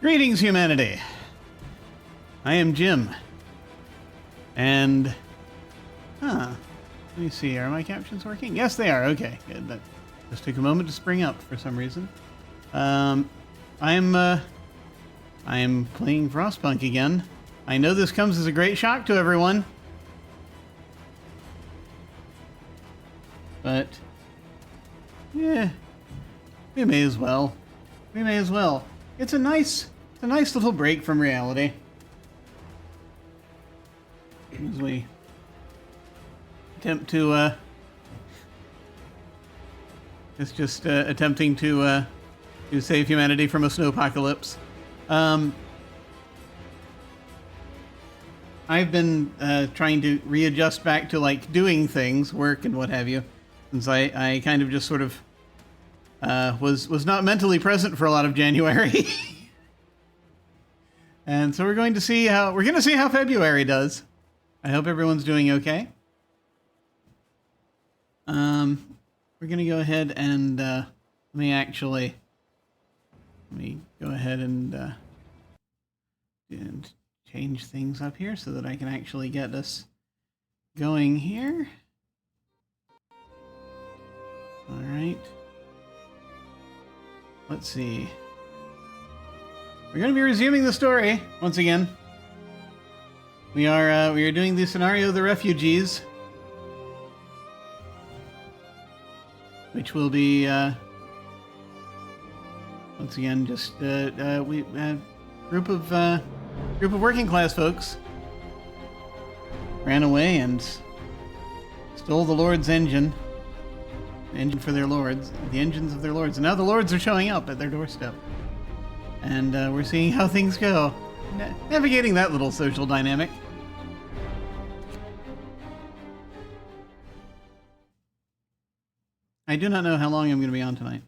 Greetings, humanity. I am Jim. And, let me see, are my captions working? Yes, they are. Okay, good. That just took a moment to spring up for some reason. I am playing Frostpunk again. I know this comes as a great shock to everyone. But, yeah, we may as well. We may as well. It's a nice little break from reality. As we attempt to, it's just attempting to save humanity from a snowpocalypse. I've been trying to readjust back to like doing things, work and what have you, since I kind of just sort of was not mentally present for a lot of January. And so we're going to see how February does. I hope everyone's doing okay. We're gonna go ahead and let me go ahead and change things up here so that I can actually get us going here. All right. Let's see. We're going to be resuming the story once again. We are doing the scenario of the refugees, which will be once again just group of working class folks ran away and stole the Lord's engine for their lords, the engines of their lords, and now the lords are showing up at their doorstep, and we're seeing how things go, navigating that little social dynamic. I do not know how long I'm going to be on tonight.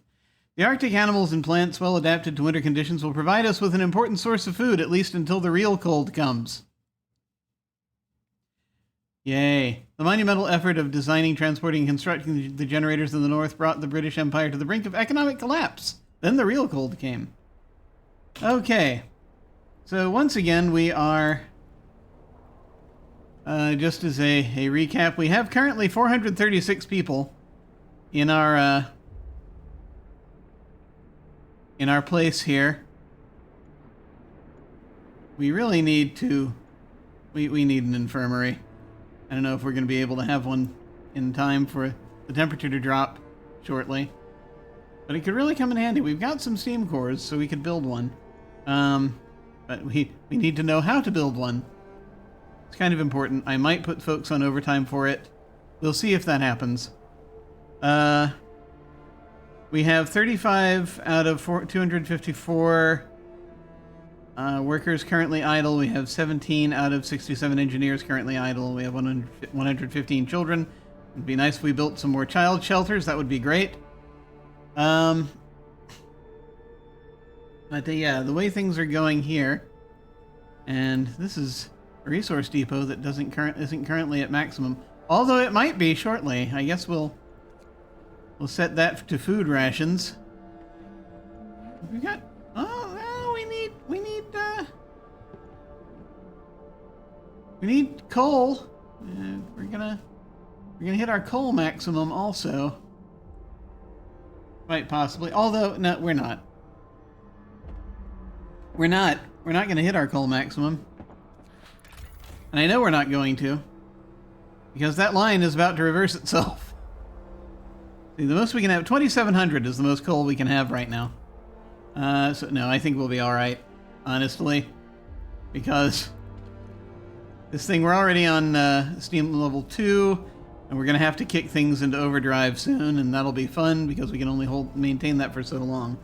The Arctic animals and plants, well adapted to winter conditions, will provide us with an important source of food, at least until the real cold comes. Yay. The monumental effort of designing, transporting, and constructing the generators in the north brought the British Empire to the brink of economic collapse. Then the real cold came. Okay. So once again, we are, just as a recap, we have currently 436 people in our place here. We really need to, we need an infirmary. I don't know if we're going to be able to have one in time for the temperature to drop shortly, but it could really come in handy. We've got some steam cores, so we could build one, but we need to know how to build one. It's kind of important. I might put folks on overtime for it. We'll see if that happens. We have 35 out of 254 workers currently idle. We have 17 out of 67 engineers currently idle. We have 115 children. It'd be nice if we built some more child shelters. That would be great. But yeah, the way things are going here, and this is a resource depot that isn't currently at maximum, although it might be shortly. I guess we'll set that to food rations. We got, we need coal. We're gonna hit our coal maximum also. Quite possibly. Although, no, we're not. We're not gonna hit our coal maximum. And I know we're not going to, because that line is about to reverse itself. See, the most we can have, 2,700 is the most coal we can have right now. So no, I think we'll be alright, honestly. Because this thing, we're already on Steam level 2, and we're going to have to kick things into overdrive soon, and that'll be fun, because we can only maintain that for so long.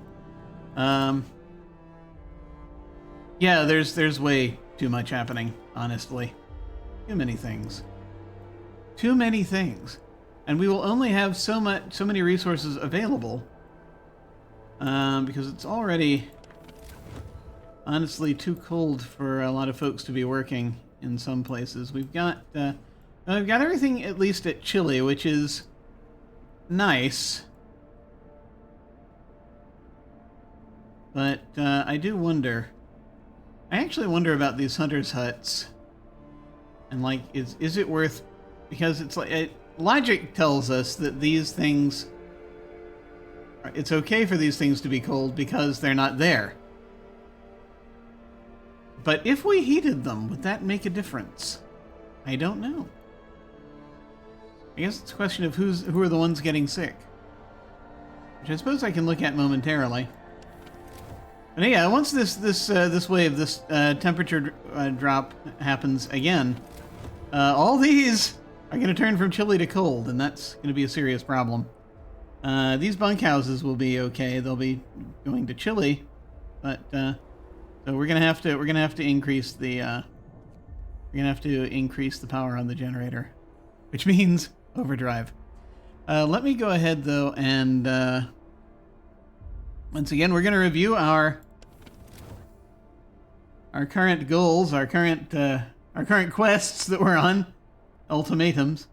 Yeah, there's way too much happening, honestly. Too many things. Too many things. And we will only have so many resources available, because it's already honestly too cold for a lot of folks to be working in some places. We've got everything at least at Chile, which is nice. But I do wonder I actually wonder about these hunters' huts. And like, is it worth... Because it's like... logic tells us that these things... It's okay for these things to be cold because they're not there. But if we heated them, would that make a difference? I don't know. I guess it's a question of who are the ones getting sick. Which I suppose I can look at momentarily. But yeah, once this wave, this temperature drop happens again, all these are going to turn from chilly to cold, and that's going to be a serious problem. These bunkhouses will be okay; they'll be going to chilly, but so we're gonna have to increase the power on the generator, which means overdrive. Let me go ahead though, and once again, we're going to review our current goals, our current quests that we're on, ultimatums.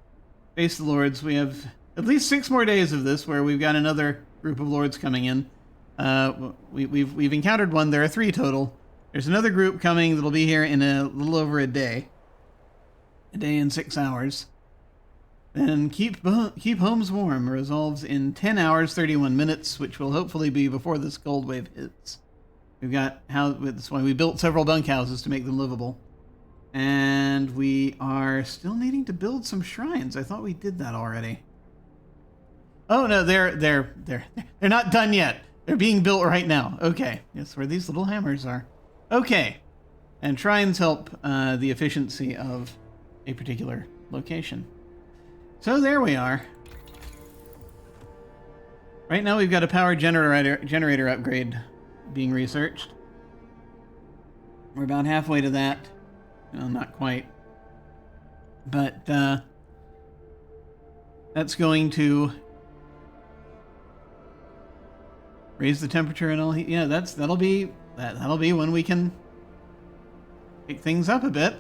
Face the Lords. We have at least 6 more days of this, where we've got another group of Lords coming in. We've encountered one. There are 3 total. There's another group coming that'll be here in a little over a day. A day and 6 hours. Then keep homes warm resolves in 10 hours 31 minutes, which will hopefully be before this cold wave hits. We've got that's why we built several bunkhouses to make them livable, and we are still needing to build some shrines. I thought we did that already. Oh no, they're not done yet. They're being built right now. Okay, that's where these little hammers are. Okay, and shrines help the efficiency of a particular location. So there we are. Right now we've got a power generator upgrade being researched. We're about halfway to that. Well, not quite. But that's going to raise the temperature and all. Yeah, that'll be when we can pick things up a bit.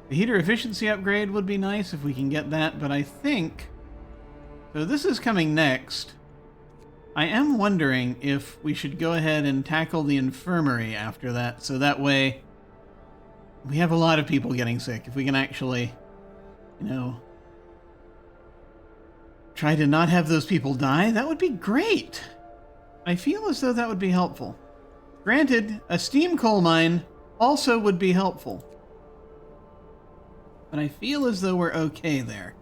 The heater efficiency upgrade would be nice if we can get that, but I think... So this is coming next. I am wondering if we should go ahead and tackle the infirmary after that, so that way we have a lot of people getting sick. If we can actually, try to not have those people die, that would be great. I feel as though that would be helpful. Granted, a steam coal mine also would be helpful. But I feel as though we're okay there.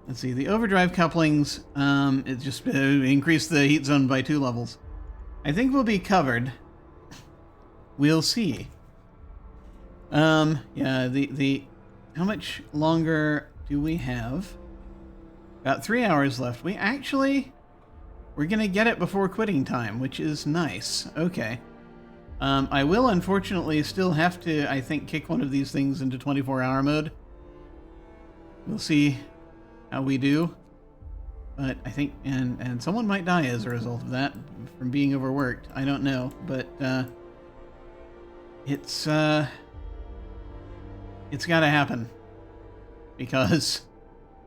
Let's see, the overdrive couplings, it just increased the heat zone by 2 levels. I think we'll be covered. We'll see. Yeah, how much longer do we have? About 3 hours left. We're gonna get it before quitting time, which is nice. Okay. I will unfortunately still have to, I think, kick one of these things into 24-hour mode. We'll see how we do. But I think, and someone might die as a result of that from being overworked. I don't know, but it's got to happen because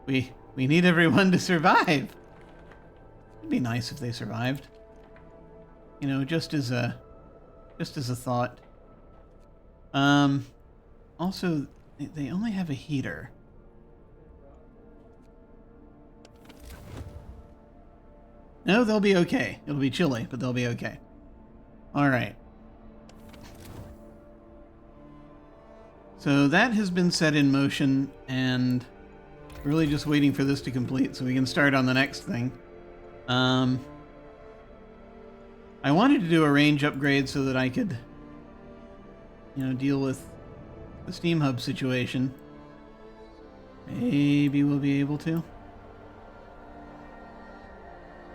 we need everyone to survive. It'd be nice if they survived. Just as a thought. Also, they only have a heater. No, they'll be okay. It'll be chilly, but they'll be okay. Alright. So that has been set in motion, and we're really just waiting for this to complete so we can start on the next thing. I wanted to do a range upgrade so that I could, deal with the Steam Hub situation. Maybe we'll be able to.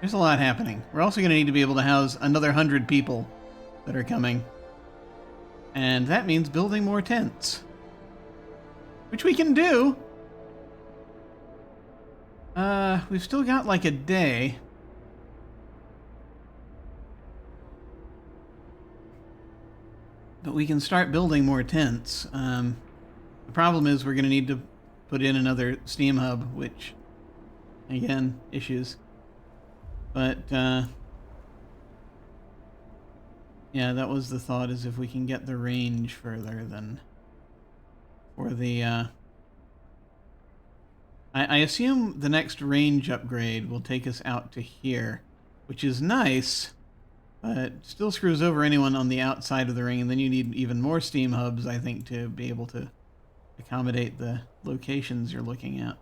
There's a lot happening. We're also going to need to be able to house another 100 people that are coming. And that means building more tents. Which we can do. We've still got like a day. But we can start building more tents. The problem is we're going to need to put in another Steam Hub, which, again, issues. But Yeah, that was the thought, is if we can get the range further, then for the, I assume the next range upgrade will take us out to here, which is nice, but still screws over anyone on the outside of the ring, and then you need even more steam hubs, I think, to be able to accommodate the locations you're looking at.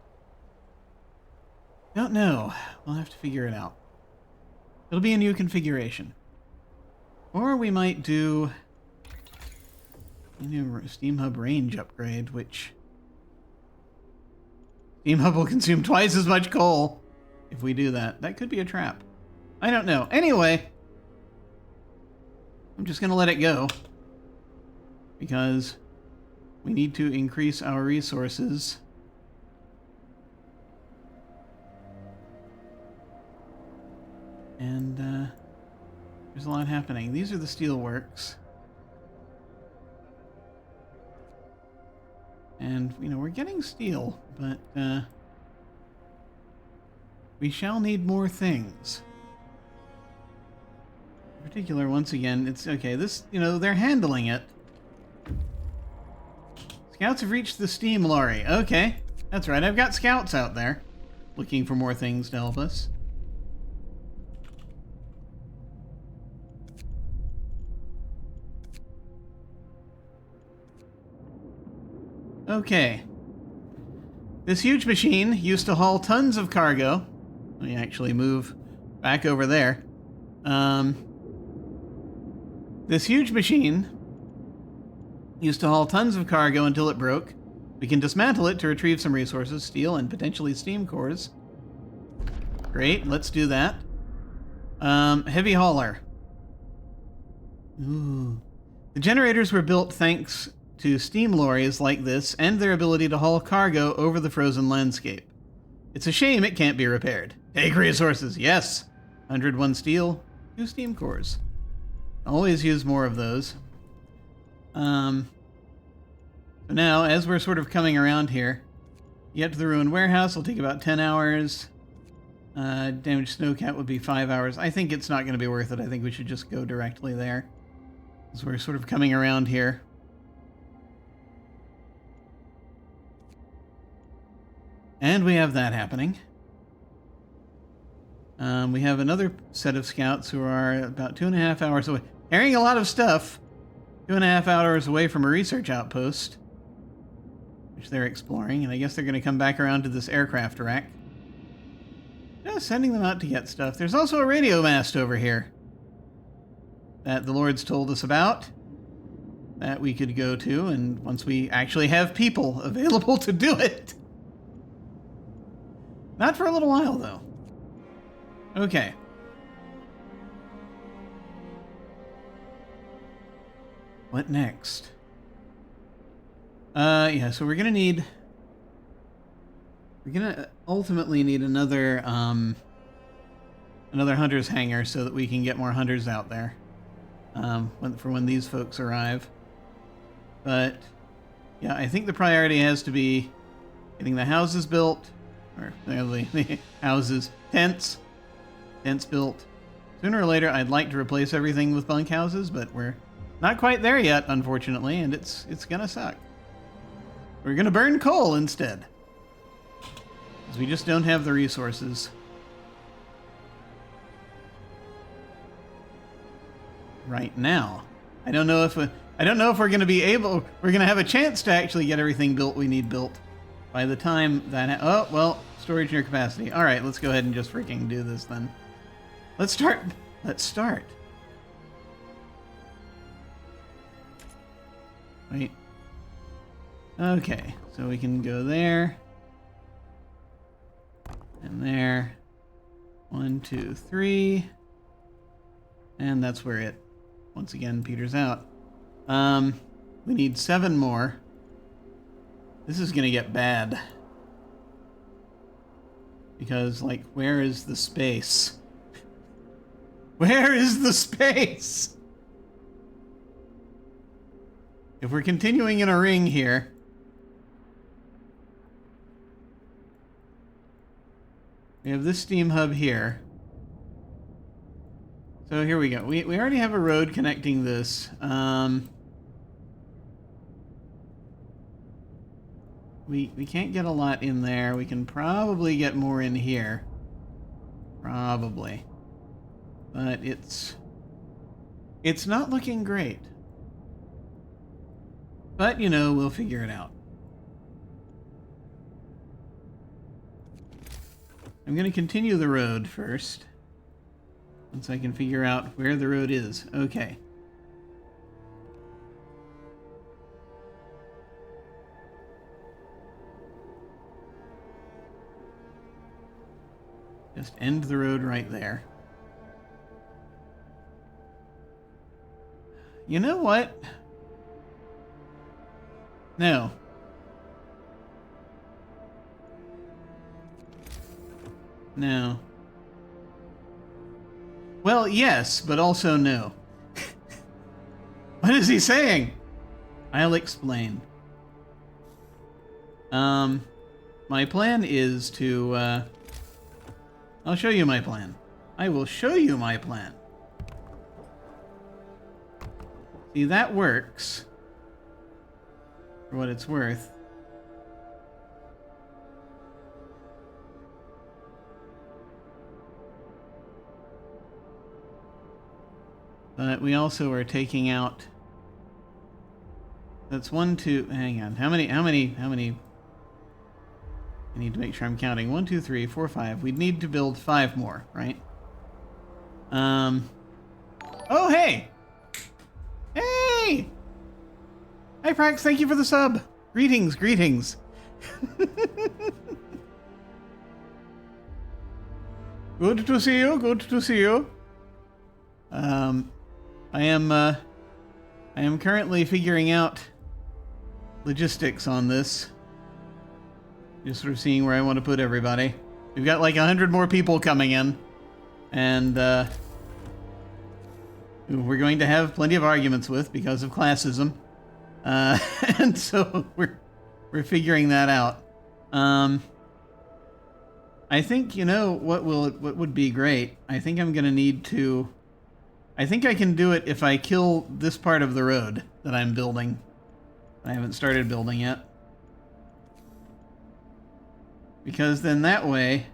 Don't know. We'll have to figure it out. It'll be a new configuration. Or we might do a new steam hub range upgrade, which... Steam hub will consume twice as much coal if we do that. That could be a trap. I don't know. Anyway, I'm just going to let it go because we need to increase our resources. And there's a lot happening. These are the steelworks. And, you know, we're getting steel, but we shall need more things. In particular, once again, it's okay. This, you know, they're handling it. Scouts have reached the steam lorry. Okay, that's right. I've got scouts out there looking for more things to help us. Okay. This huge machine used to haul tons of cargo. Let me actually move back over there. This huge machine used to haul tons of cargo until it broke. We can dismantle it to retrieve some resources, steel, and potentially steam cores. Great, let's do that. Heavy hauler. Ooh. The generators were built thanks to steam lorries like this and their ability to haul cargo over the frozen landscape. It's a shame it can't be repaired. Take resources, yes. 101 steel, 2 steam cores. Always use more of those. So now, as we're sort of coming around here, get to the ruined warehouse will take about 10 hours. Damaged snowcat would be 5 hours. I think it's not going to be worth it. I think we should just go directly there. As we're sort of coming around here. And we have that happening. We have another set of scouts who are about 2.5 hours away. Carrying a lot of stuff. 2.5 hours away from a research outpost. Which they're exploring. And I guess they're going to come back around to this aircraft rack. Just sending them out to get stuff. There's also a radio mast over here. That the Lords told us about. That we could go to. And once we actually have people available to do it. Not for a little while, though. Okay. What next? Yeah, so we're gonna ultimately need another hunter's hangar so that we can get more hunters out there. For when these folks arrive. But, yeah, I think the priority has to be getting the houses built. Or the houses, tents built. Sooner or later, I'd like to replace everything with bunkhouses, but we're not quite there yet, unfortunately, and it's gonna suck. We're gonna burn coal instead, because we just don't have the resources. Right now, I don't know if we're gonna be able. We're gonna have a chance to actually get everything built we need built by the time that. Oh well. Storage near capacity. All right, let's go ahead and just freaking do this then. Let's start. Wait. Okay, so we can go there. And there. 1, 2, 3. And that's where it, once again, peters out. We need 7 more. This is gonna get bad. Because, like, where is the space? Where is the space? If we're continuing in a ring here... We have this steam hub here. So here we go. We already have a road connecting this. We can't get a lot in there. We can probably get more in here. Probably. But it's not looking great. But, you know, we'll figure it out. I'm going to continue the road first. Once I can figure out where the road is. Okay. Just end the road right there. You know what? No. No. Well, yes, but also no. What is he saying? I'll explain. My plan is to, I'll show you my plan. I will show you my plan. See, that works. For what it's worth. But we also are taking out... That's 1, 2... Hang on. How many... I need to make sure I'm counting. 1, 2, 3, 4, 5. We'd need to build 5 more, right? Oh, hey! Hey! Hi, Prax. Thank you for the sub. Greetings, greetings. Good to see you. Good to see you. I am currently figuring out logistics on this. Just sort of seeing where I want to put everybody. We've got like 100 more people coming in, and we're going to have plenty of arguments with because of classism, and so we're figuring that out. I think, you know, what would be great. I think I'm gonna need to. I think I can do it if I kill this part of the road that I'm building. I haven't started building yet. Because then that way...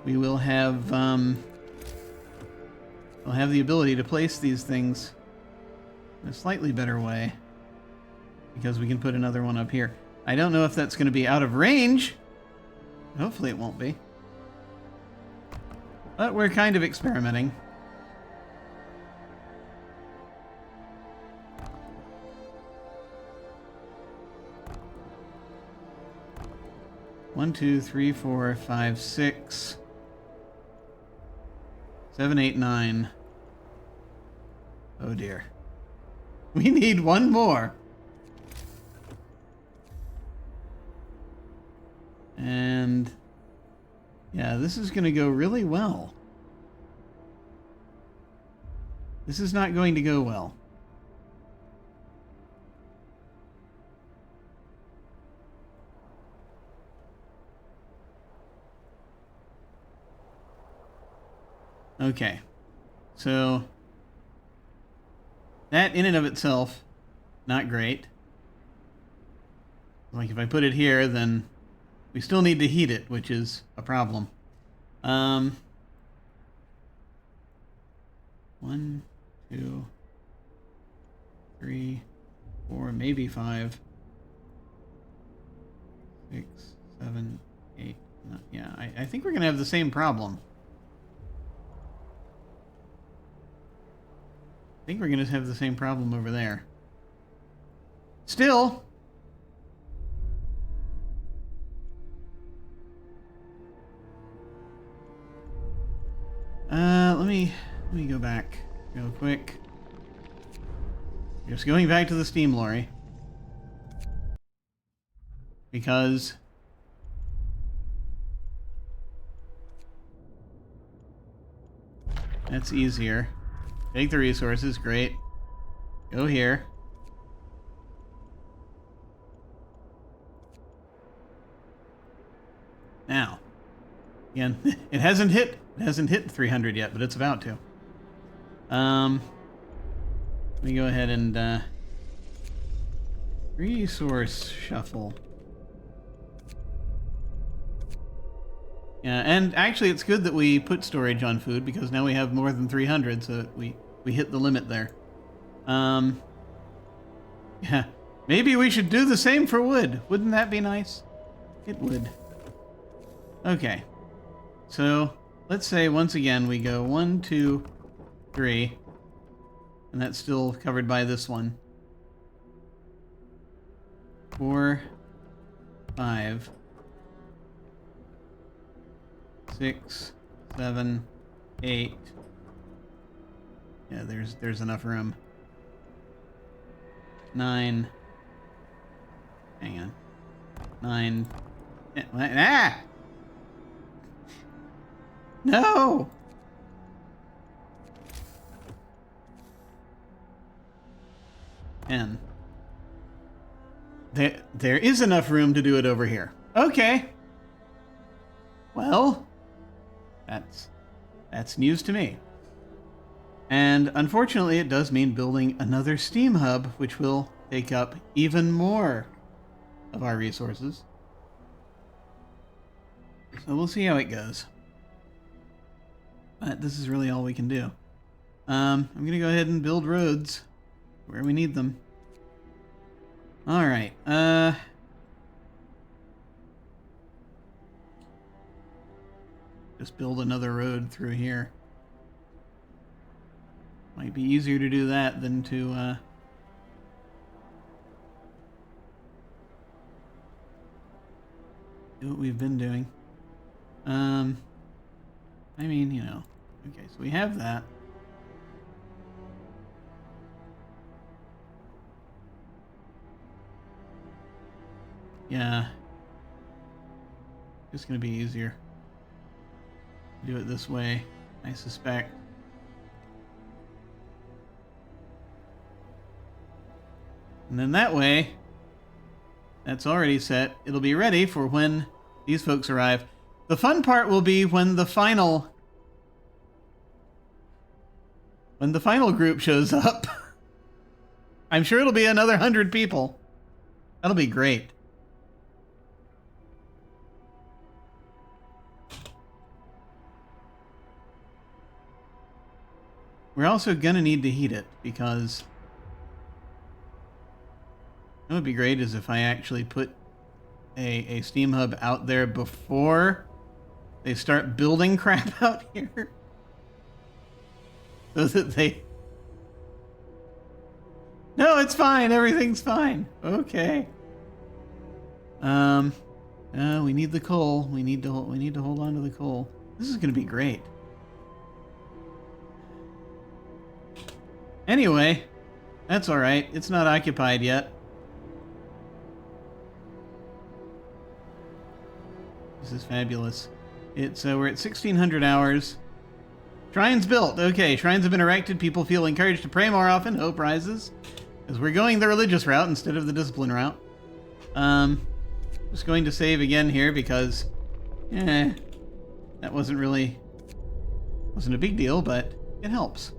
we will have, we'll have the ability to place these things in a slightly better way. Because we can put another one up here. I don't know if that's going to be out of range. Hopefully it won't be. But we're kind of experimenting. One, 2, 3, 4, 5, 6, 7, 8, 9. Oh dear. We need one more. And yeah, this is going to go really well. This is not going to go well. Okay. So that in and of itself, not great. Like if I put it here, then we still need to heat it, which is a problem. 1, 2, 3, 4, maybe 5, 6, 7, 8. No, yeah, I think we're gonna have the same problem. I think we're gonna have the same problem over there. Still. Let me go back real quick. Just going back to the steam lorry. Because that's easier. Take the resources, great. Go here. Again, it hasn't hit 300 yet, but it's about to. Let me go ahead and resource shuffle. Yeah, and actually it's good that we put storage on food because now we have more than 300, so we hit the limit there. Yeah, maybe we should do the same for wood. Wouldn't that be nice? It would. Okay. So, let's say once again we go 1, 2, 3. And that's still covered by this one. 4, 5, 6, 7, 8. Yeah, there's enough room. 9. Hang on. 9. Ah! No! N. There is enough room to do it over here. Okay. Well, that's news to me. And unfortunately, it does mean building another Steam hub, which will take up even more of our resources. So we'll see how it goes. But this is really all we can do. I'm going to go ahead and build roads where we need them. All right. Just build another road through here. Might be easier to do that than to do what we've been doing. I mean, you know. Okay, so we have that. Yeah. Just gonna be easier. Do it this way, I suspect. And then that way, that's already set. It'll be ready for when these folks arrive. The fun part will be when the final group shows up. I'm sure it'll be another 100 people. That'll be great. We're also gonna need to heat it because what would be great is if I actually put a Steam hub out there before they start building crap out here. So that they... No, it's fine. Everything's fine. Okay. We need the coal. We need to hold on to the coal. This is going to be great. Anyway, that's all right. It's not occupied yet. This is fabulous. It's we're at 1,600 hours. Shrines built. Okay, shrines have been erected. People feel encouraged to pray more often. Hope rises. As we're going the religious route instead of the discipline route. Just going to save again here because, that wasn't a big deal, but it helps.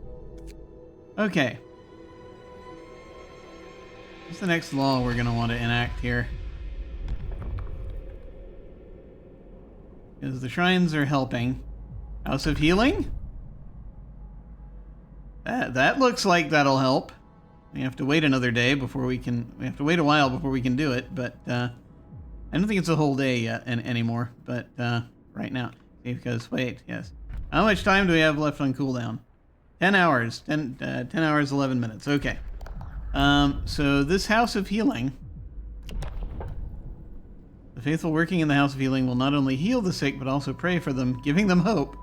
Okay. What's the next law we're going to want to enact here? Because the shrines are helping. House of Healing? That looks like that'll help. We have to wait another day before we can... We have to wait a while before we can do it, but I don't think it's a whole day yet anymore, but right now. Because, wait, yes. How much time do we have left on cooldown? 10 hours. 10 hours, 11 minutes. Okay. So this House of Healing... The faithful working in the House of Healing will not only heal the sick, but also pray for them, giving them hope.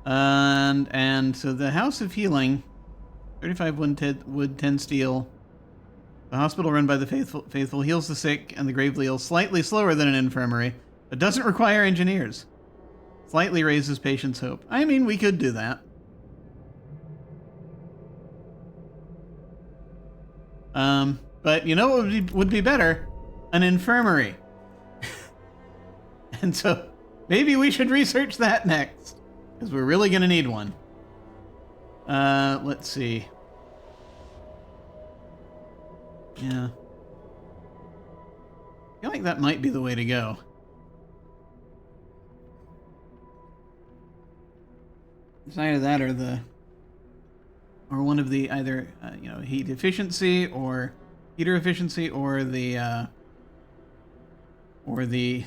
And so the House of Healing, 35 wood, 10 steel. The hospital run by the faithful heals the sick and the gravely ill slightly slower than an infirmary, but doesn't require engineers. Slightly raises patients' hope. I mean, we could do that. But you know what would be better? An infirmary. And so Maybe we should research that next, because we're really going to need one. Let's see. Yeah. I feel like that might be the way to go. It's either that or one of the either heat efficiency or heater efficiency or the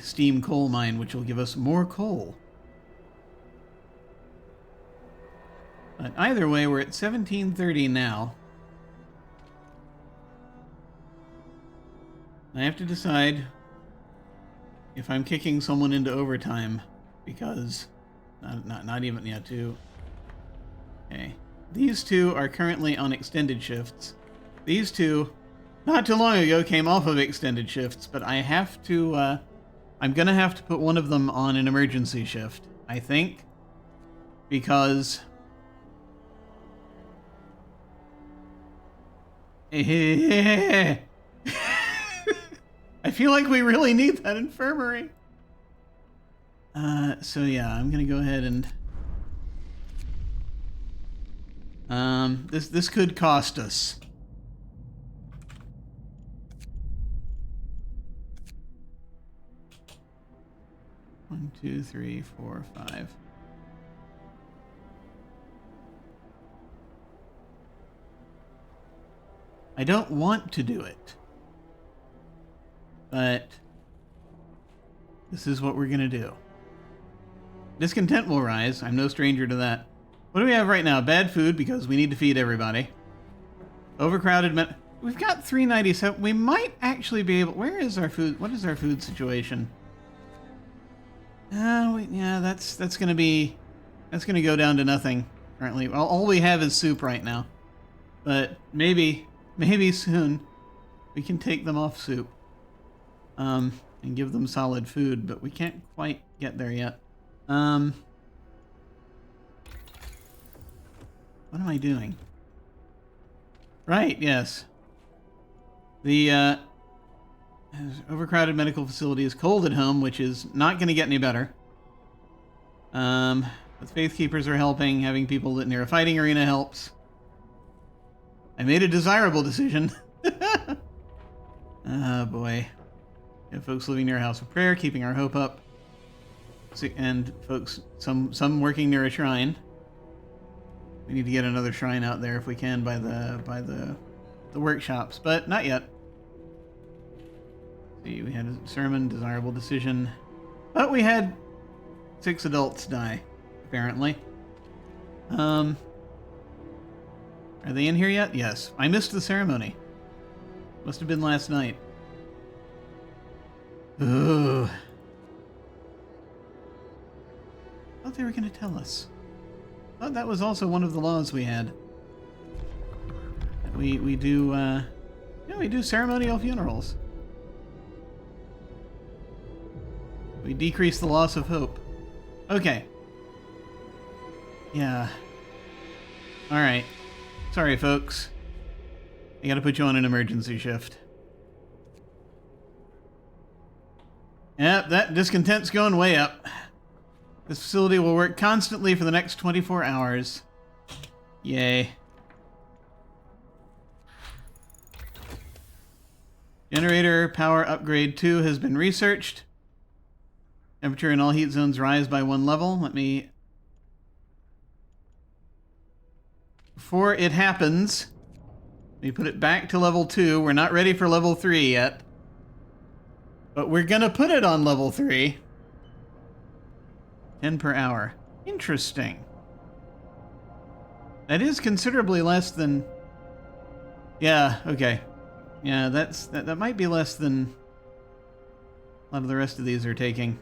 steam coal mine, which will give us more coal. But either way, we're at 1730 now. I have to decide if I'm kicking someone into overtime, because not even yet two. Okay, these two are currently on extended shifts. These two, not too long ago, came off of extended shifts, but I have to. I'm gonna have to put one of them on an emergency shift, I think, because. I feel like we really need that infirmary. So yeah, I'm gonna go ahead and this could cost us. One, two, three, four, five. I don't want to do it. But this is what we're going to do. Discontent will rise. I'm no stranger to that. What do we have right now? Bad food, because we need to feed everybody. Overcrowded we've got 397. We might actually be able... Where is our food? What is our food situation? Yeah, that's going to be... That's going to go down to nothing currently. Well, all we have is soup right now. But maybe soon we can take them off soup. And give them solid food, but we can't quite get there yet. What am I doing? Right, yes. The overcrowded medical facility is cold at home, which is not going to get any better. The Faith Keepers are helping. Having people near a fighting arena helps. I made a desirable decision. Oh, boy. We have folks living near a house of prayer, keeping our hope up. And folks, some working near a shrine. We need to get another shrine out there if we can by the workshops, but not yet. See, we had a sermon, desirable decision. But we had 6 adults die, apparently. Are they in here yet? Yes. I missed the ceremony. Must have been last night. Ooh. I thought they were going to tell us. I thought that was also one of the laws we had. We do, we do ceremonial funerals. We decrease the loss of hope. Okay. Yeah. Alright. Sorry, folks. I gotta put you on an emergency shift. Yep, that discontent's going way up. This facility will work constantly for the next 24 hours. Yay. Generator power upgrade 2 has been researched. Temperature in all heat zones rise by 1 level. Let me... Before it happens, let me put it back to level 2. We're not ready for level 3 yet. But we're gonna put it on level 3. 10 per hour. Interesting. That is considerably less than... Yeah, okay. Yeah, that might be less than a lot of the rest of these are taking.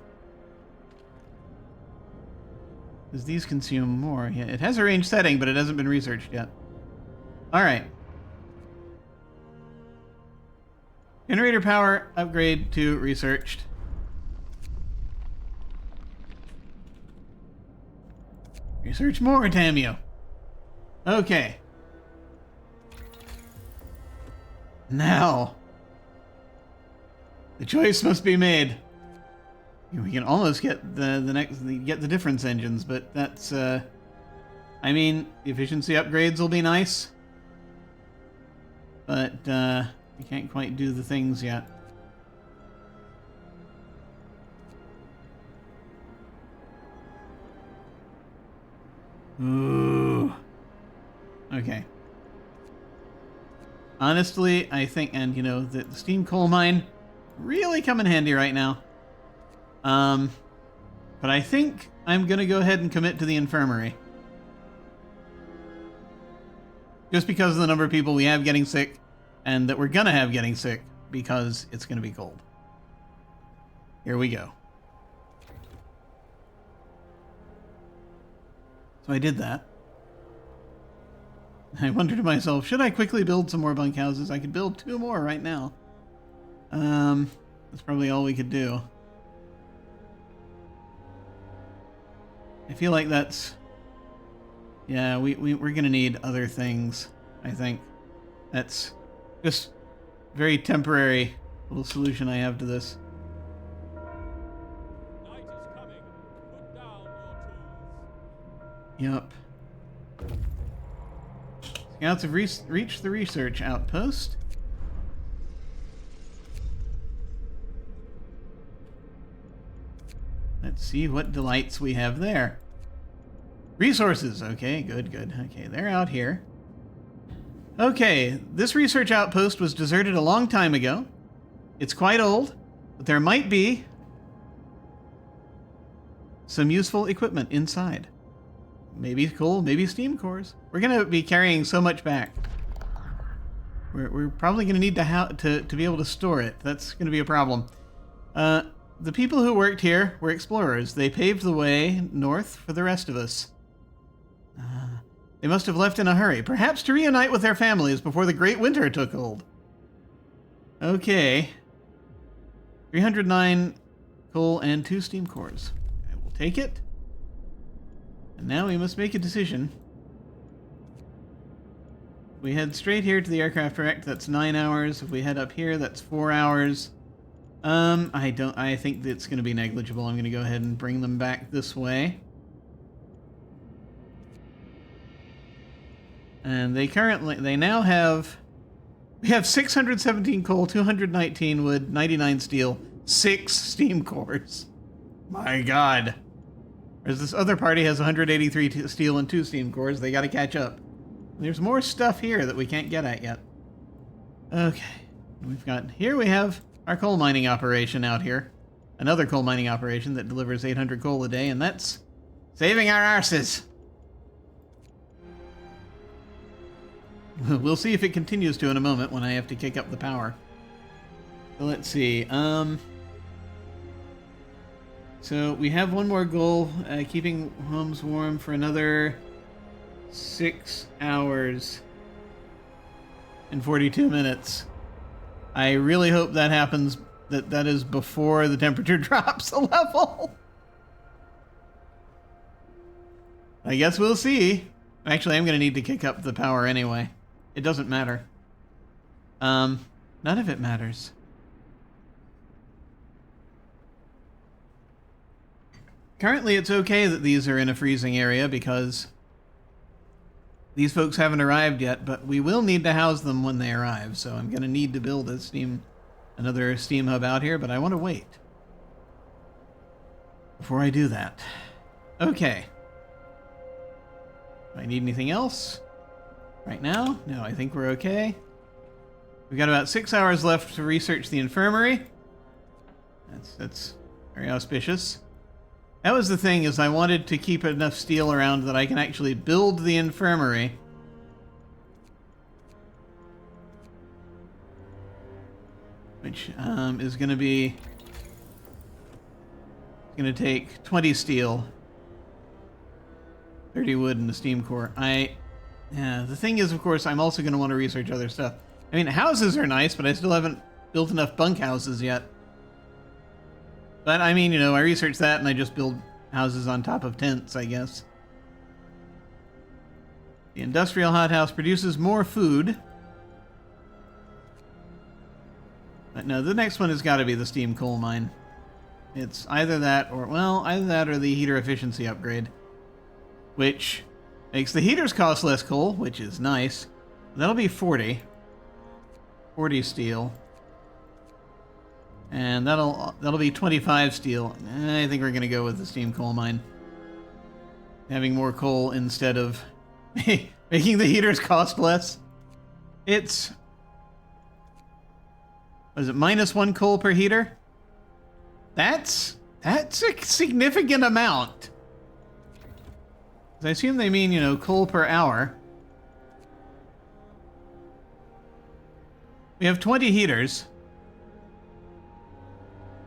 Because these consume more. Yeah, it has a range setting, but it hasn't been researched yet. Alright. Generator power upgrade to researched. Research more, damn you. Okay. Now, the choice must be made. We can almost get get the difference engines, but that's I mean, the efficiency upgrades will be nice, but we can't quite do the things yet. Ooh. Okay. Honestly, I think, and you know, the steam coal mine really come in handy right now. But I think I'm gonna go ahead and commit to the infirmary. Just because of the number of people we have getting sick, and that we're gonna have getting sick, because it's gonna be cold. Here we go. So I did that. I wondered to myself, should I quickly build some more bunkhouses? I could build 2 more right now. That's probably all we could do. I feel like that's... Yeah, we're gonna need other things, I think. That's just very temporary little solution I have to this. Night is coming. Put down your tools. Yup. Scouts have reached the research outpost. Let's see what delights we have there. Resources. Okay, good. Okay, they're out here. Okay, this research outpost was deserted a long time ago. It's quite old, but there might be some useful equipment inside. Maybe coal, maybe steam cores. We're going to be carrying so much back. We're probably going to need to be able to store it. That's going to be a problem. The people who worked here were explorers. They paved the way north for the rest of us. They must have left in a hurry, perhaps to reunite with their families before the Great Winter took hold. Okay. 309 coal and 2 steam cores. I will take it. And now we must make a decision. We head straight here to the aircraft direct, that's 9 hours. If we head up here, that's 4 hours. I think it's going to be negligible. I'm going to go ahead and bring them back this way. And they now have... We have 617 coal, 219 wood, 99 steel, 6 steam cores. My God. Whereas this other party has 183 steel and 2 steam cores. They got to catch up. There's more stuff here that we can't get at yet. Okay. Here we have our coal mining operation out here. Another coal mining operation that delivers 800 coal a day, and that's saving our arses. We'll see if it continues to in a moment when I have to kick up the power. So let's see. So we have one more goal, keeping homes warm for another 6 hours and 42 minutes. I really hope that happens, that is before the temperature drops a level. I guess we'll see. Actually, I'm going to need to kick up the power anyway. It doesn't matter. None of it matters. Currently, it's okay that these are in a freezing area because these folks haven't arrived yet, but we will need to house them when they arrive, so I'm going to need to build another steam hub out here, but I want to wait before I do that. Okay. Do I need anything else right now? No, I think we're okay. We've got about 6 hours left to research the infirmary. That's very auspicious. That was the thing, is I wanted to keep enough steel around that I can actually build the infirmary. Which is going to be... going to take 20 steel. 30 wood and the steam core. Yeah, the thing is, of course, I'm also going to want to research other stuff. I mean, houses are nice, but I still haven't built enough bunkhouses yet. But, I mean, you know, I research that and I just build houses on top of tents, I guess. The industrial hothouse produces more food. But no, the next one has got to be the steam coal mine. It's either that or, well, either that or the heater efficiency upgrade, which makes the heaters cost less coal, which is nice. That'll be 40 steel. And that'll be 25 steel. I think we're going to go with the steam coal mine. Having more coal instead of making the heaters cost less. It's... what is it, -1 coal per heater? That's a significant amount. I assume they mean, you know, coal per hour. We have 20 heaters.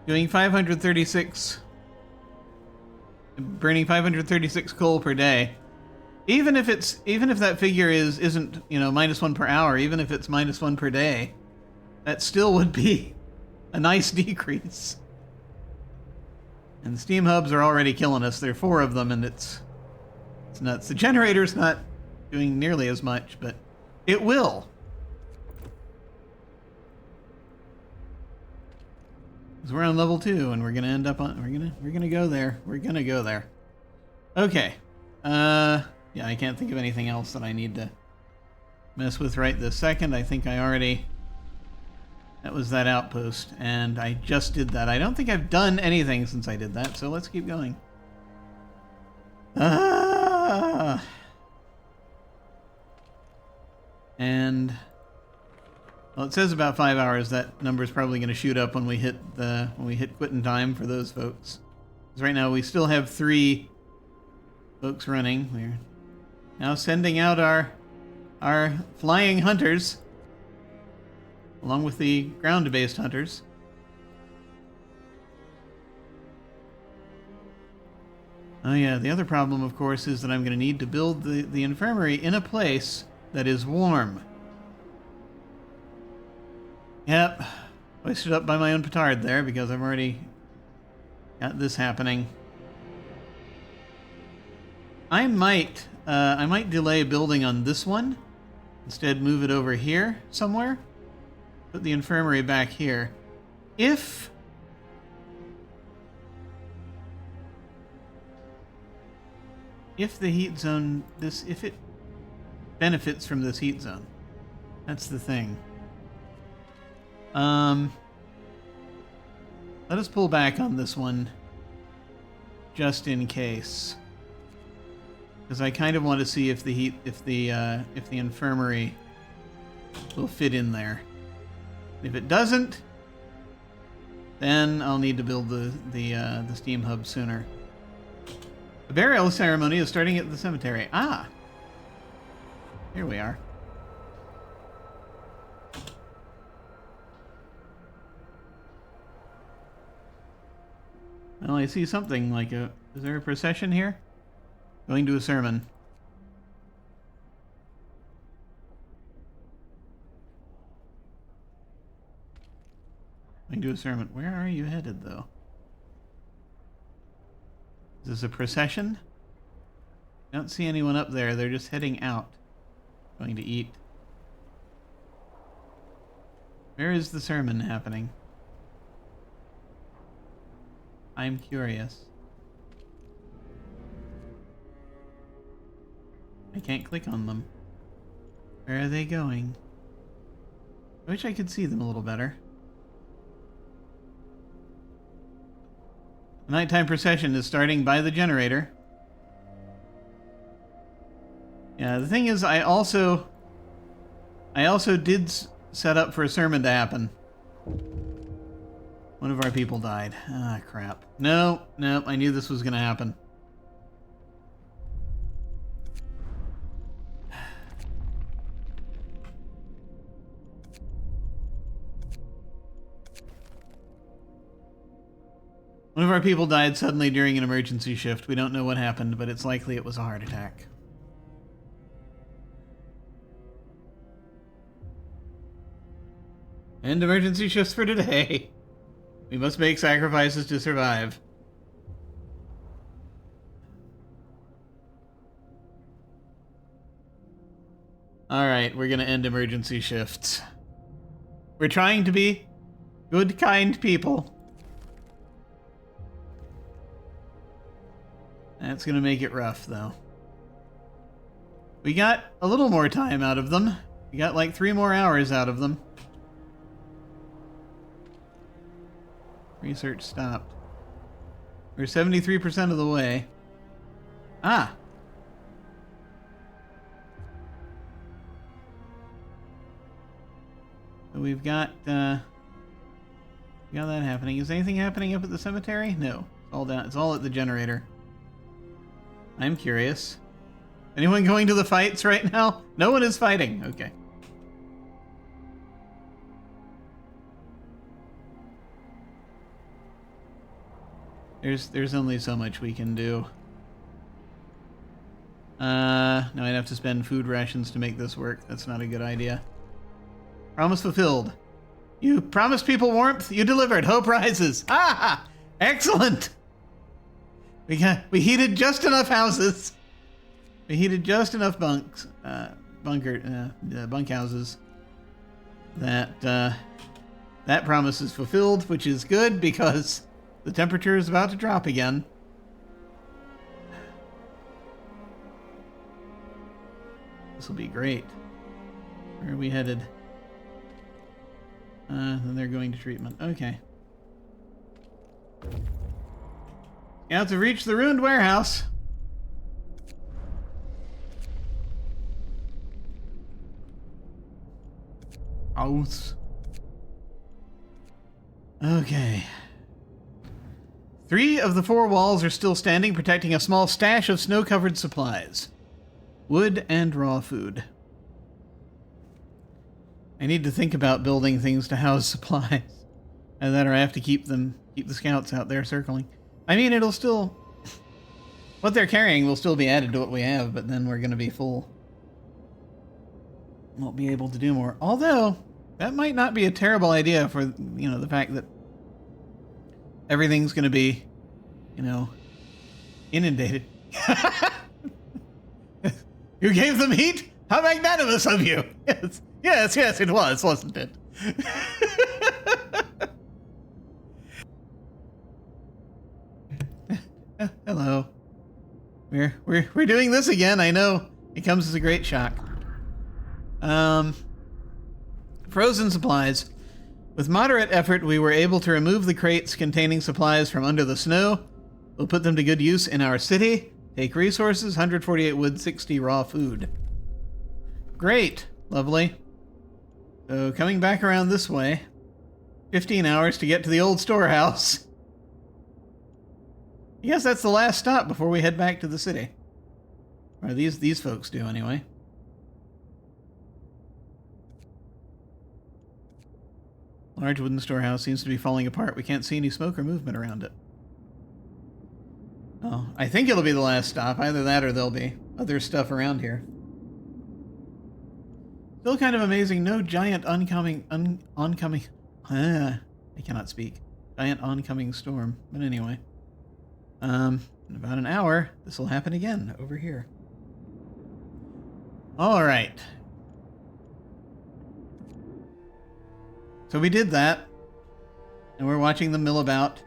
Doing 536... burning 536 coal per day. Even if that figure isn't, you know, -1 per hour, even if it's -1 per day, that still would be a nice decrease. And the steam hubs are already killing us. There are 4 of them, and it's nuts. The generator's not doing nearly as much, but it will. Because we're on level 2, and we're gonna end up on. We're gonna go there. We're gonna go there. Okay. Yeah, I can't think of anything else that I need to mess with right this second. I think I already. That was that outpost, and I just did that. I don't think I've done anything since I did that, so let's keep going. And well, it says about 5 hours. That number's probably going to shoot up when we hit quitting time for those folks. Because right now we still have 3 folks running. We're now sending out our flying hunters, along with the ground-based hunters. Oh yeah, the other problem, of course, is that I'm going to need to build the infirmary in a place that is warm. Yep, wasted up by my own petard there because I've already got this happening. I might delay building on this one. Instead, move it over here somewhere. Put the infirmary back here. If the heat zone, if it benefits from this heat zone, that's the thing. Let us pull back on this one, just in case, because I kind of want to see if the infirmary will fit in there. If it doesn't, then I'll need to build the steam hub sooner. The burial ceremony is starting at the cemetery. Ah! Here we are. Well, I see something like a... Is there a procession here? Going to a sermon. Do a sermon. Where are you headed, though? Is this a procession? I don't see anyone up there. They're just heading out. Going to eat. Where is the sermon happening? I'm curious. I can't click on them. Where are they going? I wish I could see them a little better. The nighttime procession is starting by the generator. Yeah, the thing is, I also did set up for a sermon to happen. One of our people died. Ah, crap. No, I knew this was going to happen. One of our people died suddenly during an emergency shift. We don't know what happened, but it's likely it was a heart attack. And emergency shifts for today. We must make sacrifices to survive. Alright, we're gonna end emergency shifts. We're trying to be good, kind people. That's going to make it rough, though. We got a little more time out of them. We got like 3 more hours out of them. Research stopped. We're 73% of the way. Ah! So we've got that happening. Is anything happening up at the cemetery? No. It's all down. It's all at the generator. I'm curious. Anyone going to the fights right now? No one is fighting. Okay. There's only so much we can do. No, I'd have to spend food rations to make this work. That's not a good idea. Promise fulfilled. You promised people warmth. You delivered. Hope rises. Ah! Excellent. We heated just enough houses. We heated just enough bunkhouses that that promise is fulfilled, which is good because the temperature is about to drop again. This will be great. Where are we headed? Then they're going to treatment. Okay. Scouts have reached the ruined warehouse. House. Okay. 3 of the 4 walls are still standing, protecting a small stash of snow-covered supplies. Wood and raw food. I need to think about building things to house supplies. And then I have to keep the scouts out there circling. I mean, it'll still... What they're carrying will still be added to what we have, but then we're going to be full. Won't be able to do more. Although, that might not be a terrible idea for, you know, the fact that everything's going to be, you know, inundated. You gave them heat? How magnanimous of you! Yes, it was, wasn't it? Hello. We're doing this again. I know it comes as a great shock. Frozen supplies. With moderate effort, we were able to remove the crates containing supplies from under the snow. We'll put them to good use in our city. Take resources, 148 wood, 60 raw food. Great. Lovely. So coming back around this way, 15 hours to get to the old storehouse. I guess that's the last stop before we head back to the city. Or these folks do anyway. Large wooden storehouse seems to be falling apart. We can't see any smoke or movement around it. Oh, I think it'll be the last stop. Either that or there'll be other stuff around here. Still kind of amazing. No giant oncoming... I cannot speak. Giant oncoming storm. But anyway. In about an hour, this will happen again over here. All right. So we did that. And we're watching them mill about.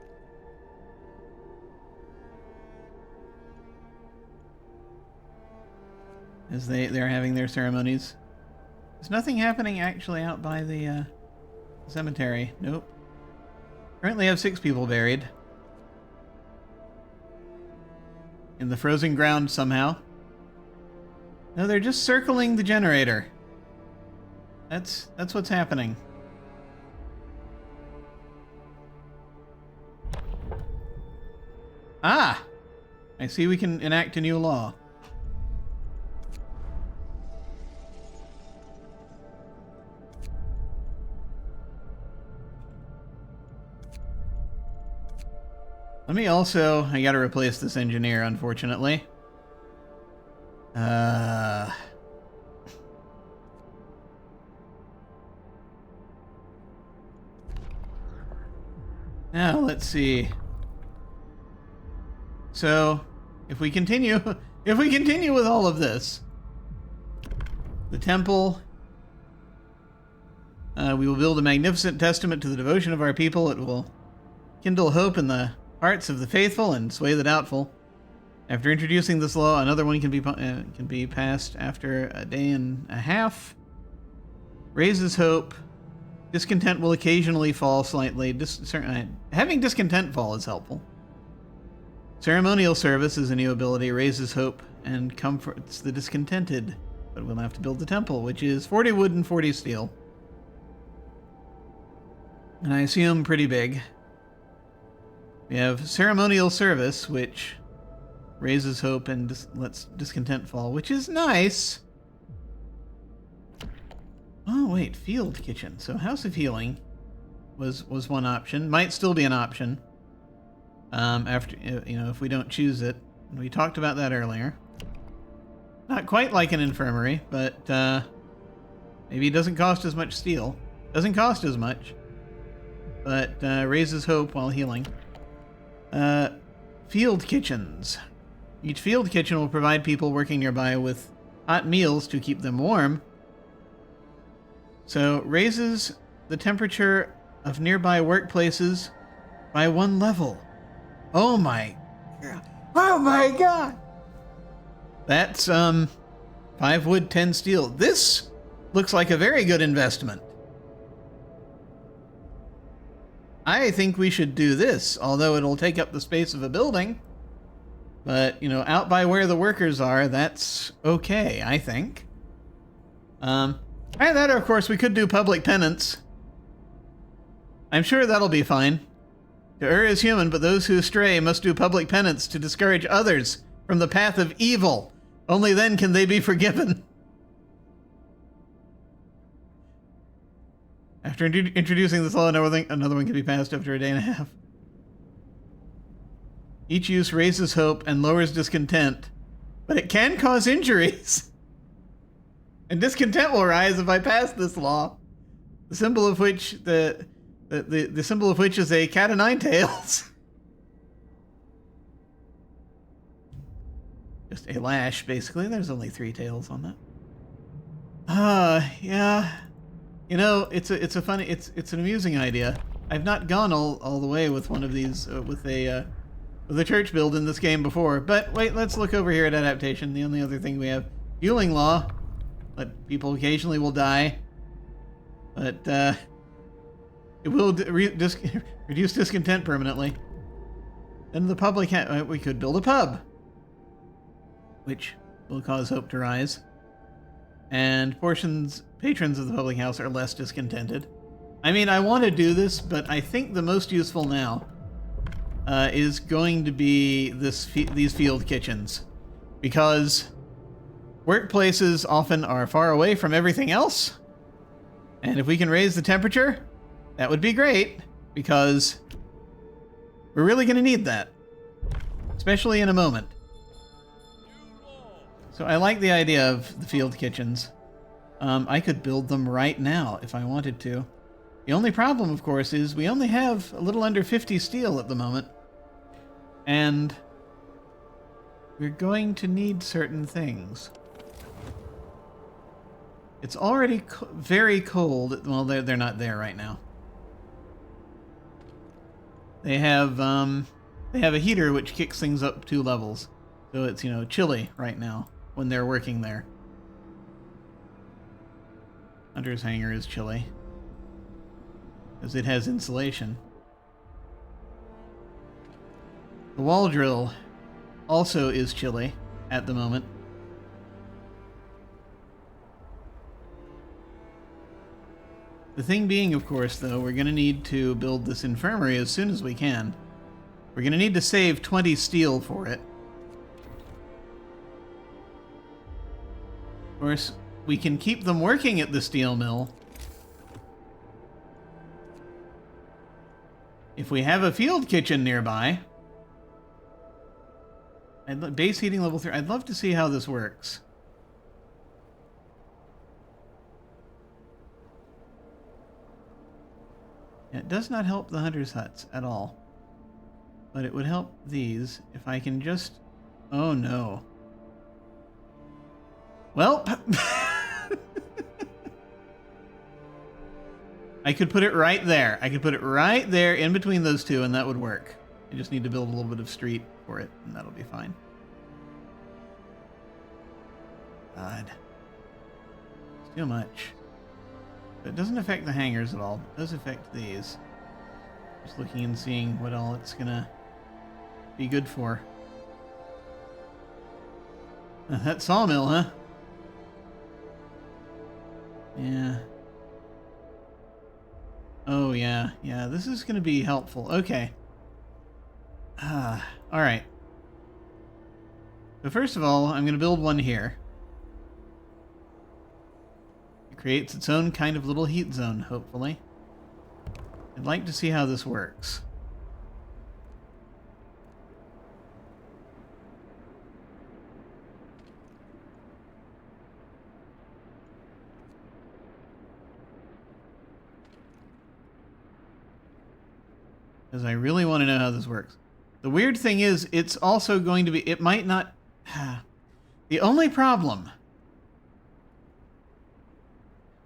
As they're having their ceremonies. There's nothing happening actually out by the cemetery. Nope. Currently have 6 people buried. In the frozen ground somehow. No, they're just circling the generator. That's what's happening. Ah! I see we can enact a new law. Let me also... I gotta replace this engineer, unfortunately. Now, let's see. So, if we continue with all of this, the temple, we will build a magnificent testament to the devotion of our people. It will kindle hope in the hearts of the faithful and sway the doubtful. After introducing this law, another one can be passed after a day and a half. Raises hope. Discontent will occasionally fall slightly. Having discontent fall is helpful. Ceremonial service is a new ability. Raises hope and comforts the discontented. But we'll have to build the temple, which is 40 wood and 40 steel. And I assume pretty big. We have ceremonial service, which raises hope and lets discontent fall, which is nice. Oh wait, field kitchen. So House of Healing was one option. Might still be an option. After if we don't choose it. We talked about that earlier. Not quite like an infirmary, but maybe it doesn't cost as much steel. Doesn't cost as much, but raises hope while healing. Field kitchens. Each field kitchen will provide people working nearby with hot meals to keep them warm. So, raises the temperature of nearby workplaces by 1 level. Oh my god. Oh my god! That's, 5 wood, 10 steel. This looks like a very good investment. I think we should do this, although it'll take up the space of a building. But, out by where the workers are, that's okay, I think. And that, of course, we could do public penance. I'm sure that'll be fine. To err is human, but those who stray must do public penance to discourage others from the path of evil. Only then can they be forgiven. After introducing this law, another one can be passed after a day and a half. Each use raises hope and lowers discontent, but it can cause injuries. And discontent will rise if I pass this law. The symbol of which the symbol of which is a cat o' nine tails. Just a lash, basically. There's only 3 tails on that. Yeah. It's an amusing idea. I've not gone all the way with one of these with a church build in this game before. But wait, let's look over here at adaptation. The only other thing we have, fueling law. But people occasionally will die. But it will reduce discontent permanently. Then the public, we could build a pub, which will cause hope to rise. And patrons of the public house are less discontented. I mean, I want to do this, but I think the most useful now is going to be these field kitchens, because workplaces often are far away from everything else, and if we can raise the temperature, that would be great, because we're really going to need that, especially in a moment. So I like the idea of the field kitchens. I could build them right now if I wanted to. The only problem, of course, is we only have a little under 50 steel at the moment. And we're going to need certain things. It's already very cold. Well, they're not there right now. They have a heater which kicks things up 2 levels. So it's, chilly right now when they're working there. Hunter's hangar is chilly, because it has insulation. The wall drill also is chilly at the moment. The thing being, of course, though, we're going to need to build this infirmary as soon as we can. We're going to need to save 20 steel for it. Of course, we can keep them working at the steel mill if we have a field kitchen nearby. Base heating level 3. I'd love to see how this works. It does not help the hunters' huts at all. But it would help these if I can just... Oh no. Well... I could put it right there. I could put it right there in between those two, and that would work. I just need to build a little bit of street for it, and that'll be fine. God. It's too much. But it doesn't affect the hangers at all. It does affect these. Just looking and seeing what all it's gonna be good for. That sawmill, huh? Yeah. Oh, yeah. Yeah, this is gonna be helpful. Okay. Alright. So first of all, I'm gonna build one here. It creates its own kind of little heat zone, hopefully. I'd like to see how this works. Because I really want to know how this works. The weird thing is, it's also going to be... It might not... The only problem...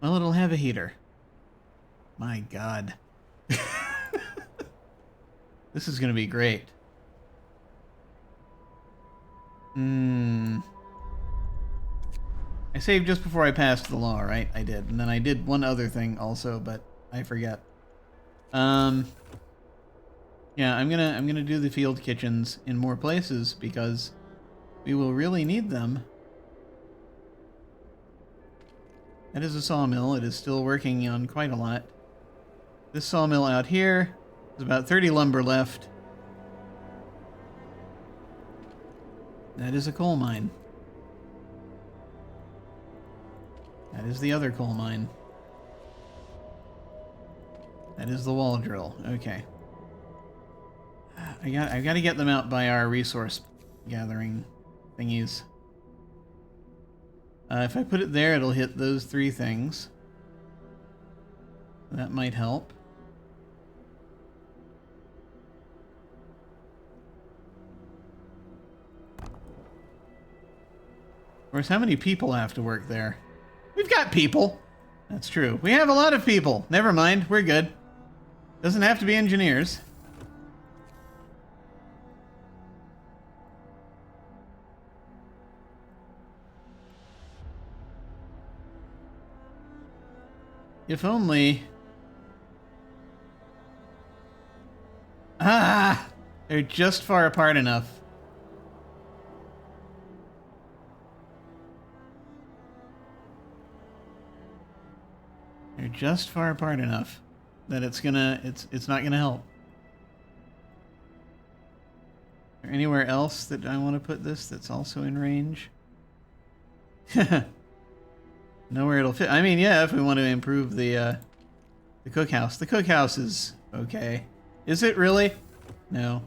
Well, it'll have a heater. My God. This is going to be great. I saved just before I passed the law, right? I did. And then I did one other thing also, but I forget. Yeah, I'm gonna do the field kitchens in more places because we will really need them. That is a sawmill. It is still working on quite a lot. This sawmill out here is about 30 lumber left. That is a coal mine. That is the other coal mine. That is the wall drill. Okay. I've got to get them out by our resource gathering thingies. If I put it there, it'll hit those three things. That might help. Of course, how many people have to work there? We've got people. That's true. We have a lot of people. Never mind. We're good. Doesn't have to be engineers. If only... They're just far apart enough. They're just far apart enough that it's not gonna help. Is there anywhere else that I want to put this that's also in range? Nowhere it'll fit. I mean, yeah, if we want to improve the cookhouse. The cookhouse is okay. Is it really? No.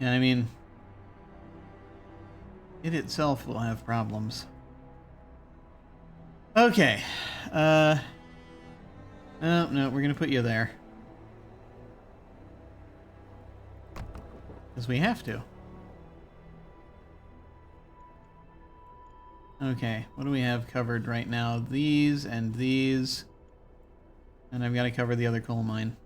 Yeah, I mean, it itself will have problems. Okay. No, we're gonna put you there. Because we have to. Okay, what do we have covered right now? These and these. And I've got to cover the other coal mine.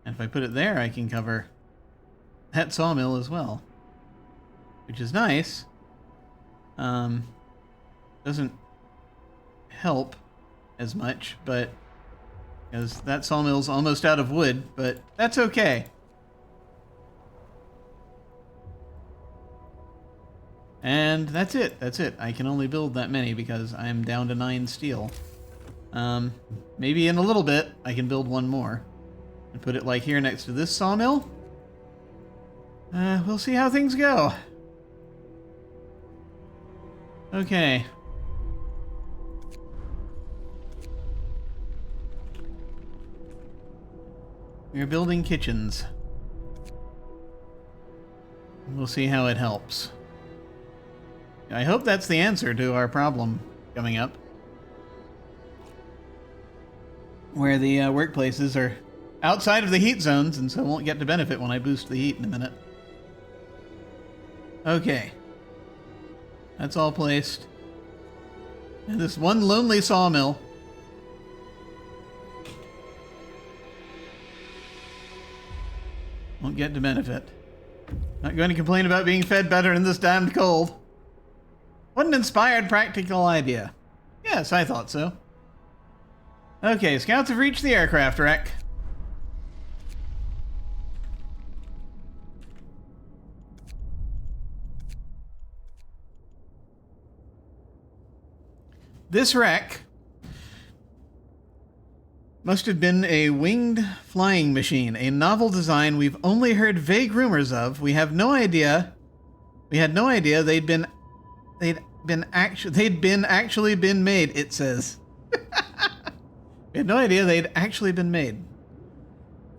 And if I put it there, I can cover that sawmill as well. Which is nice. Doesn't help as much, but because that sawmill's almost out of wood, but that's okay. And that's it. That's it. I can only build that many because I'm down to 9 steel. Maybe in a little bit I can build one more. And put it like here next to this sawmill. We'll see how things go. Okay. We're building kitchens. We'll see how it helps. I hope that's the answer to our problem coming up. where the workplaces are outside of the heat zones, and so won't get to benefit when I boost the heat in a minute. Okay. That's all placed. And this one lonely sawmill. Won't get to benefit. Not going to complain about being fed better in this damned cold. What an inspired practical idea. Yes, I thought so. Okay, scouts have reached the aircraft wreck. This wreck must have been a winged flying machine, a novel design we've only heard vague rumors of. We have no idea. We had no idea they'd actually been made, it says. We had no idea they'd actually been made.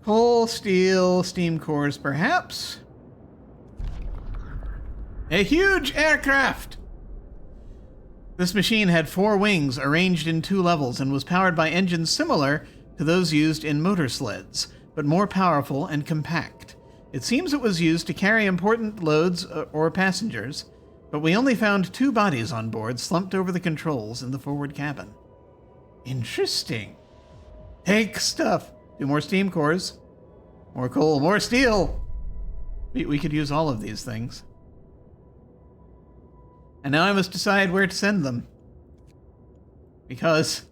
Coal, steel, steam cores, perhaps? A huge aircraft! This machine had 4 wings arranged in 2 levels and was powered by engines similar to those used in motor sleds, but more powerful and compact. It seems it was used to carry important loads or passengers, but we only found 2 bodies on board slumped over the controls in the forward cabin. Interesting. Take stuff. 2 more steam cores. More coal, more steel. We could use all of these things. And now I must decide where to send them. Because,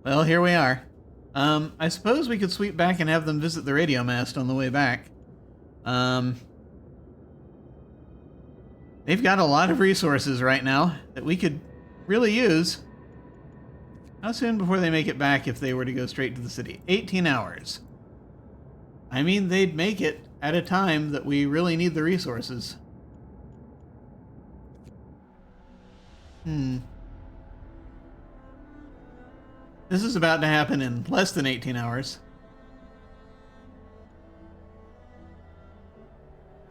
well, here we are. I suppose we could sweep back and have them visit the radio mast on the way back. They've got a lot of resources right now that we could really use. How soon before they make it back if they were to go straight to the city? 18 hours. I mean, they'd make it at a time that we really need the resources. This is about to happen in less than 18 hours.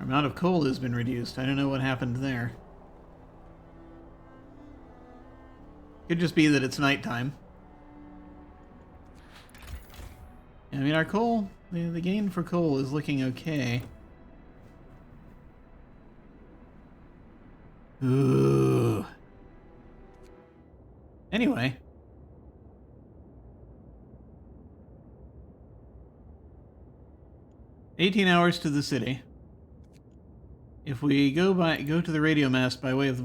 Our amount of coal has been reduced. I don't know what happened there. Could just be that it's nighttime. I mean, our coal, the gain for coal is looking okay. Ooh. Anyway. "18 hours to the city. If we go to the radio mast by way of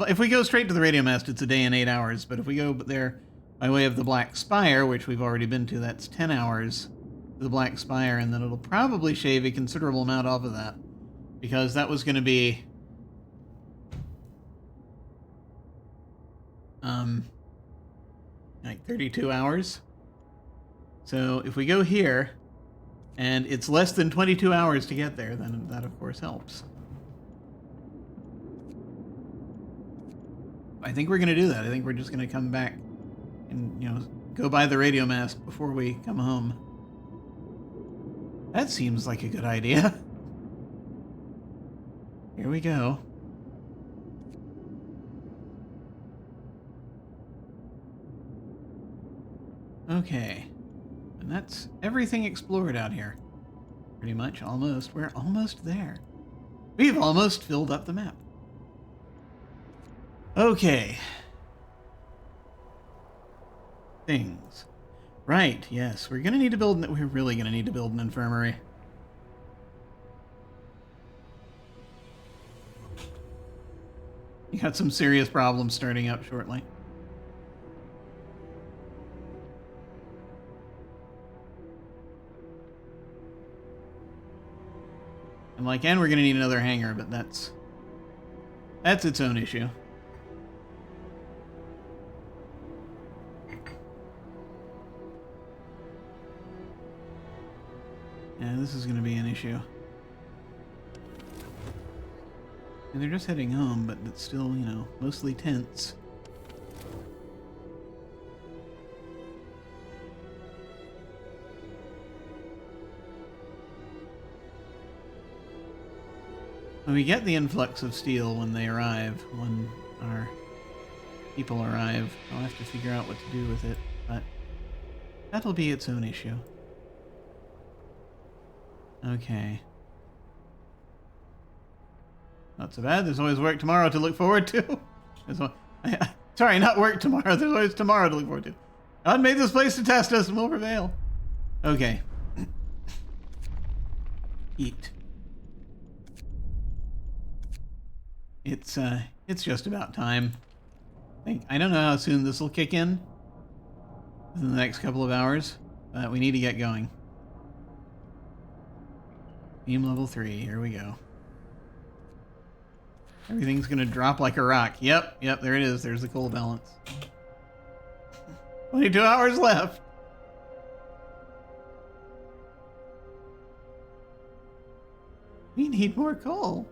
if we go straight to the radio mast, it's a day and 8 hours. But if we go there by way of the Black Spire, which we've already been to, that's 10 hours to the Black Spire, and then it'll probably shave a considerable amount off of that, because that was going to be like 32 hours. So if we go here, and it's less than 22 hours to get there, then that of course helps. I think we're going to do that. I think we're just going to come back and, go by the radio mast before we come home. That seems like a good idea. Here we go. Okay. And that's everything explored out here. Pretty much, almost. We're almost there. We've almost filled up the map. Okay. Things. Right, yes. We're really gonna need to build an infirmary. You got some serious problems starting up shortly. And we're gonna need another hangar, but that's its own issue. Yeah, this is gonna be an issue. And they're just heading home, but it's still, mostly tense. We get the influx of steel when they arrive, when our people arrive. I'll have to figure out what to do with it, but That'll be its own issue. Okay. Not so bad. There's always work tomorrow to look forward to. Sorry, not work tomorrow. There's always tomorrow to look forward to. God made this place to test us and will prevail. Okay. Eat. It's just about time. I don't know how soon this will kick in. Within the next couple of hours. But we need to get going. Beam level 3. Here we go. Everything's gonna drop like a rock. Yep, there it is. There's the coal balance. 22 hours left. We need more coal.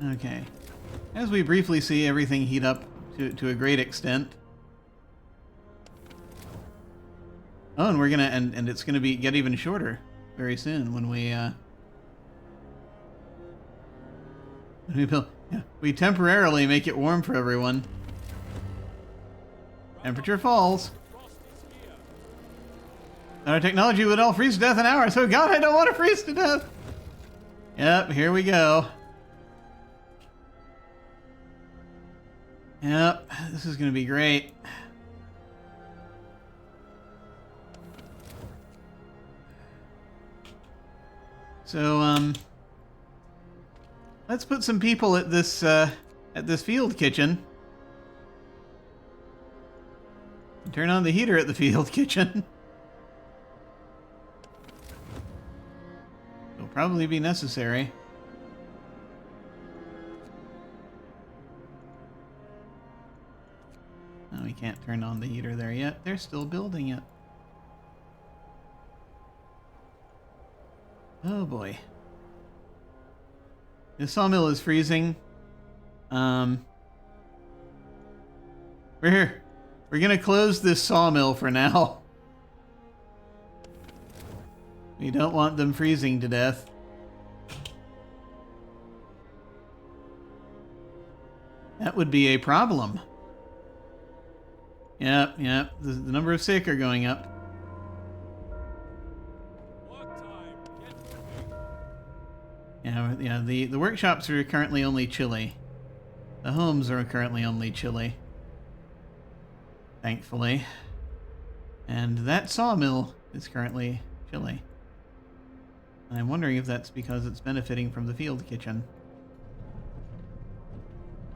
Okay. As we briefly see everything heat up to a great extent. Oh, and we're gonna and it's gonna get even shorter very soon when we build. Yeah, we temporarily make it warm for everyone. Temperature falls. Our technology would all freeze to death in hours. Oh God, I don't want to freeze to death. Yep, here we go. Yep, this is going to be great. So, let's put some people at this field kitchen. Turn on the heater at the field kitchen. It'll probably be necessary. No, we can't turn on the heater there yet. They're still building it. Oh boy. This sawmill is freezing. We're gonna close this sawmill for now. We don't want them freezing to death. That would be a problem. Yep. The number of sick are going up. Yeah, the workshops are currently only chilly. The homes are currently only chilly. Thankfully. And that sawmill is currently chilly. And I'm wondering if that's because it's benefiting from the field kitchen.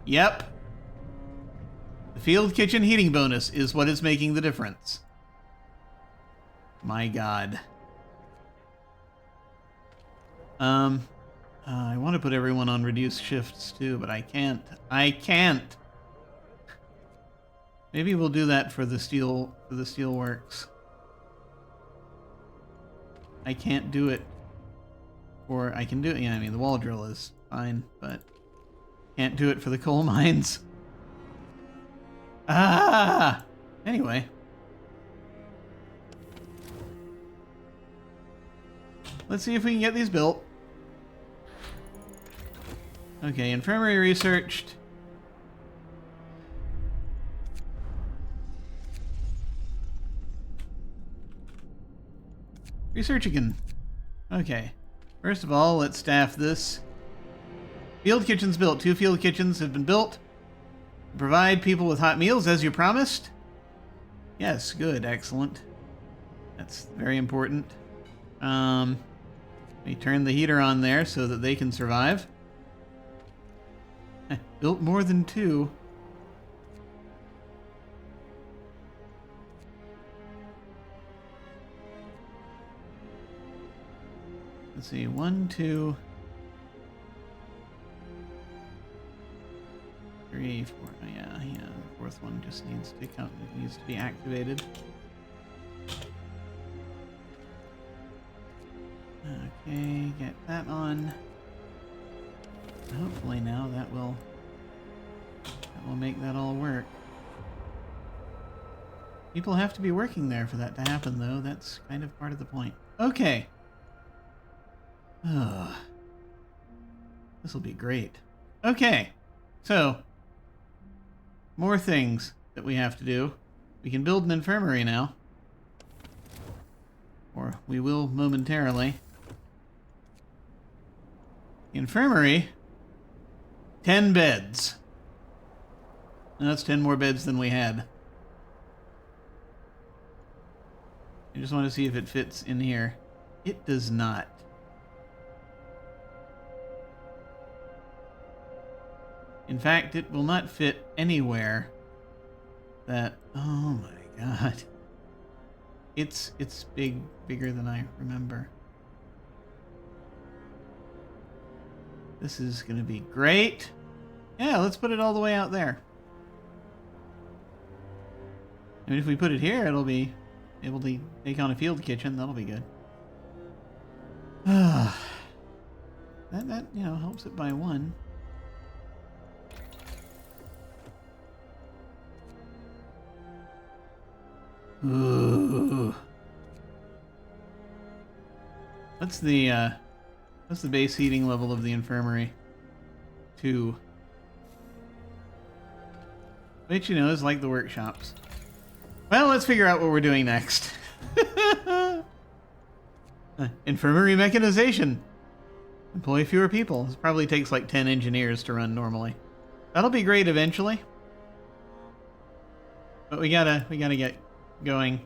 Yep. The field kitchen heating bonus is what is making the difference. My God. I want to put everyone on reduced shifts too, but I can't. Maybe we'll do that for the steel works. I can't do it. Or I can do it. Yeah, I mean the wall drill is fine, but can't do it for the coal mines. Anyway. Let's see if we can get these built. Okay, infirmary researched. Research again. Okay. First of all, let's staff this. Field kitchens built. 2 field kitchens have been built. Provide people with hot meals as you promised. Yes, good, excellent. That's very important. We turn the heater on there so that they can survive. Built more than 2. Let's see, 1, 2, 3, 4. Oh, yeah. The fourth one just needs to count. It needs to be activated. Okay, get that on. Hopefully now that will make that all work. People have to be working there for that to happen, though. That's kind of part of the point. Okay. This will be great. Okay. So, more things that we have to do. We can build an infirmary now. Or we will momentarily. Infirmary, 10 beds. And that's 10 more beds than we had. I just want to see if it fits in here. It does not. In fact, it will not fit anywhere that... Oh my god. It's bigger than I remember. This is going to be great. Yeah, let's put it all the way out there. I mean, if we put it here, it'll be able to take on a field kitchen. That'll be good. that you know, helps it by one. Ooh. What's the base heating level of the infirmary? 2. Which, you know, is like the workshops. Well, let's figure out what we're doing next. Infirmary mechanization. Employ fewer people. This probably takes like 10 engineers to run normally. That'll be great eventually. But we gotta get going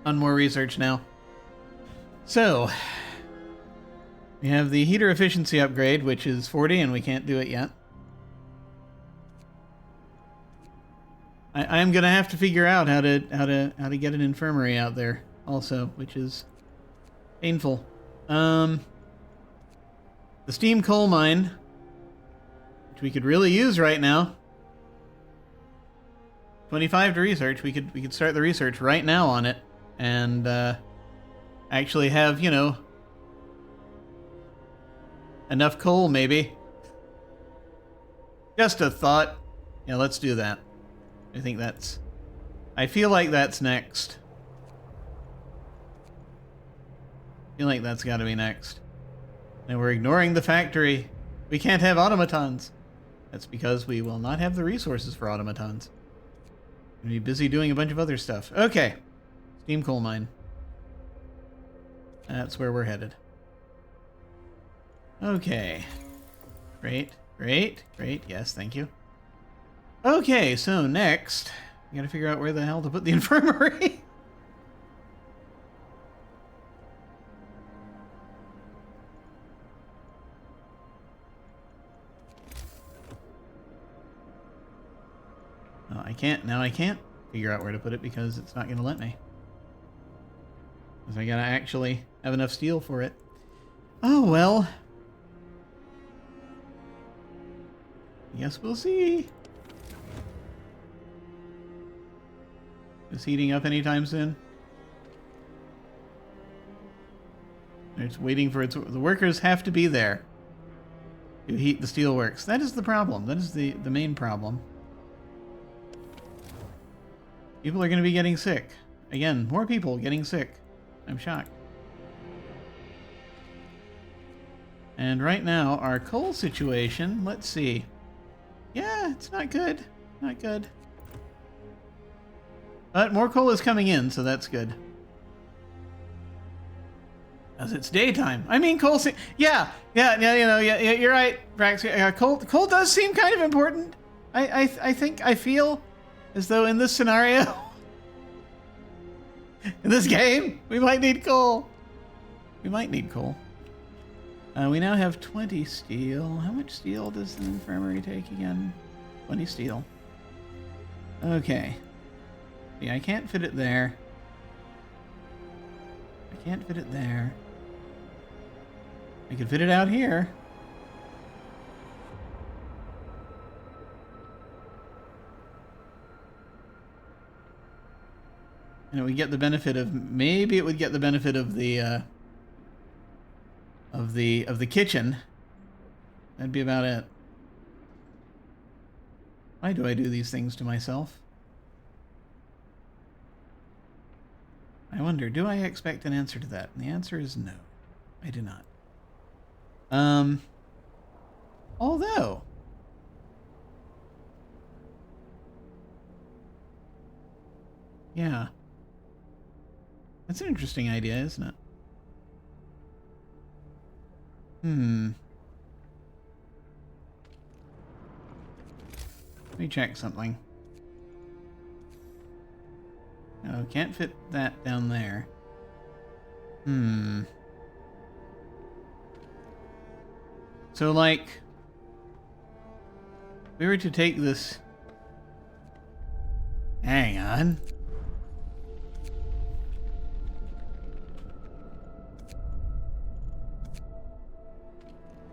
on more research now. So, we have the heater efficiency upgrade, which is 40, and we can't do it yet. I'm gonna have to figure out how to get an infirmary out there also, which is painful. The steam coal mine, which we could really use right now. 25 to research. We could start the research right now on it, and actually have, you know, enough coal maybe. Just a thought. Yeah, let's do that. I feel like that's next. I feel like that's got to be next. And we're ignoring the factory. We can't have automatons. That's because we will not have the resources for automatons. We'll be busy doing a bunch of other stuff. Okay. Steam coal mine. That's where we're headed. Okay. Great, great, great. Yes, thank you. Okay, so next, we gotta figure out where the hell to put the infirmary. Oh, I can't figure out where to put it because it's not gonna let me. Because I gotta actually have enough steel for it. Oh, well. I guess we'll see. Is heating up anytime soon? It's waiting for its... The workers have to be there to heat the steelworks. That is the problem. That is the main problem. People are going to be getting sick. Again, more people getting sick. I'm shocked. And right now, our coal situation, let's see. Yeah, it's not good. Not good. But more coal is coming in, so that's good. As it's daytime. I mean, coal yeah, you're right, Brax. Coal does seem kind of important. I feel as though in this scenario, in this game, we might need coal. We might need coal. We now have 20 steel. How much steel does the infirmary take again? 20 steel. Okay. Yeah, I can't fit it there. I can't fit it there. I could fit it out here. And it would get the benefit of... Maybe it would get the benefit of the kitchen. That'd be about it. Why do I do these things to myself? I wonder, do I expect an answer to that? And the answer is no. I do not. Although... Yeah. That's an interesting idea, isn't it? Hmm. Let me check something. No, can't fit that down there. Hmm. So, like, if we were to take this... Hang on.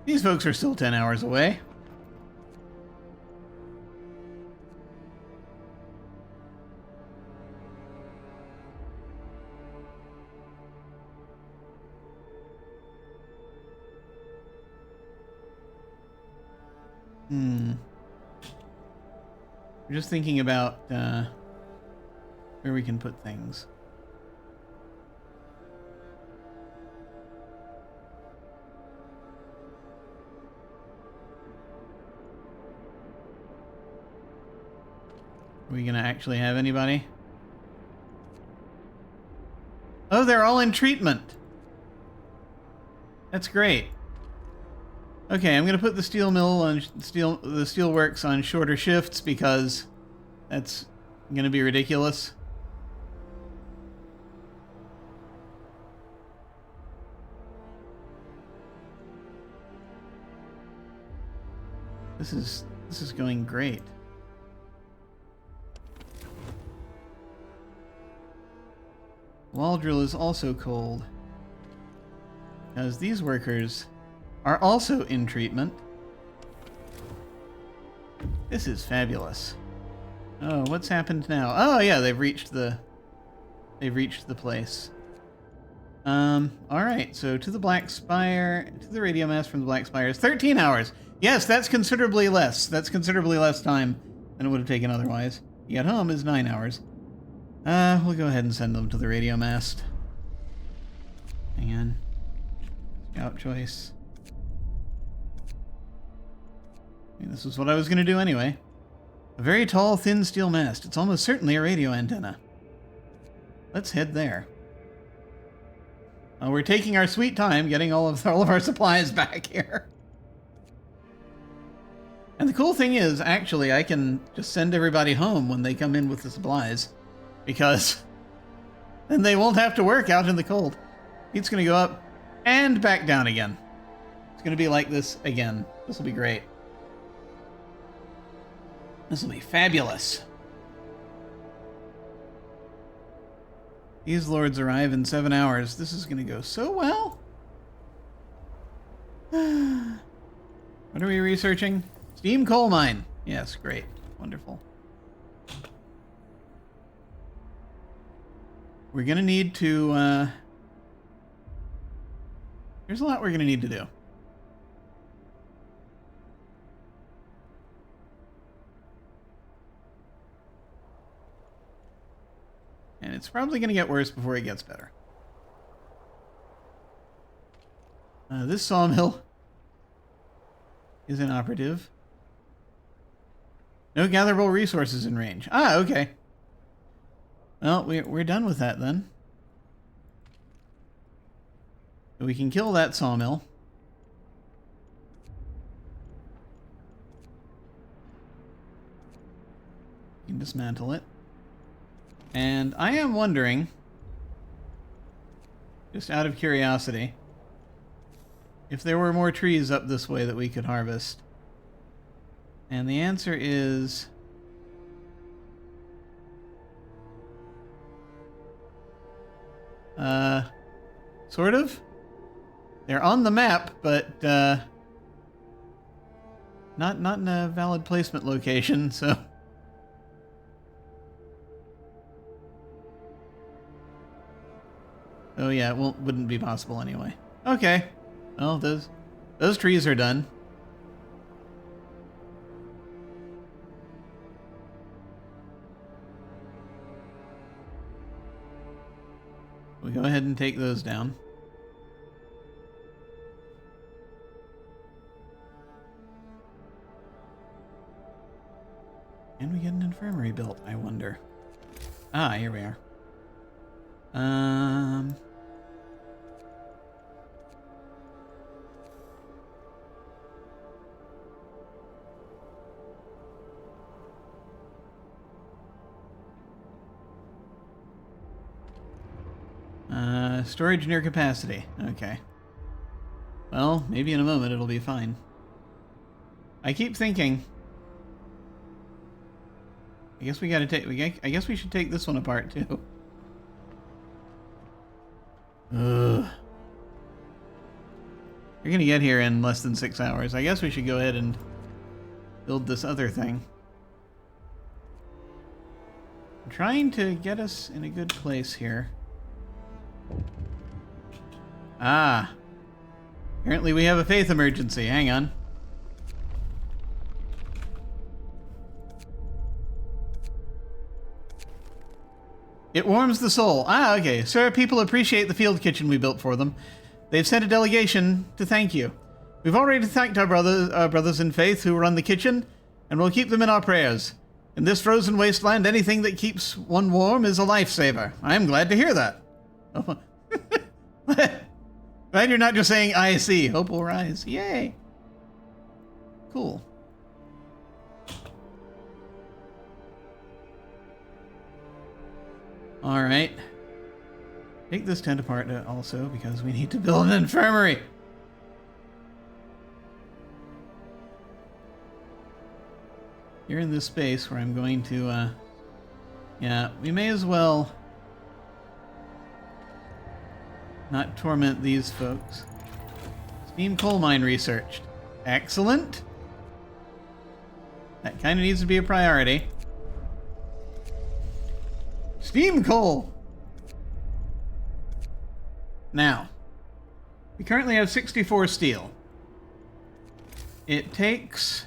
These folks are still 10 hours away. Hmm. I'm just thinking about where we can put things. Are we gonna actually have anybody? Oh, they're all in treatment. That's great. Okay, I'm gonna put the steel mill on the steel works on shorter shifts because that's gonna be ridiculous. This is going great. Wall drill is also cold because these workers are also in treatment. This is fabulous. Oh, what's happened now? Oh yeah, they've reached the place. All right. So to the Black Spire, to the radio mast from the Black Spire is 13 hours. Yes, that's considerably less. That's considerably less time than it would have taken otherwise. Get home is 9 hours. We'll go ahead and send them to the radio mast. Hang on. Scout choice. I mean, this is what I was going to do anyway. A very tall, thin steel mast. It's almost certainly a radio antenna. Let's head there. We're taking our sweet time getting all of our supplies back here. And the cool thing is, actually, I can just send everybody home when they come in with the supplies. Because then they won't have to work out in the cold. Heat's going to go up and back down again. It's going to be like this again. This will be great. This will be fabulous. These lords arrive in 7 hours. This is going to go so well. What are we researching? Steam coal mine. Yes, great. Wonderful. We're going to need to... There's a lot we're going to need to do. And it's probably going to get worse before it gets better. This sawmill is inoperative. No gatherable resources in range. Ah, okay. Well, we're done with that then. So we can kill that sawmill. We can dismantle it. And I am wondering, just out of curiosity, if there were more trees up this way that we could harvest. And the answer is... sort of. They're on the map, but not in a valid placement location, so... Oh yeah, it wouldn't be possible anyway. Okay. Well, those trees are done. We go ahead and take those down. Can we get an infirmary built, I wonder? Ah, here we are. Um... Storage near capacity. Okay. Well, maybe in a moment it'll be fine. I keep thinking. I guess we gotta take. I guess we should take this one apart too. Ugh. You're gonna get here in less than 6 hours. I guess we should go ahead and build this other thing. I'm trying to get us in a good place here. Ah. Apparently we have a faith emergency. Hang on. It warms the soul. Ah, okay. Sir, people appreciate the field kitchen we built for them. They've sent a delegation to thank you. We've already thanked our brothers in faith who run the kitchen, and we'll keep them in our prayers. In this frozen wasteland, anything that keeps one warm is a lifesaver. I am glad to hear that. Oh. Glad you're not just saying, I see. Hope will rise. Yay. Cool. Alright. Take this tent apart also, because we need to build an infirmary. You're in this space where I'm going to, yeah, we may as well not torment these folks. Steam coal mine researched. Excellent. That kind of needs to be a priority. Steam coal! Now, we currently have 64 steel. It takes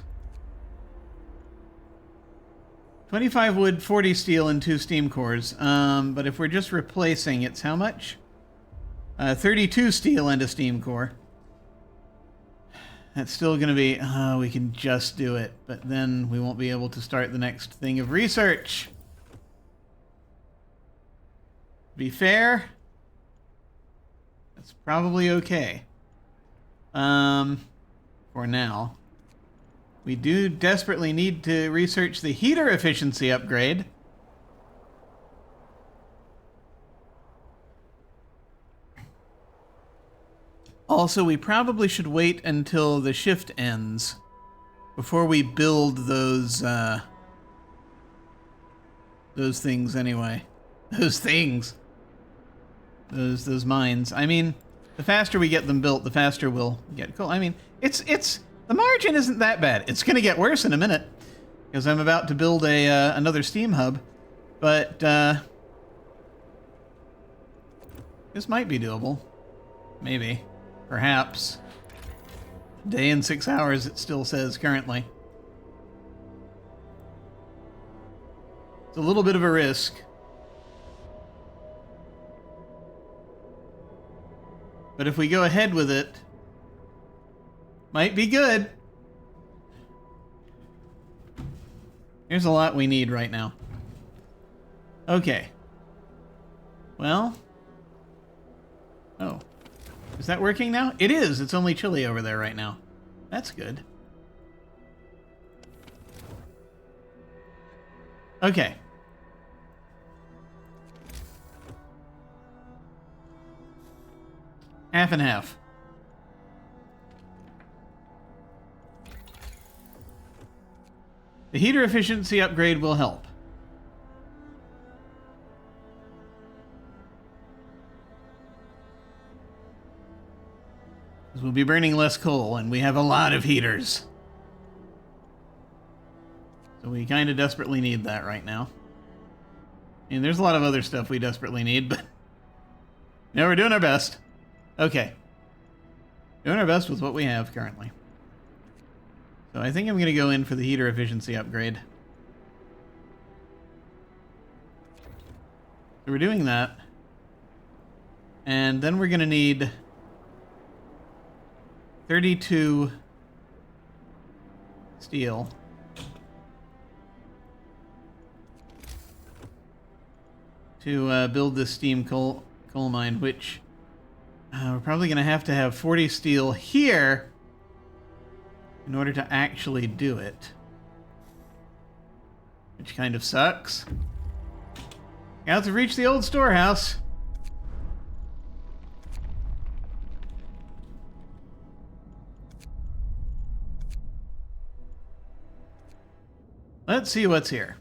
25 wood, 40 steel, and 2 steam cores. But if we're just replacing, it's how much? 32 steel and a steam core. That's still going to be... we can just do it. But then we won't be able to start the next thing of research. To be fair, that's probably okay. For now. We do desperately need to research the heater efficiency upgrade. Also, we probably should wait until the shift ends before we build those things anyway. Those things. Those mines. I mean, the faster we get them built, the faster we'll get coal. I mean, it's the margin isn't that bad. It's going to get worse in a minute because I'm about to build another steam hub, but this might be doable. Maybe. Perhaps. Day and 6 hours, it still says currently. It's a little bit of a risk. But if we go ahead with it, might be good. Here's a lot we need right now. Okay. Well. Oh. Is that working now? It is. It's only chilly over there right now. That's good. Okay. Half and half. The heater efficiency upgrade will help. Because we'll be burning less coal, and we have a lot of heaters. So we kind of desperately need that right now. And there's a lot of other stuff we desperately need, but... no, we're doing our best. Okay. Doing our best with what we have currently. So I think I'm going to go in for the heater efficiency upgrade. So we're doing that. And then we're going to need 32 steel. to build this steam coal mine, which we're probably going to have 40 steel here in order to actually do it. Which kind of sucks. Got to reach the old storehouse. Let's see what's here.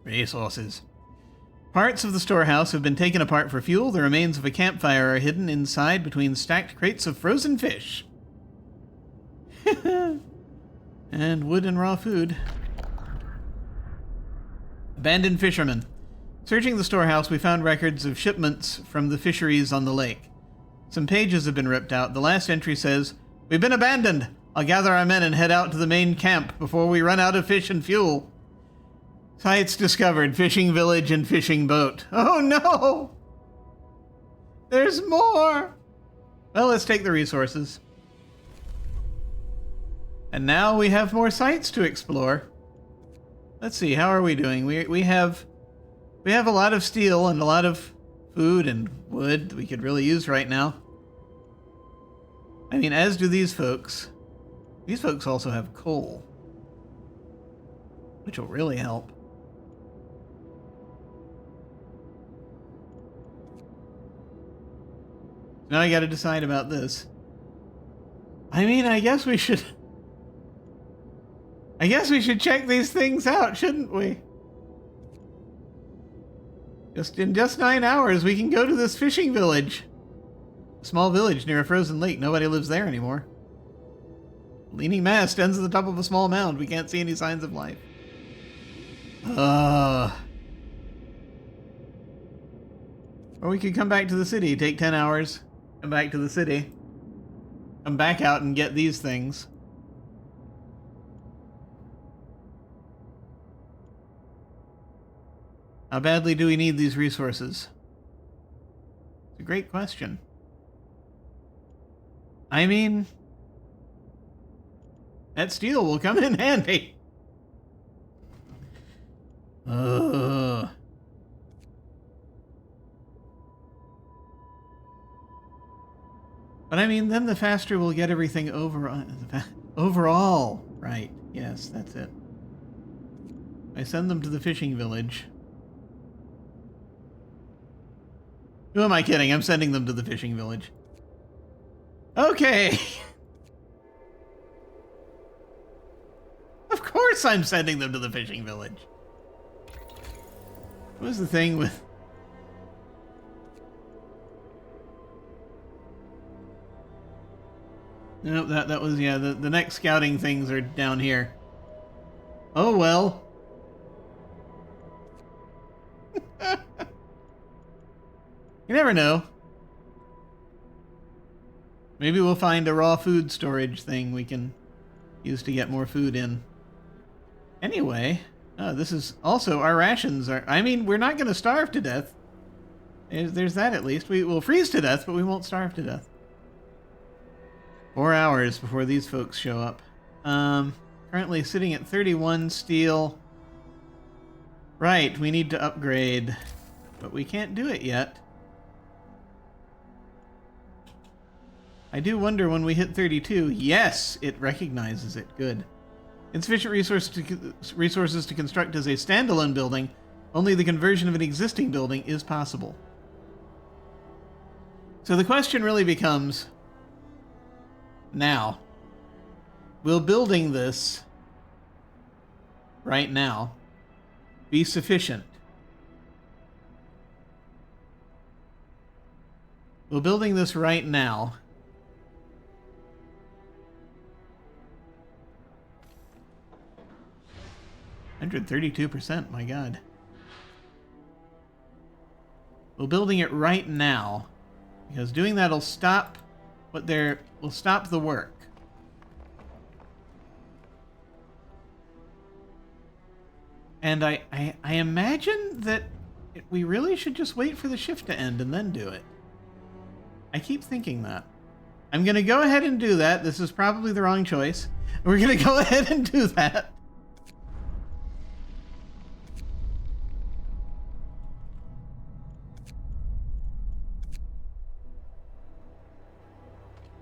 Resources. Parts of the storehouse have been taken apart for fuel. The remains of a campfire are hidden inside between stacked crates of frozen fish. And wood and raw food. Abandoned fishermen. Searching the storehouse, we found records of shipments from the fisheries on the lake. Some pages have been ripped out. The last entry says, "We've been abandoned. I'll gather our men and head out to the main camp before we run out of fish and fuel." Sites discovered: fishing village and fishing boat. Oh no! There's more! Well, let's take the resources. And now we have more sites to explore. Let's see, how are we doing? We have a lot of steel and a lot of food and wood that we could really use right now. I mean, as do these folks. These folks also have coal, which will really help. Now I gotta decide about this. I mean, I guess we should check these things out, shouldn't we? In just 9 hours, we can go to this fishing village. A small village near a frozen lake. Nobody lives there anymore. Leaning mast ends at the top of a small mound. We can't see any signs of life. Or we could come back to the city. Take 10 hours. Come back to the city. Come back out and get these things. How badly do we need these resources? It's a great question. I mean, that steel will come in handy. But I mean, then the faster we'll get everything overall. Right, yes, that's it. I send them to the fishing village. Who am I kidding? I'm sending them to the fishing village. Okay. Of course I'm sending them to the fishing village. What was the thing with... No, that was, yeah, the next scouting things are down here. Oh well. You never know. Maybe we'll find a raw food storage thing we can use to get more food in. Anyway, this is also our rations are... I mean, we're not going to starve to death. There's that at least. We will freeze to death, but we won't starve to death. 4 hours before these folks show up. Currently sitting at 31 steel. Right, we need to upgrade, but we can't do it yet. I do wonder when we hit 32. Yes, it recognizes it. Good. Insufficient resources to construct as a standalone building. Only the conversion of an existing building is possible. So the question really becomes, now, will building this right now be sufficient? Will building this right now 132%, my god. Well, building it right now, because doing that'll stop will stop the work. And I imagine that we really should just wait for the shift to end and then do it. I keep thinking that. I'm going to go ahead and do that. This is probably the wrong choice. We're going to go ahead and do that.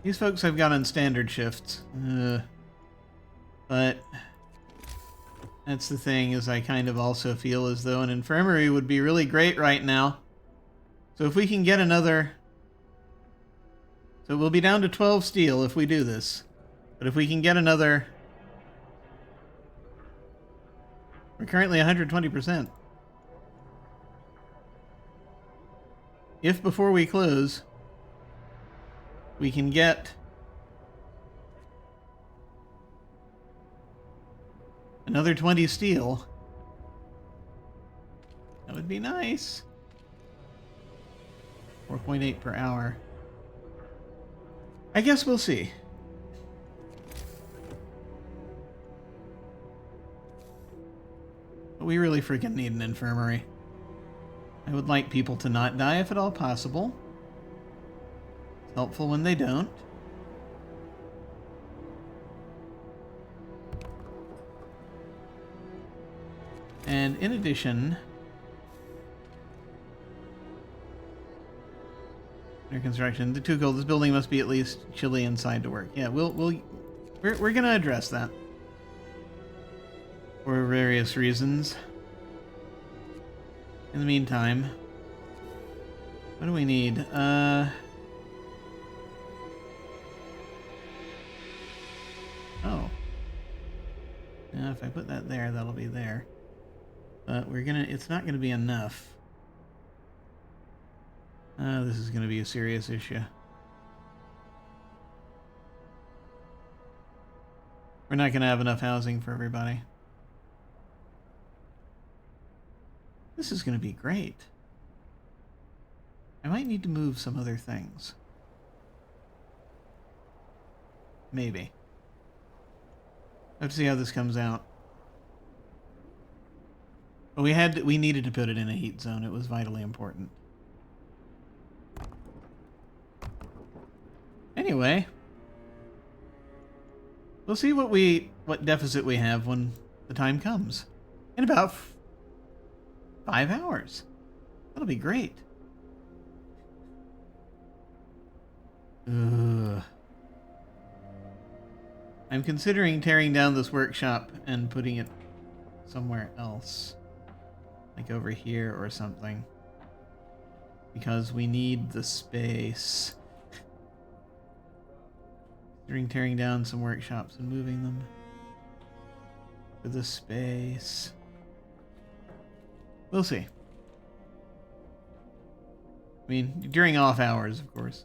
These folks have got on standard shifts. But that's the thing, is I kind of also feel as though an infirmary would be really great right now. So if we can get another... So we'll be down to 12 steel if we do this. But if we can get another... We're currently 120%. If before we close, we can get another 20 steel, that would be nice. 4.8 per hour. I guess we'll see. But we really freaking need an infirmary. I would like people to not die if at all possible. It's helpful when they don't. And in addition, under construction, the too cold. This building must be at least chilly inside to work. Yeah, we're gonna address that for various reasons. In the meantime, what do we need? Oh. Now if I put that there, that'll be there. But it's not gonna be enough. This is gonna be a serious issue. We're not gonna have enough housing for everybody. This is going to be great. I might need to move some other things. Maybe. Let's see how this comes out. But we needed to put it in a heat zone. It was vitally important. Anyway, we'll see what deficit we have when the time comes. In about 5 hours. That'll be great. Ugh. I'm considering tearing down this workshop and putting it somewhere else. Like over here or something. Because we need the space. Considering tearing down some workshops and moving them for the space. We'll see. I mean, during off hours, of course.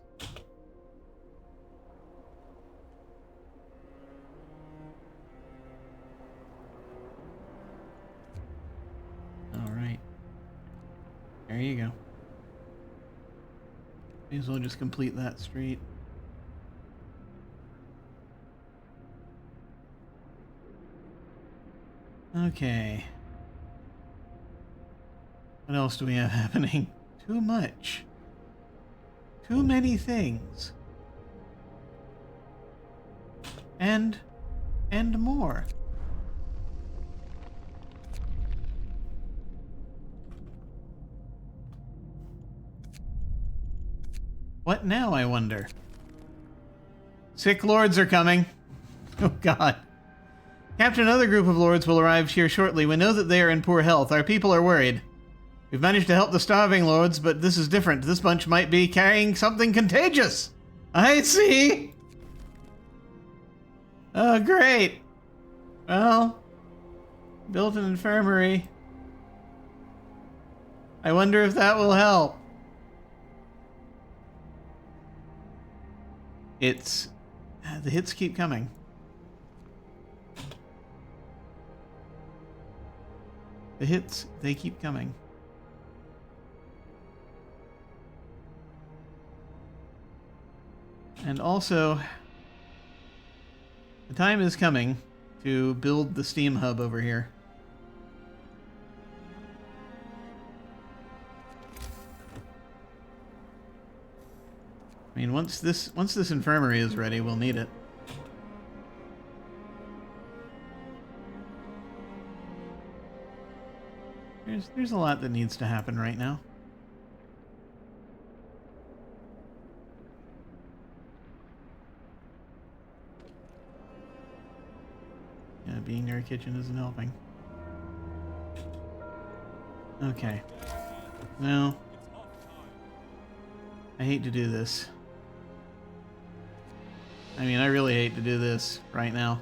Alright. There you go. May as well just complete that street. Okay. What else do we have happening? Too much. Too many things. And more. What now, I wonder? Sick lords are coming. Oh, God. Captain, another group of lords will arrive here shortly. We know that they are in poor health. Our people are worried. We've managed to help the starving lords, but this is different. This bunch might be carrying something contagious. I see. Oh, great. Well, built an infirmary. I wonder if that will help. The hits keep coming. The hits, they keep coming. And also, the time is coming to build the steam hub over here. I mean, once this infirmary is ready, we'll need it. There's a lot that needs to happen right now. being near a kitchen isn't helping. Okay. No. I hate to do this. I mean, I really hate to do this right now.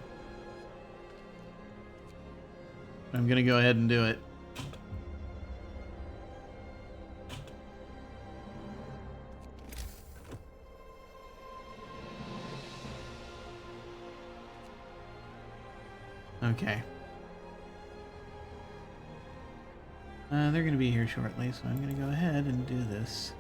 I'm gonna go ahead and do it. Okay. They're going to be here shortly, so I'm going to go ahead and do this.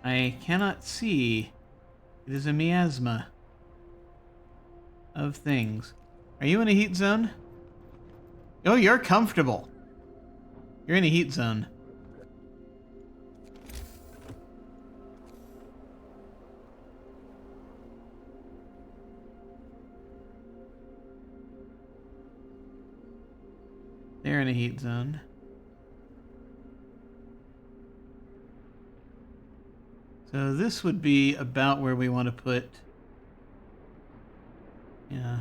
I cannot see. It is a miasma of things. Are you in a heat zone? Oh, you're comfortable. You're in a heat zone. They're in a heat zone. So this would be about where we want to put... Yeah.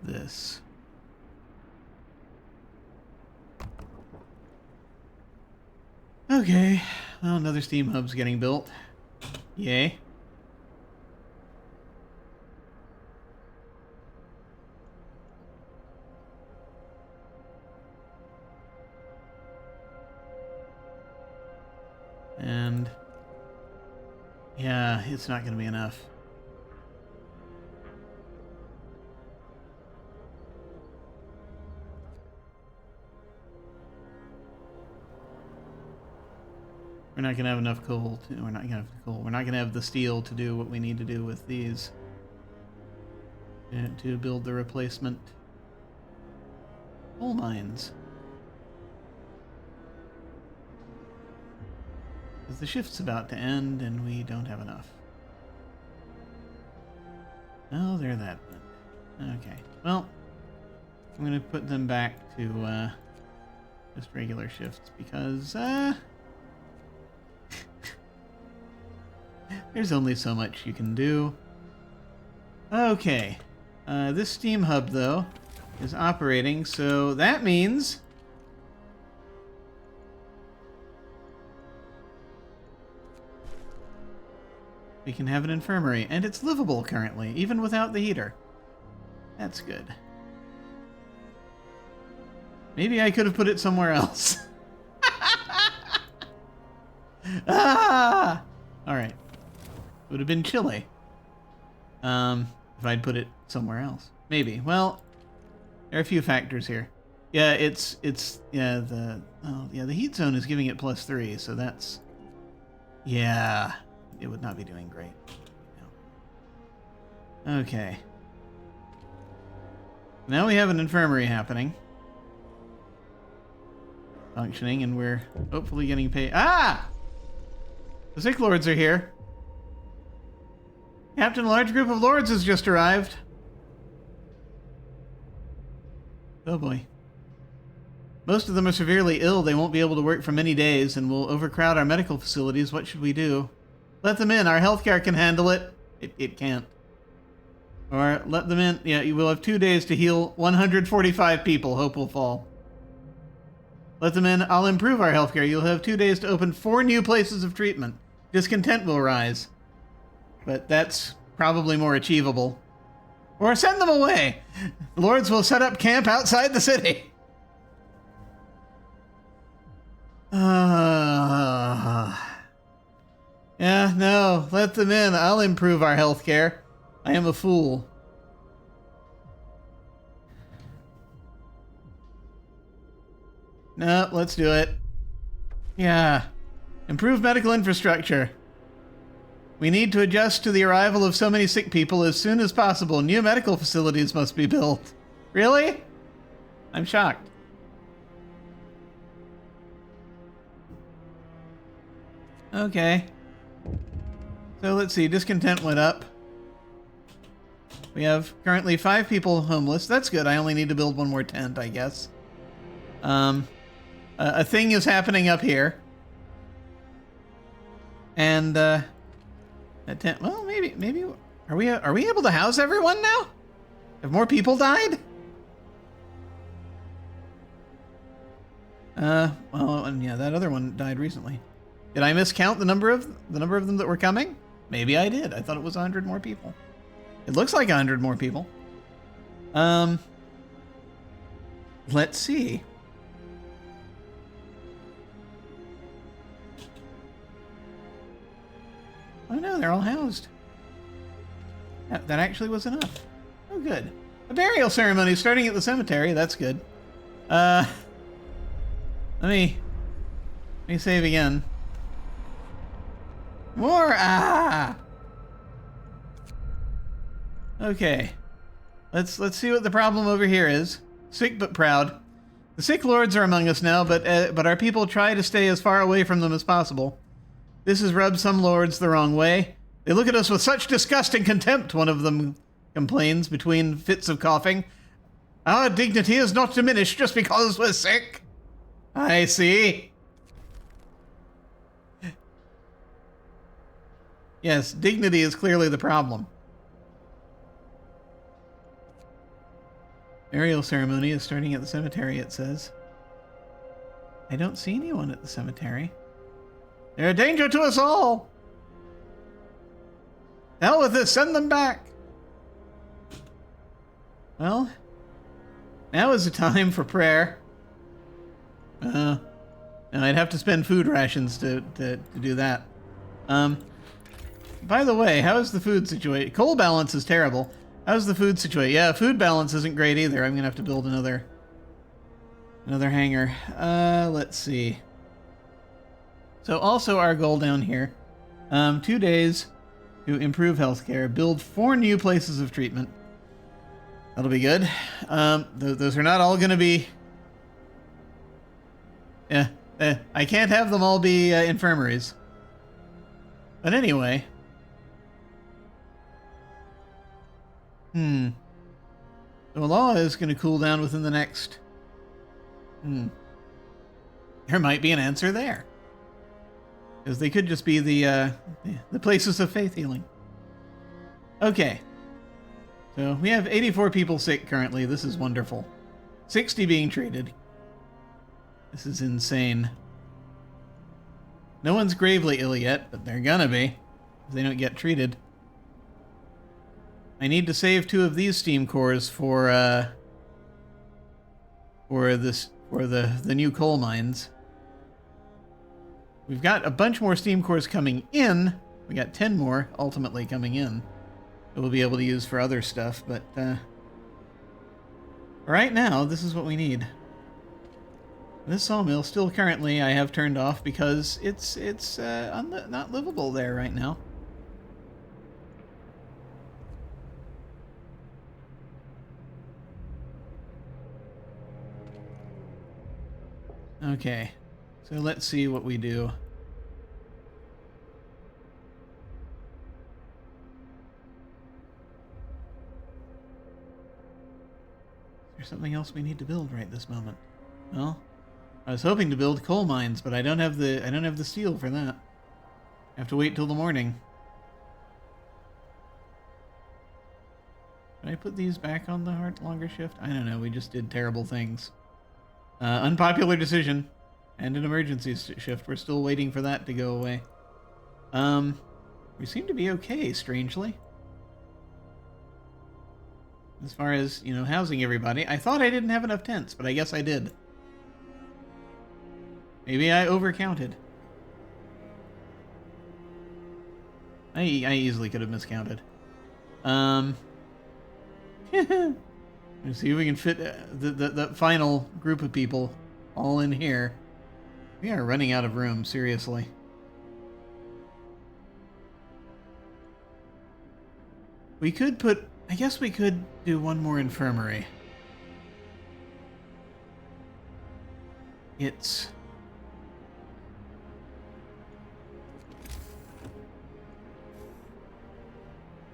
This. Okay. Well, another steam hub's getting built. Yay. And yeah, it's not going to be enough. We're not going to have enough coal. We're not going to have coal. We're not going to have the steel to do what we need to do with these. To build the replacement coal mines. Because the shift's about to end and we don't have enough. Oh, they're that one. Okay. Well, I'm going to put them back to just regular shifts because there's only so much you can do. Okay. This steam hub, though, is operating, so that means... we can have an infirmary, and it's livable currently, even without the heater. That's good. Maybe I could have put it somewhere else. Ah! Alright. Would have been chilly. If I'd put it somewhere else. Maybe. Well, there are a few factors here. Yeah, the heat zone is giving it +3, so that's... yeah, it would not be doing great. No. Okay. Now we have an infirmary happening. Functioning, and we're hopefully getting paid. Ah! The sick lords are here. Captain, a large group of lords has just arrived. Oh boy. Most of them are severely ill. They won't be able to work for many days and will overcrowd our medical facilities. What should we do? Let them in. Our healthcare can handle it. It can't. Or let them in. Yeah, you will have 2 days to heal 145 people. Hope will fall. Let them in. I'll improve our healthcare. You'll have 2 days to open 4 new places of treatment. Discontent will rise. But that's probably more achievable. Or send them away. The lords will set up camp outside the city. Yeah, no. Let them in. I'll improve our healthcare. I am a fool. No, let's do it. Yeah. Improve medical infrastructure. We need to adjust to the arrival of so many sick people as soon as possible. New medical facilities must be built. Really? I'm shocked. Okay. So let's see, discontent went up. We have currently 5 people homeless. That's good. I only need to build one more tent, I guess. A thing is happening up here. And, a tent, well, maybe, are we able to house everyone now? Have more people died? Well, and yeah, that other one died recently. Did I miscount the number of them that were coming? Maybe I did. I thought it was 100 more people. It looks like 100 more people. Let's see. Oh no, they're all housed. That actually was enough. Oh, good. A burial ceremony starting at the cemetery. That's good. Let me save again. More. Ah. Okay. Let's see what the problem over here is. Sick but proud. The sick lords are among us now, but our people try to stay as far away from them as possible. This has rubbed some lords the wrong way. They look at us with such disgust and contempt, one of them complains between fits of coughing. Our dignity is not diminished just because we're sick. I see. Yes, dignity is clearly the problem. Burial ceremony is starting at the cemetery, it says. I don't see anyone at the cemetery. They're a danger to us all! Hell with this, send them back! Well, now is the time for prayer. Now I'd have to spend food rations to do that. By the way, how is the food situation? Coal balance is terrible. How's the food situation? Yeah, food balance isn't great either. I'm gonna have to build another hangar. Let's see. So also our goal down here, 2 days to improve healthcare, build 4 new places of treatment. That'll be good. Those are not all gonna be. Yeah, I can't have them all be infirmaries. But anyway. So a law is going to cool down within the next... There might be an answer there. Because they could just be the places of faith healing. Okay. So we have 84 people sick currently. This is wonderful. 60 being treated. This is insane. No one's gravely ill yet, but they're gonna be if they don't get treated. I need to save 2 of these steam cores for the new coal mines. We've got a bunch more steam cores coming in. We got 10 more ultimately coming in that we'll be able to use for other stuff, but right now this is what we need. This sawmill still currently I have turned off because it's not livable there right now. Okay, so let's see what we do. Is there something else we need to build right this moment? Well, I was hoping to build coal mines, but I don't have the steel for that. I have to wait till the morning. Did I put these back on the longer shift? I don't know. We just did terrible things. Unpopular decision and an emergency shift. We're still waiting for that to go away. We seem to be okay, strangely. As far as, housing everybody. I thought I didn't have enough tents, but I guess I did. Maybe I overcounted. I easily could have miscounted. Let's see if we can fit the final group of people all in here. We are running out of room, seriously. We could put... I guess we could do one more infirmary.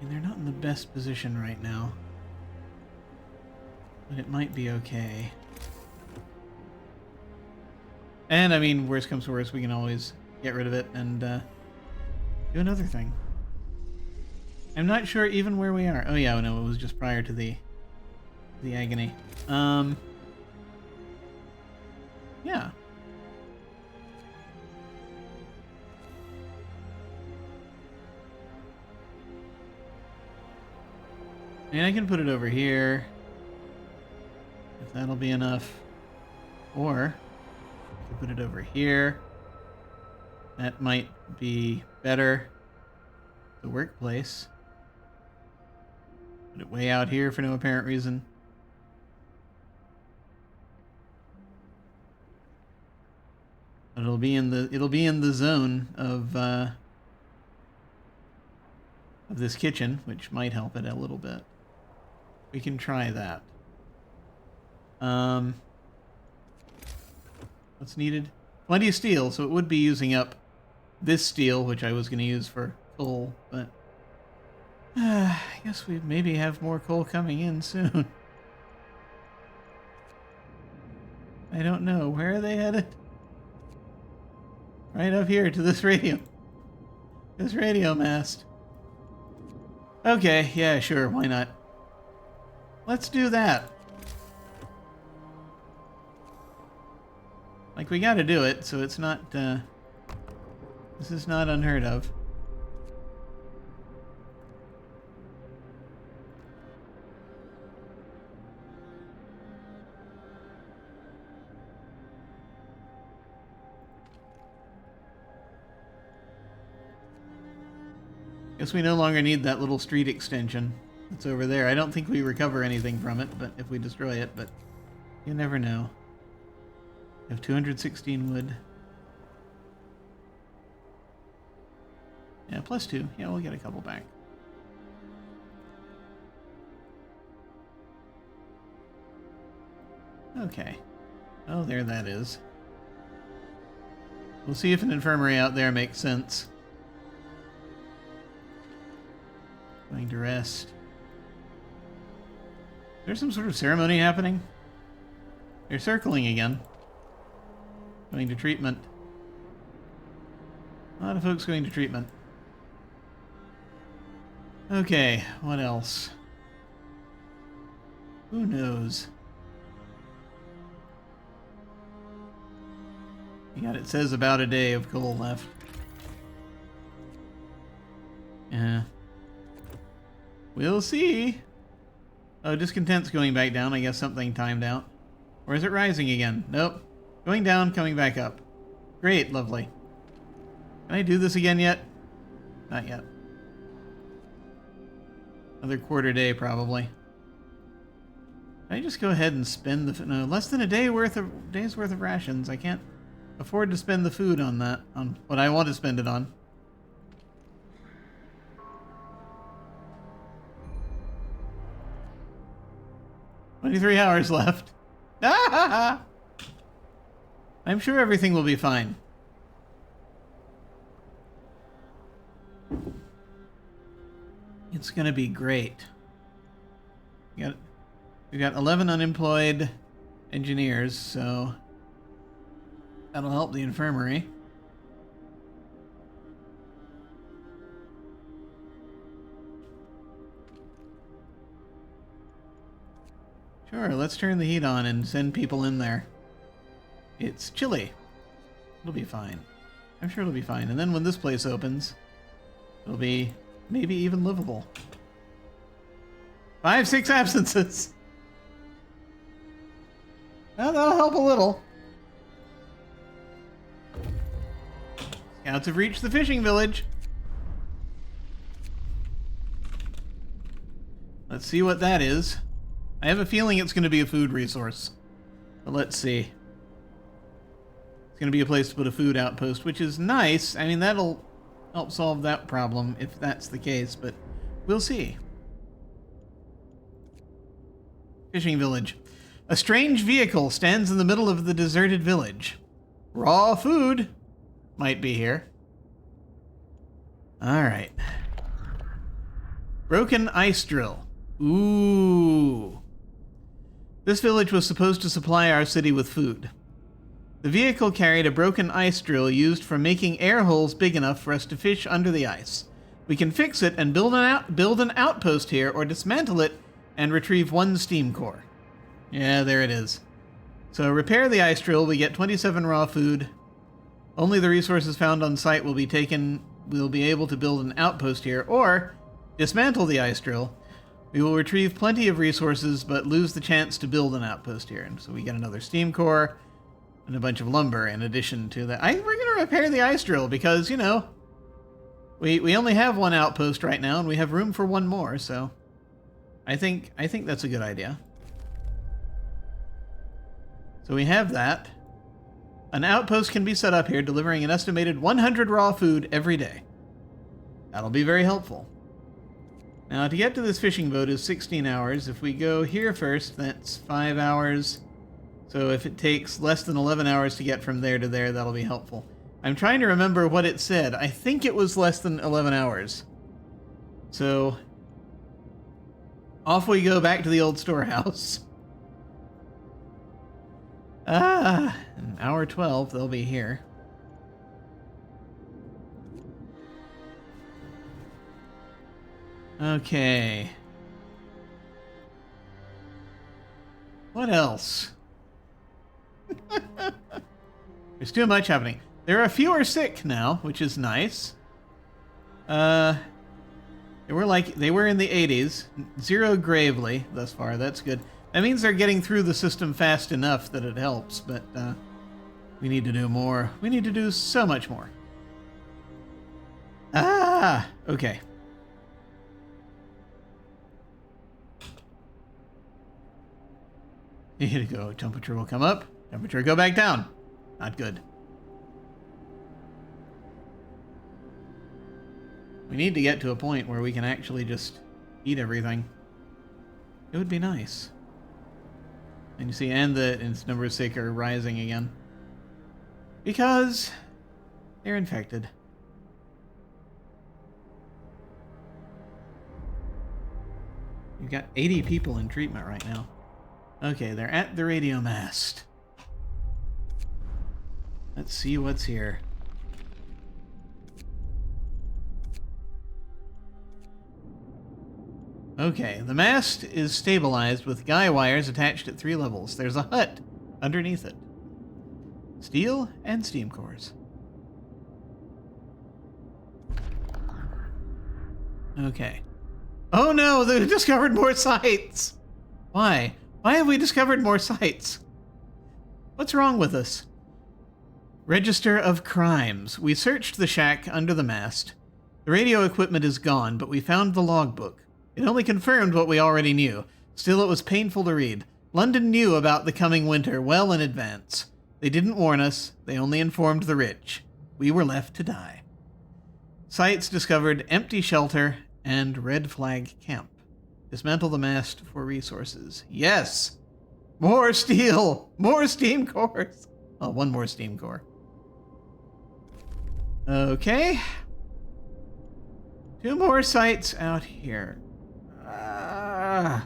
I mean, they're not in the best position right now. But it might be okay. And, I mean, worst comes to worst, we can always get rid of it and do another thing. I'm not sure even where we are. Oh, yeah, no, it was just prior to the agony. Yeah. I mean, I can put it over here, if that'll be enough. Or, I can put it over here. That might be better. The workplace. Put it way out here for no apparent reason. But it'll be in the zone of this kitchen, which might help it a little bit. We can try that. What's needed? Plenty of steel, so it would be using up this steel, which I was going to use for coal, but I guess we maybe have more coal coming in soon. I don't know. Where are they headed? Right up here to this radio. This radio mast. Okay, yeah, sure, why not? Let's do that. Like, we gotta do it, so it's not, this is not unheard of. Guess we no longer need that little street extension that's over there. I don't think we recover anything from it, but if we destroy it, but you never know. We have 216 wood. Yeah, +2. Yeah, we'll get a couple back. Okay. Oh, there that is. We'll see if an infirmary out there makes sense. Going to rest. Is there some sort of ceremony happening? They're circling again. Going to treatment. A lot of folks going to treatment. Okay, what else? Who knows? Yeah, it says about a day of coal left. Yeah. We'll see. Oh, discontent's going back down. I guess something timed out. Or is it rising again? Nope. Going down, coming back up. Great, lovely. Can I do this again yet? Not yet. Another quarter day, probably. Can I just go ahead and spend the... No, less than a day's worth of rations. I can't afford to spend the food on that. On what I want to spend it on. "23 hours left." I'm sure everything will be fine. It's gonna be great. We got 11 unemployed engineers, so that'll help the infirmary. Sure, let's turn the heat on and send people in there. It's chilly. It'll be fine. I'm sure it'll be fine. And then when this place opens, it'll be maybe even livable. 5, 6 absences. Well, that'll help a little. Scouts have reached the fishing village. Let's see what that is. I have a feeling it's going to be a food resource. But let's see. It's going to be a place to put a food outpost, which is nice. I mean, that'll help solve that problem if that's the case, but we'll see. Fishing village. A strange vehicle stands in the middle of the deserted village. Raw food might be here. All right. Broken ice drill. Ooh. This village was supposed to supply our city with food. The vehicle carried a broken ice drill used for making air holes big enough for us to fish under the ice. We can fix it and build an outpost here, or dismantle it and retrieve 1 steam core. Yeah, there it is. So repair the ice drill, we get 27 raw food. Only the resources found on site will be taken. We'll be able to build an outpost here, or dismantle the ice drill. We will retrieve plenty of resources, but lose the chance to build an outpost here. And so we get another steam core and a bunch of lumber in addition to that. We're going to repair the ice drill because, you know, we only have 1 outpost right now, and we have room for 1 more, so I think that's a good idea. So we have that. An outpost can be set up here, delivering an estimated 100 raw food every day. That'll be very helpful. Now, to get to this fishing boat is 16 hours. If we go here first, that's 5 hours. So if it takes less than 11 hours to get from there to there, that'll be helpful. I'm trying to remember what it said. I think it was less than 11 hours. So off we go back to the old storehouse. An hour 12, they'll be here. Okay. What else? There's too much happening. There are fewer sick now, which is nice. They were in the 80s. 0 gravely thus far. That's good. That means they're getting through the system fast enough that it helps, but we need to do more. We need to do so much more. Okay. Here to go. Temperature will come up. Temperature go back down. Not good. We need to get to a point where we can actually just eat everything. It would be nice. And you see, and the number of sick are rising again. Because they're infected. We've got 80 people in treatment right now. Okay, they're at the radio mast. Let's see what's here. Okay, the mast is stabilized with guy wires attached at 3 levels. There's a hut underneath it. Steel and steam cores. Okay. Oh no, they've discovered more sites! Why? Why have we discovered more sites? What's wrong with us? Register of crimes. We searched the shack under the mast. The radio equipment is gone, but we found the logbook. It only confirmed what we already knew. Still, it was painful to read. London knew about the coming winter well in advance. They didn't warn us. They only informed the rich. We were left to die. Sites discovered empty shelter and red flag camp. Dismantle the mast for resources. Yes! More steel! More steam cores! Oh, 1 more steam core. Okay. 2 more sites out here. 9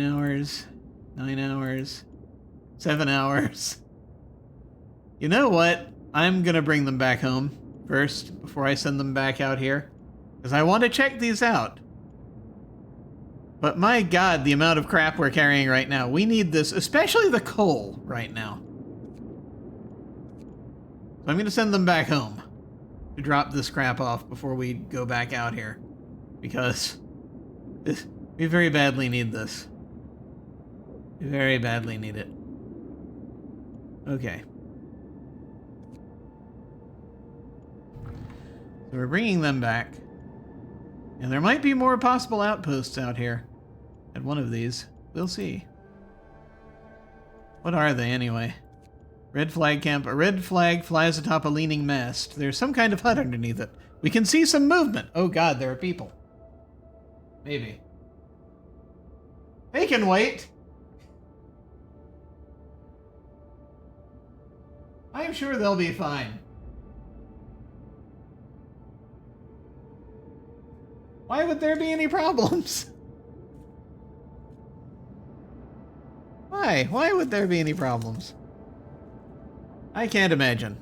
hours. 9 hours. 7 hours. You know what? I'm gonna bring them back home first before I send them back out here. Because I want to check these out. But my god, the amount of crap we're carrying right now. We need this, especially the coal right now. So I'm going to send them back home to drop this crap off before we go back out here. Because we very badly need this. We very badly need it. Okay. So we're bringing them back. And there might be more possible outposts out here at one of these. We'll see. What are they, anyway? Red flag camp. A red flag flies atop a leaning mast. There's some kind of hut underneath it. We can see some movement. Oh god, there are people. Maybe. They can wait. I'm sure they'll be fine. Why would there be any problems? Why? Why would there be any problems? I can't imagine.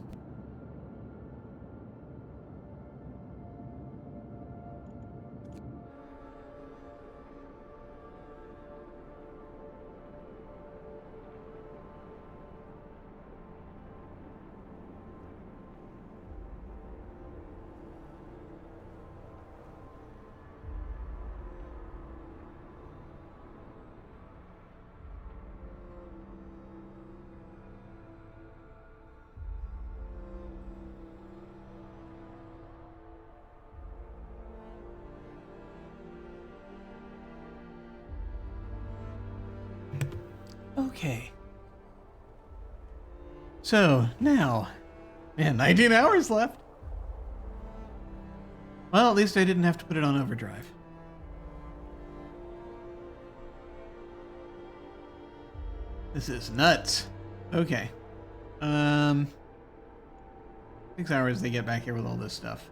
Okay. So, now... Man, 19 hours left. Well, at least I didn't have to put it on overdrive. This is nuts. Okay. 6 hours to get back here with all this stuff.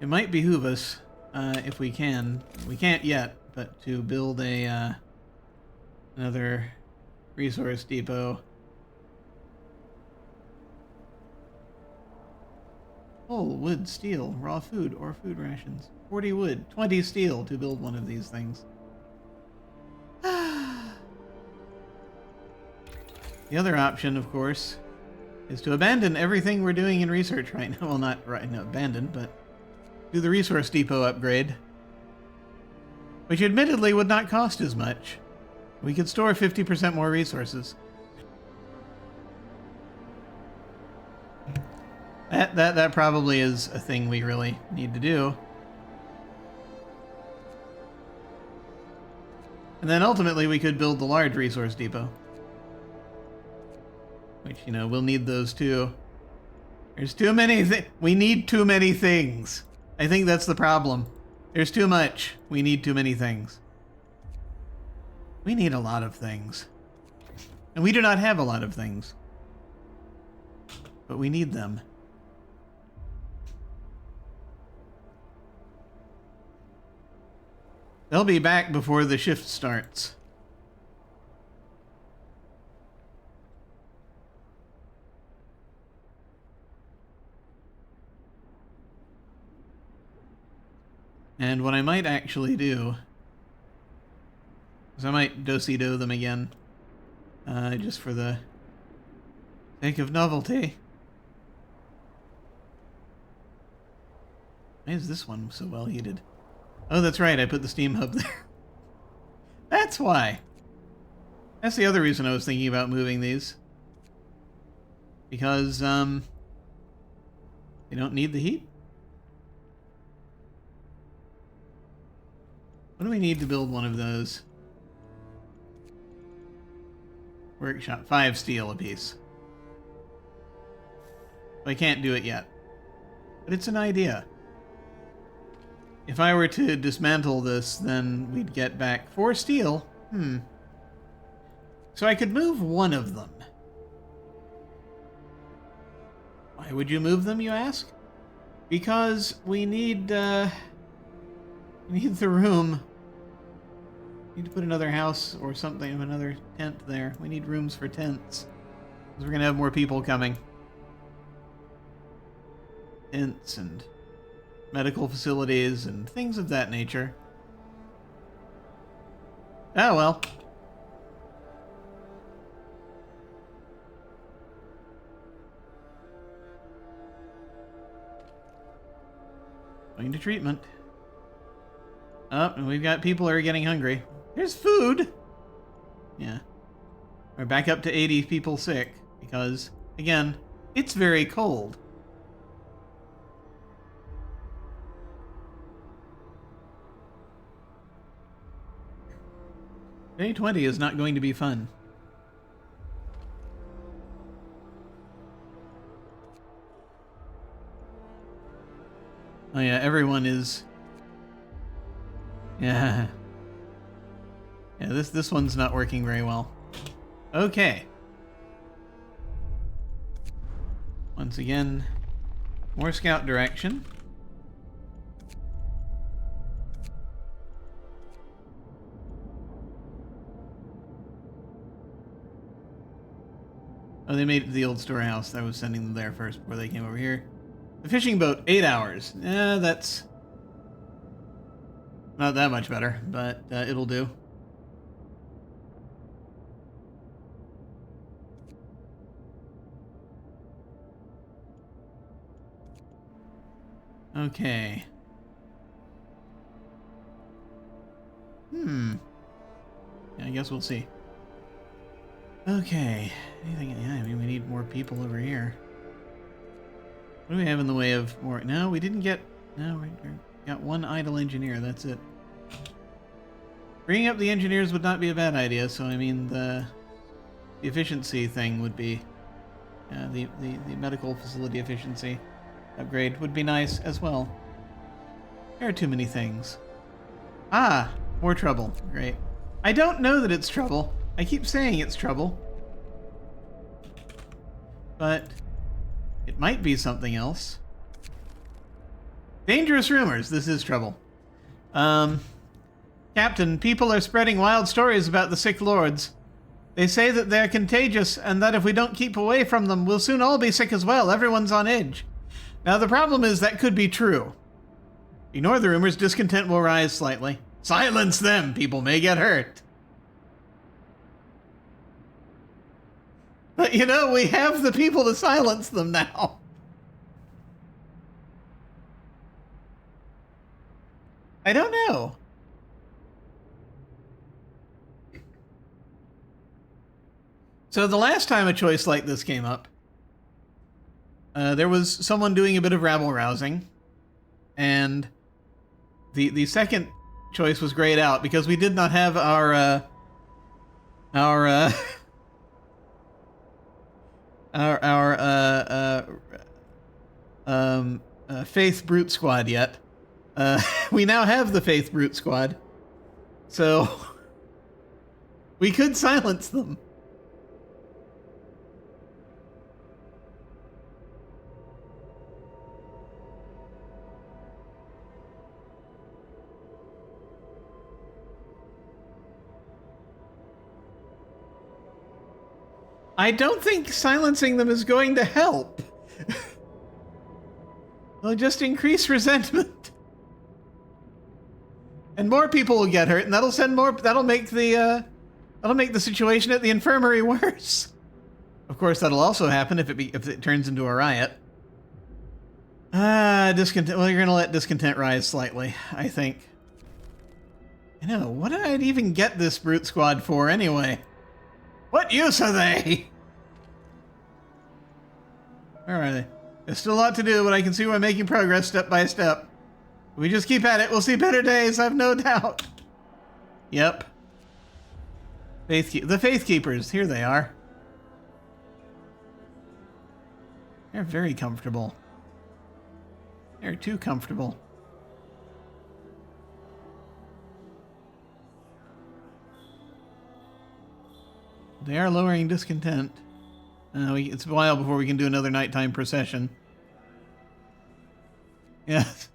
It might behoove us, if we can. We can't yet, but to build a, another resource depot. Coal, wood, steel, raw food, or food rations. 40 wood, 20 steel to build one of these things. The other option, of course, is to abandon everything we're doing in research right now. Well, not right now, abandon, but do the resource depot upgrade. Which admittedly would not cost as much. We could store 50% more resources. That probably is a thing we really need to do. And then ultimately we could build the large resource depot. Which, you know, we'll need those too. There's too many we need too many things. I think that's the problem. There's too much. We need too many things. We need a lot of things. And we do not have a lot of things. But we need them. They'll be back before the shift starts. And what I might actually do is I might do-si-do them again, just for the sake of novelty. Why is this one so well heated? Oh, that's right, I put the steam hub there. That's why. That's the other reason I was thinking about moving these. Because, they don't need the heat. What do we need to build one of those? Workshop, 5 steel apiece. I can't do it yet. But it's an idea. If I were to dismantle this, then we'd get back 4 steel. So I could move one of them. Why would you move them, you ask? Because we need the room. We need to put another house or something, another tent there. We need rooms for tents. Because we're going to have more people coming. Tents and medical facilities and things of that nature. Oh well. Going to treatment. Oh, and we've got people who are getting hungry. There's food! Yeah. We're back up to 80 people sick, because, again, it's very cold. Day 20 is not going to be fun. Oh yeah, everyone is... Yeah. Yeah, this one's not working very well. Okay. Once again, more scout direction. Oh, they made it to the old storehouse. I was sending them there first before they came over here. The fishing boat, 8 hours. That's not that much better, but it'll do. Okay. Yeah, I guess we'll see. Okay. Anything? Yeah, I mean, we need more people over here. What do we have in the way of more? No, we didn't get... No, we got one idle engineer. That's it. Bringing up the engineers would not be a bad idea, so I mean, the efficiency thing would be... the medical facility efficiency upgrade would be nice as well. There are too many things. Ah! More trouble. Great. I don't know that it's trouble. I keep saying it's trouble. But it might be something else. Dangerous rumors. This is trouble. Captain, people are spreading wild stories about the sick lords. They say that they're contagious and that if we don't keep away from them, we'll soon all be sick as well. Everyone's on edge. Now, the problem is that could be true. Ignore the rumors. Discontent will rise slightly. Silence them. People may get hurt. But, you know, we have the people to silence them now. I don't know. So the last time a choice like this came up, there was someone doing a bit of rabble-rousing, and the second choice was grayed out because we did not have our Faith Brute Squad yet. We now have the Faith Brute Squad, so we could silence them. I don't think silencing them is going to help. It'll just increase resentment. And more people will get hurt, and that'll make the situation at the infirmary worse. Of course, that'll also happen if it turns into a riot. Discontent. Well, you're gonna let discontent rise slightly, I think. I know. What did I even get this brute squad for anyway? What use are they? Where are they? There's still a lot to do, but I can see we're making progress step by step. If we just keep at it, we'll see better days, I've no doubt. Yep. The Faith Keepers, here they are. They're very comfortable. They're too comfortable. They are lowering discontent. It's a while before we can do another nighttime procession. Yes.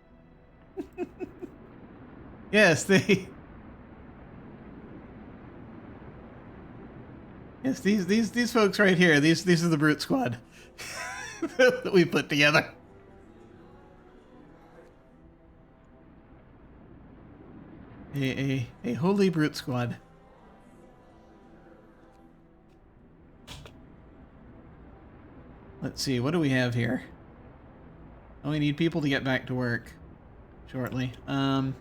Yes, Yes, these folks right here. These are the Brute Squad that we put together. A holy Brute Squad. Let's see, what do we have here? Oh, we need people to get back to work shortly. Do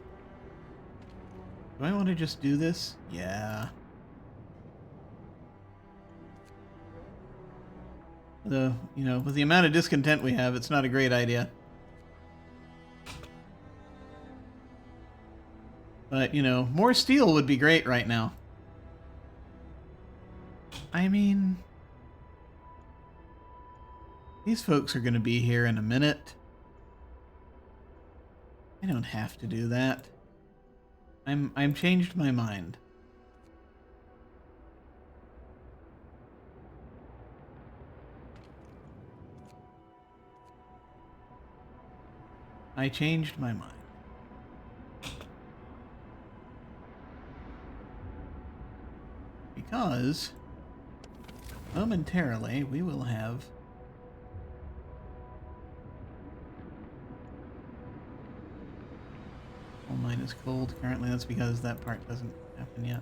I want to just do this? Yeah. Though, you know, with the amount of discontent we have, it's not a great idea. But, you know, more steel would be great right now. I mean... these folks are going to be here in a minute. I don't have to do that. I'm changed my mind. I changed my mind. Because momentarily we will have coal mine is cold currently. That's because that part doesn't happen yet.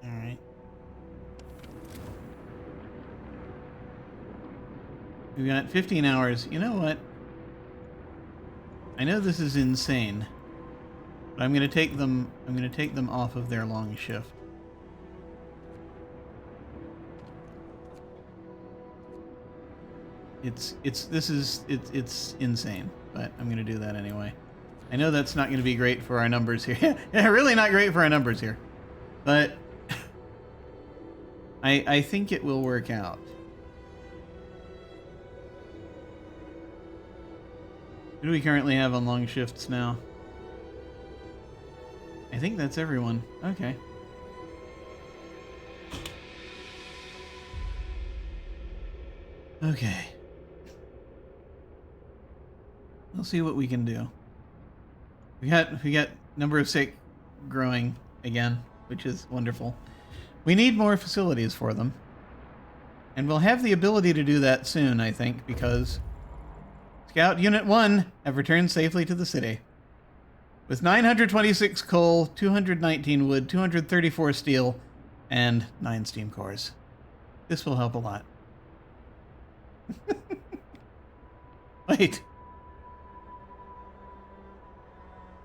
All right. We've got 15 hours. You know what? I know this is insane, but I'm going to take them. I'm going to take them off of their long shift. It's insane, but I'm going to do that anyway. I know that's not going to be great for our numbers here. Yeah, really not great for our numbers here, but I think it will work out. Who do we currently have on long shifts now? I think that's everyone. Okay. Okay. We'll see what we can do. We got number of sick growing again, which is wonderful. We need more facilities for them. And we'll have the ability to do that soon, I think, because Scout Unit 1 have returned safely to the city. With 926 coal, 219 wood, 234 steel, and 9 steam cores. This will help a lot. Wait.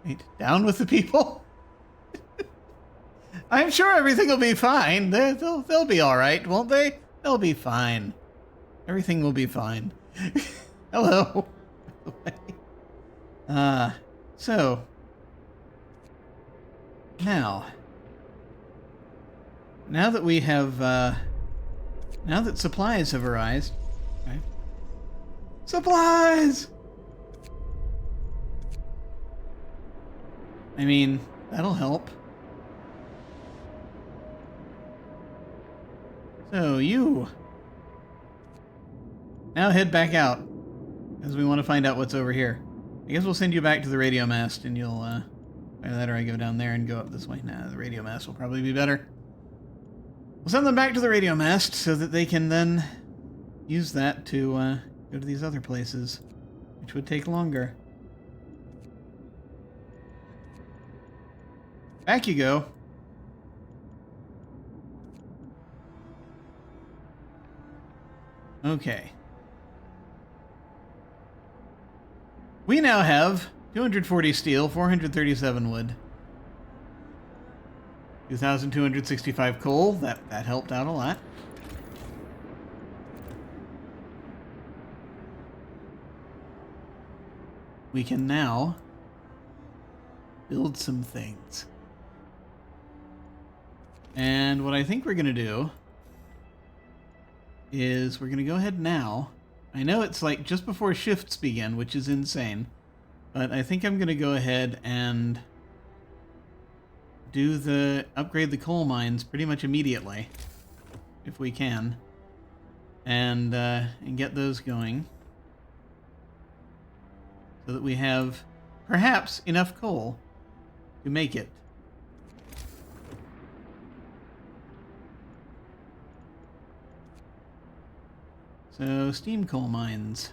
Wait, down with the people? I'm sure everything will be fine. They'll be all right, won't they? They'll be fine. Everything will be fine. Hello. So now that we have now that supplies have arrived, right? Supplies. I mean, that'll help. So you now head back out, as we want to find out what's over here. I guess we'll send you back to the radio mast, and you'll either that or I go down there and go up this way. Nah, the radio mast will probably be better. We'll send them back to the radio mast so that they can then use that to go to these other places, which would take longer. Back you go. Okay. We now have 240 steel, 437 wood, 2,265 coal. That helped out a lot. We can now build some things. And what I think we're going to do is we're going to go ahead now. I know it's like just before shifts begin, which is insane, but I think I'm going to go ahead and upgrade the coal mines pretty much immediately, if we can, and get those going so that we have perhaps enough coal to make it. So, steam coal mines.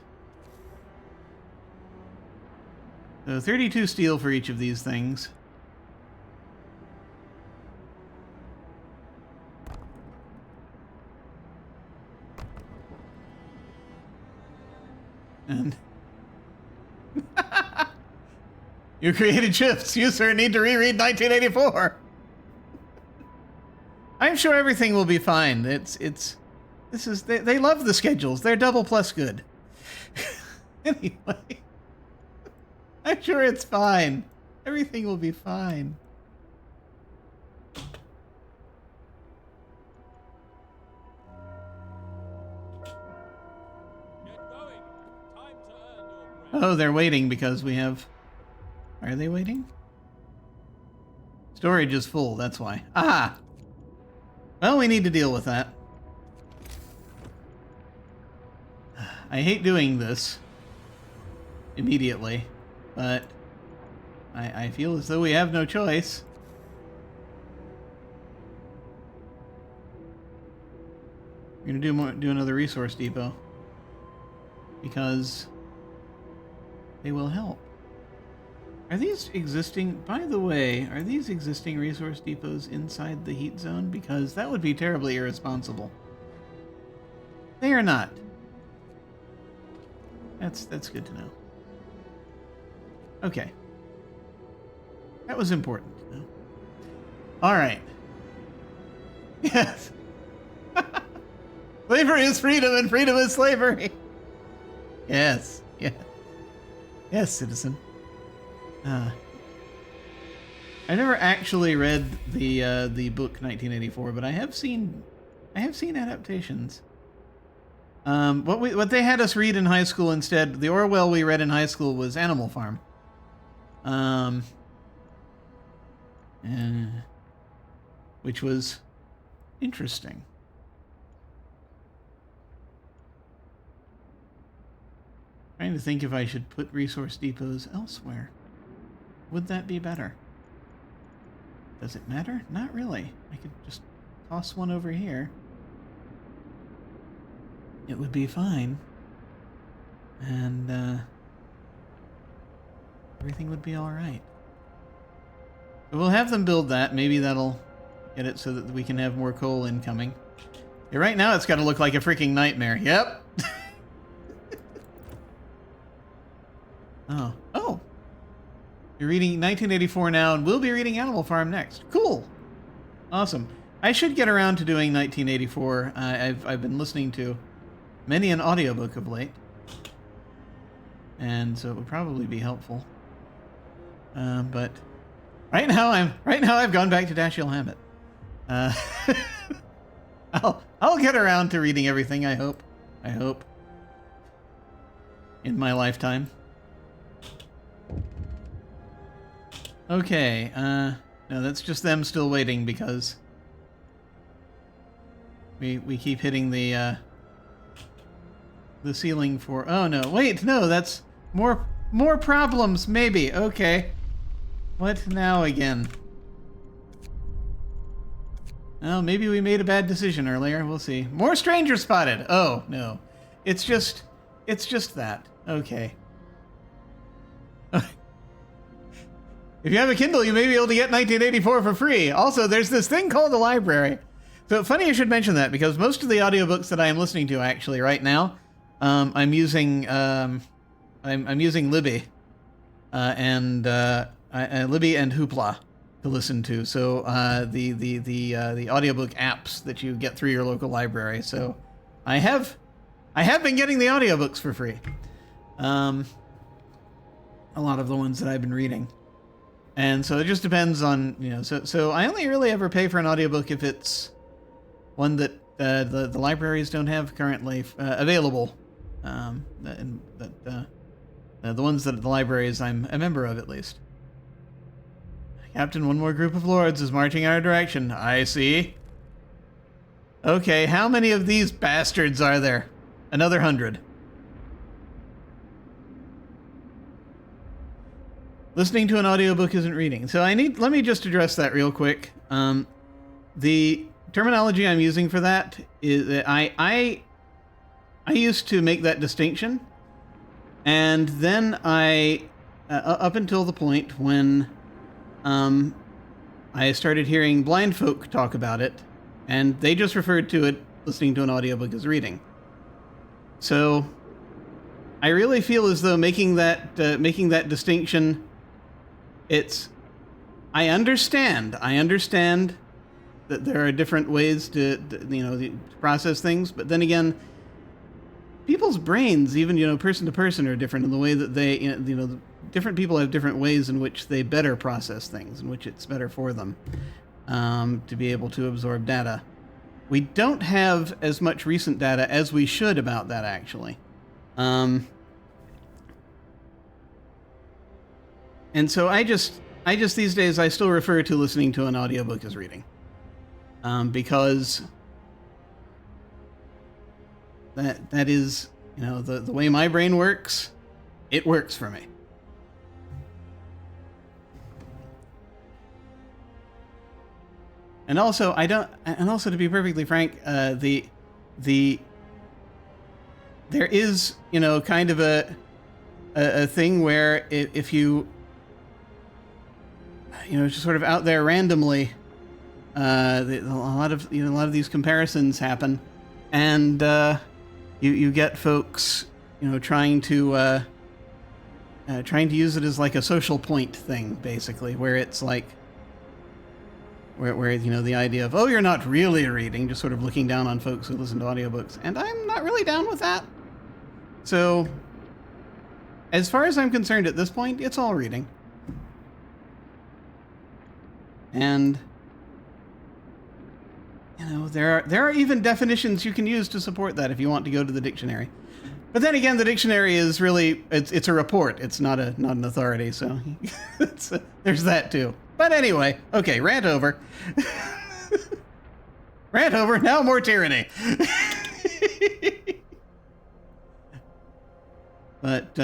So, 32 steel for each of these things. And... You created shifts. You, sir, need to reread 1984. I'm sure everything will be fine. They love the schedules. They're double plus good. Anyway, I'm sure it's fine. Everything will be fine. Get going. Time to earn your bread. Oh, they're waiting because we have... Are they waiting? Storage is full, that's why. Ah! Well, we need to deal with that. I hate doing this immediately, but I feel as though we have no choice. We're We're gonna do another resource depot because they will help. Are these existing? By the way, are these existing resource depots inside the heat zone? Because that would be terribly irresponsible. They are not. That's good to know. Okay. That was important to know. All right. Yes. Slavery is freedom and freedom is slavery. Yes. Yes. Yes, citizen. I never actually read the book 1984, but I have seen adaptations. What they had us read in high school instead, the Orwell we read in high school was Animal Farm. Which was interesting. Trying to think if I should put resource depots elsewhere. Would that be better? Does it matter? Not really. I could just toss one over here. It would be fine. And, everything would be alright. So we'll have them build that. Maybe that'll get it so that we can have more coal incoming. Yeah, right now it's got to look like a freaking nightmare. Yep. Oh. You're reading 1984 now, and we'll be reading Animal Farm next. Cool. Awesome. I should get around to doing 1984. I've been listening to many an audiobook of late, and so it would probably be helpful. But right now I've gone back to Dashiell Hammett. I'll get around to reading everything. I hope. In my lifetime. Okay, no, that's just them still waiting because we keep hitting the ceiling for... Oh no, wait, no, that's more problems, maybe. Okay. What now again? Oh, maybe we made a bad decision earlier. We'll see. More strangers spotted. Oh, no. It's just that. Okay. If you have a Kindle, you may be able to get 1984 for free. Also, there's this thing called the library. So funny you should mention that, because most of the audiobooks that I am listening to actually right now, I'm using Libby, and Libby and Hoopla to listen to. So the audiobook apps that you get through your local library. So I have been getting the audiobooks for free. A lot of the ones that I've been reading. And so it just depends on, so I only really ever pay for an audiobook if it's one that the libraries don't have currently available. The ones that the libraries I'm a member of, at least. Captain, one more group of lords is marching our direction. I see. Okay, how many of these bastards are there? Another 100. Listening to an audiobook isn't reading. So let me just address that real quick. The terminology I'm using for that is that I used to make that distinction, and then up until the point when I started hearing blind folk talk about it, and they just referred to it, listening to an audiobook, as reading. So I really feel as though making that distinction, I understand that there are different ways to process things, but then again, people's brains, even person to person, are different in the way that they different people have different ways in which they better process things, in which it's better for them to be able to absorb data. We don't have as much recent data as we should about that, actually. And so I just these days, I still refer to listening to an audiobook as reading. Because that is, the way my brain works, it works for me. And also, to be perfectly frank, the there is, you know, kind of a thing where if you, you know, just sort of out there randomly, a lot of these comparisons happen, and you get folks, you know, trying to use it as like a social point thing, basically, where it's like where you know, the idea of, oh, you're not really reading, just sort of looking down on folks who listen to audiobooks, and I'm not really down with that. So, as far as I'm concerned at this point, it's all reading. And you know, there are even definitions you can use to support that if you want to go to the dictionary. But then again, the dictionary is really, it's a report. It's not an authority, so there's that too. But anyway, okay, rant over. Rant over, now more tyranny. But,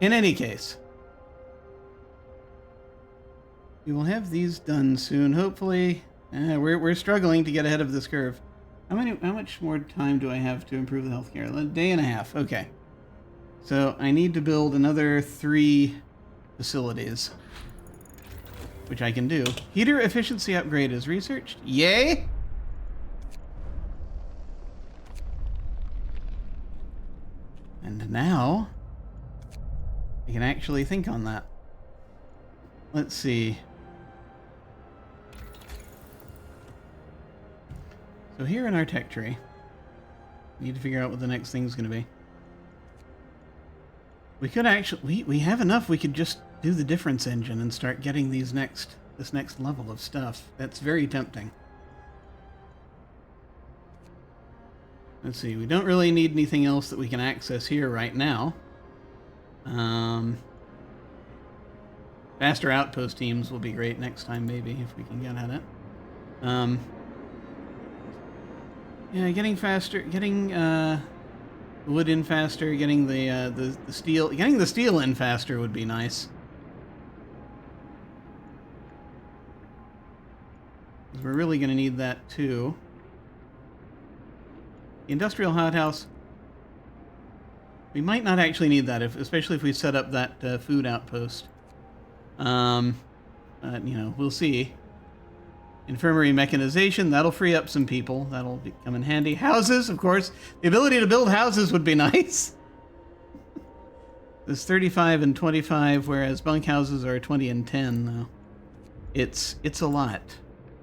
in any case, we will have these done soon, hopefully. We're struggling to get ahead of this curve. How much more time do I have to improve the healthcare? A day and a half. Okay. So I need to build another 3 facilities, which I can do. Heater efficiency upgrade is researched. Yay! And now I can actually think on that. Let's see. So here in our tech tree, we need to figure out what the next thing's going to be. We could actually, we have enough. We could just do the difference engine and start getting this next level of stuff. That's very tempting. Let's see. We don't really need anything else that we can access here right now. Faster outpost teams will be great next time, maybe, if we can get at it. Yeah, getting faster, getting wood in faster, getting the steel, getting the steel in faster would be nice. 'Cause we're really going to need that too. The industrial hothouse. We might not actually need that, especially if we set up that food outpost. You know, we'll see. Infirmary mechanization, that'll free up some people. That'll come in handy. Houses, of course. The ability to build houses would be nice. There's 35 and 25, whereas bunkhouses are 20 and 10, though. It's a lot.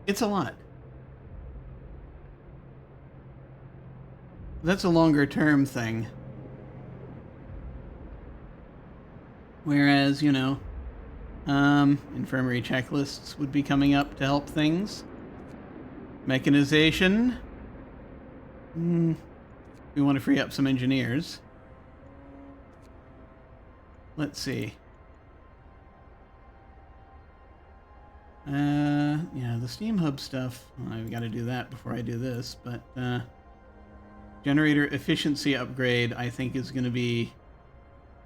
It's a lot. That's a longer term thing. Whereas, you know, infirmary checklists would be coming up to help things. Mechanization. We want to free up some engineers. Let's see. Yeah, the steam hub stuff. Well, I've got to do that before I do this, but generator efficiency upgrade I think is going to be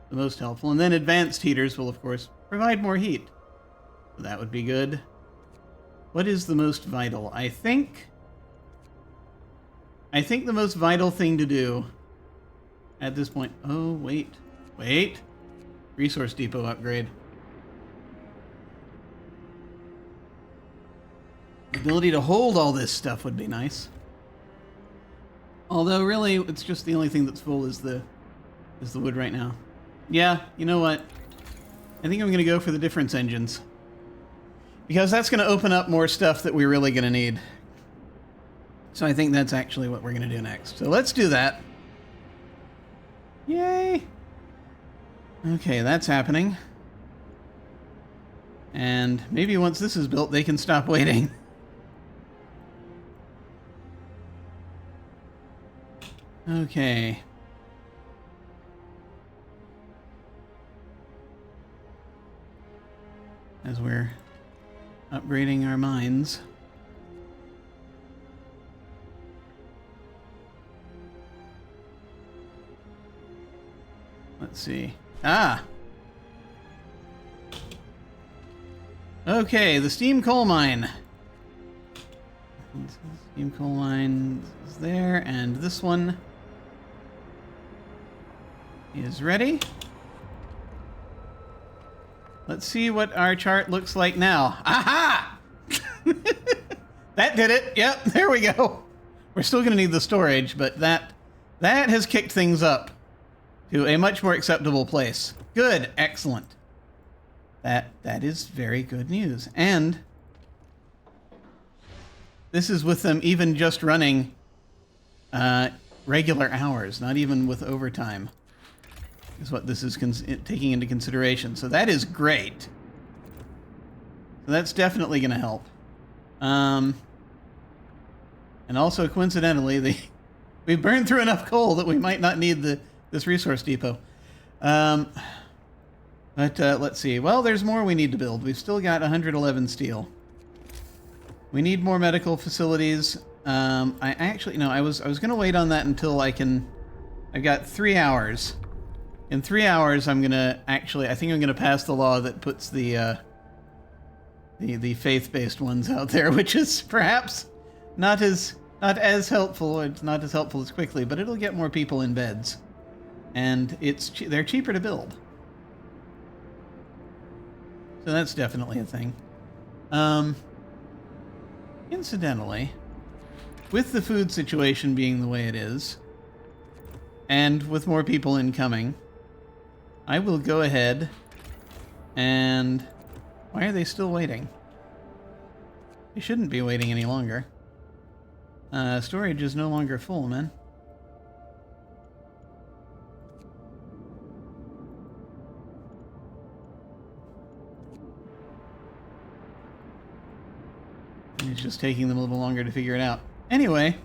the most helpful. And then advanced heaters will, of course, provide more heat. So that would be good. What is the most vital? I think the most vital thing to do at this point... Oh, wait. Wait. Resource depot upgrade. Ability to hold all this stuff would be nice. Although, really, it's just the only thing that's full is the wood right now. Yeah, you know what? I think I'm going to go for the difference engines. Because that's going to open up more stuff that we're really going to need. So I think that's actually what we're going to do next. So let's do that. Yay! Okay, that's happening. And maybe once this is built, they can stop waiting. Okay. As we're upgrading our mines. Let's see. Ah! Okay, the steam coal mine. Steam coal mine is there, and this one is ready. Let's see what our chart looks like now. Aha! That did it. Yep, there we go. We're still going to need the storage, but that has kicked things up to a much more acceptable place. Good, excellent. That is very good news. And this is with them even just running regular hours, not even with overtime, is what this is taking into consideration. So that is great. So that's definitely going to help. And also, coincidentally, we've burned through enough coal that we might not need this resource depot. But let's see. Well, there's more we need to build. We've still got 111 steel. We need more medical facilities. I was going to wait on that until I've got 3 hours. In 3 hours, I think I'm going to pass the law that puts the faith-based ones out there, which is perhaps not as helpful. It's not as helpful as quickly, but it'll get more people in beds, and they're cheaper to build. So that's definitely a thing. Incidentally, with the food situation being the way it is, and with more people incoming, I will go ahead and... Why are they still waiting? They shouldn't be waiting any longer. Storage is no longer full, man. It's just taking them a little longer to figure it out. Anyway.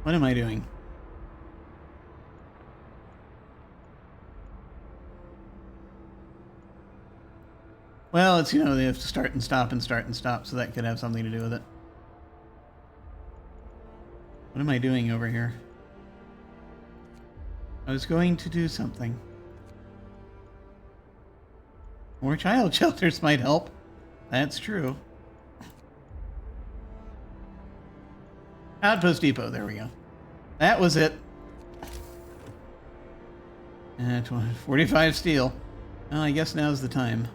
What am I doing? Well, it's, they have to start and stop and start and stop, so that could have something to do with it. What am I doing over here? I was going to do something. More child shelters might help. That's true. Outpost Depot, there we go. That was it. 45 steel. Well, I guess now's the time.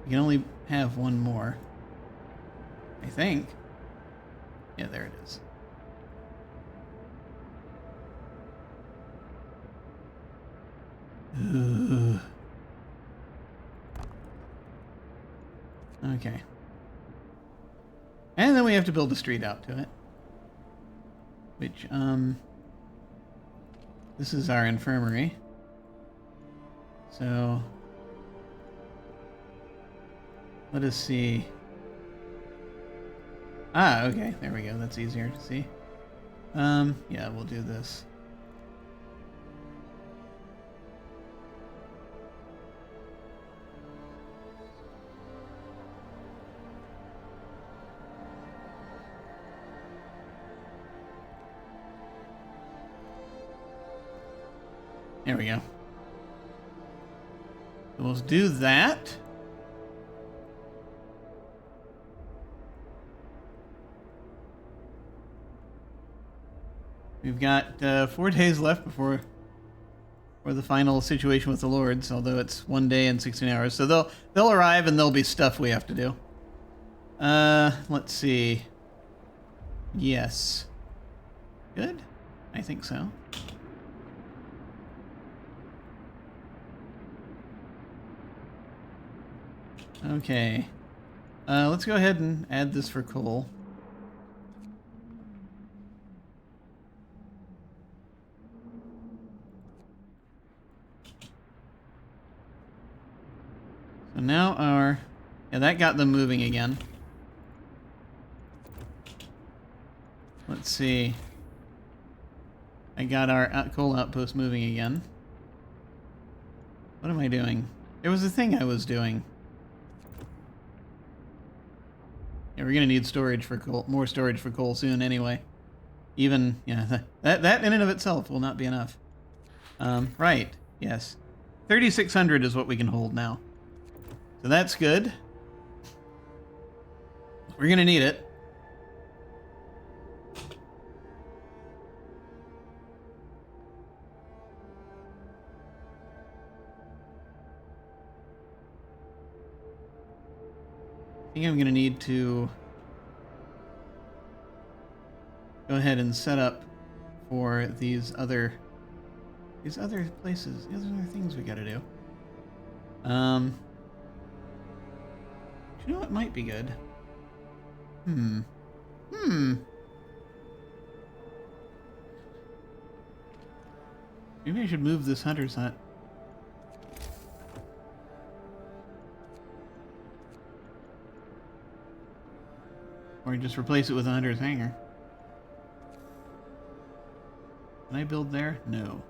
We can only have one more. I think. Yeah, there it is. Ugh. Okay. And then we have to build a street out to it. Which, this is our infirmary. So... let us see. Ah, okay. There we go. That's easier to see. Yeah, we'll do this. There we go. So we'll do that. We've got 4 days left before the final situation with the Lords, although it's 1 day and 16 hours. So they'll arrive and there'll be stuff we have to do. Let's see. Yes. Good? I think so. Okay. Let's go ahead and add this for coal. So now yeah, that got them moving again. Let's see. I got our coal outpost moving again. What am I doing? There was a thing I was doing. Yeah, we're gonna need storage for coal, more storage for coal soon anyway. Even, yeah, that in and of itself will not be enough. Right, yes. 3,600 is what we can hold now. So that's good. We're gonna need it. I think I'm gonna need to go ahead and set up for these other places, these other things we gotta do. You know what might be good? Maybe I should move this hunter's hut. Or just replace it with a hunter's hangar. Can I build there? No.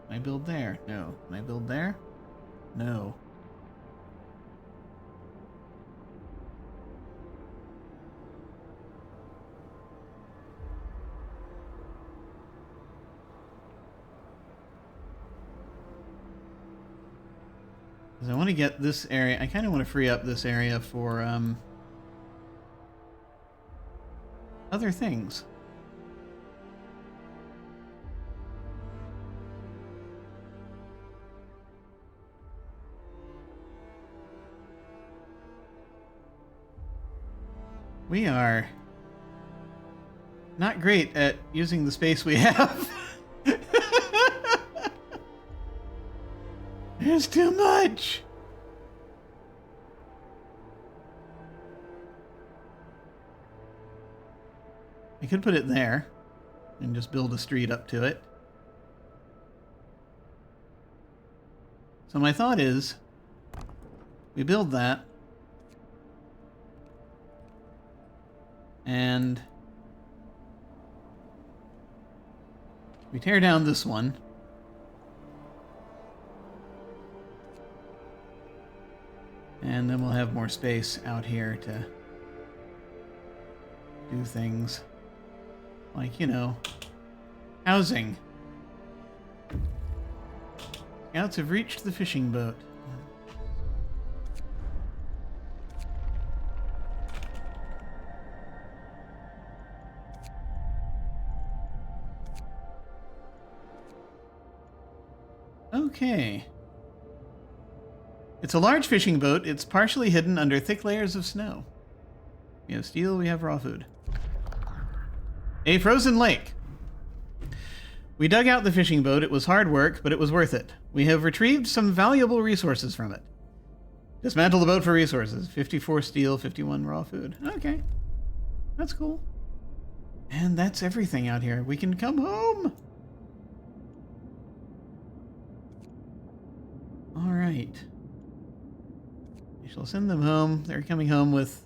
Can I build there? No. Can I build there? No. Because I want to get this area, I kind of want to free up this area for other things. We are not great at using the space we have. There's too much. I could put it there and just build a street up to it. So my thought is we build that and we tear down this one. And then we'll have more space out here to do things like, you know, housing. Scouts have reached the fishing boat. Okay. It's a large fishing boat. It's partially hidden under thick layers of snow. We have steel, we have raw food. A frozen lake. We dug out the fishing boat. It was hard work, but it was worth it. We have retrieved some valuable resources from it. Dismantle the boat for resources. 54 steel, 51 raw food. Okay. That's cool. And that's everything out here. We can come home. All right. We shall send them home. They're coming home with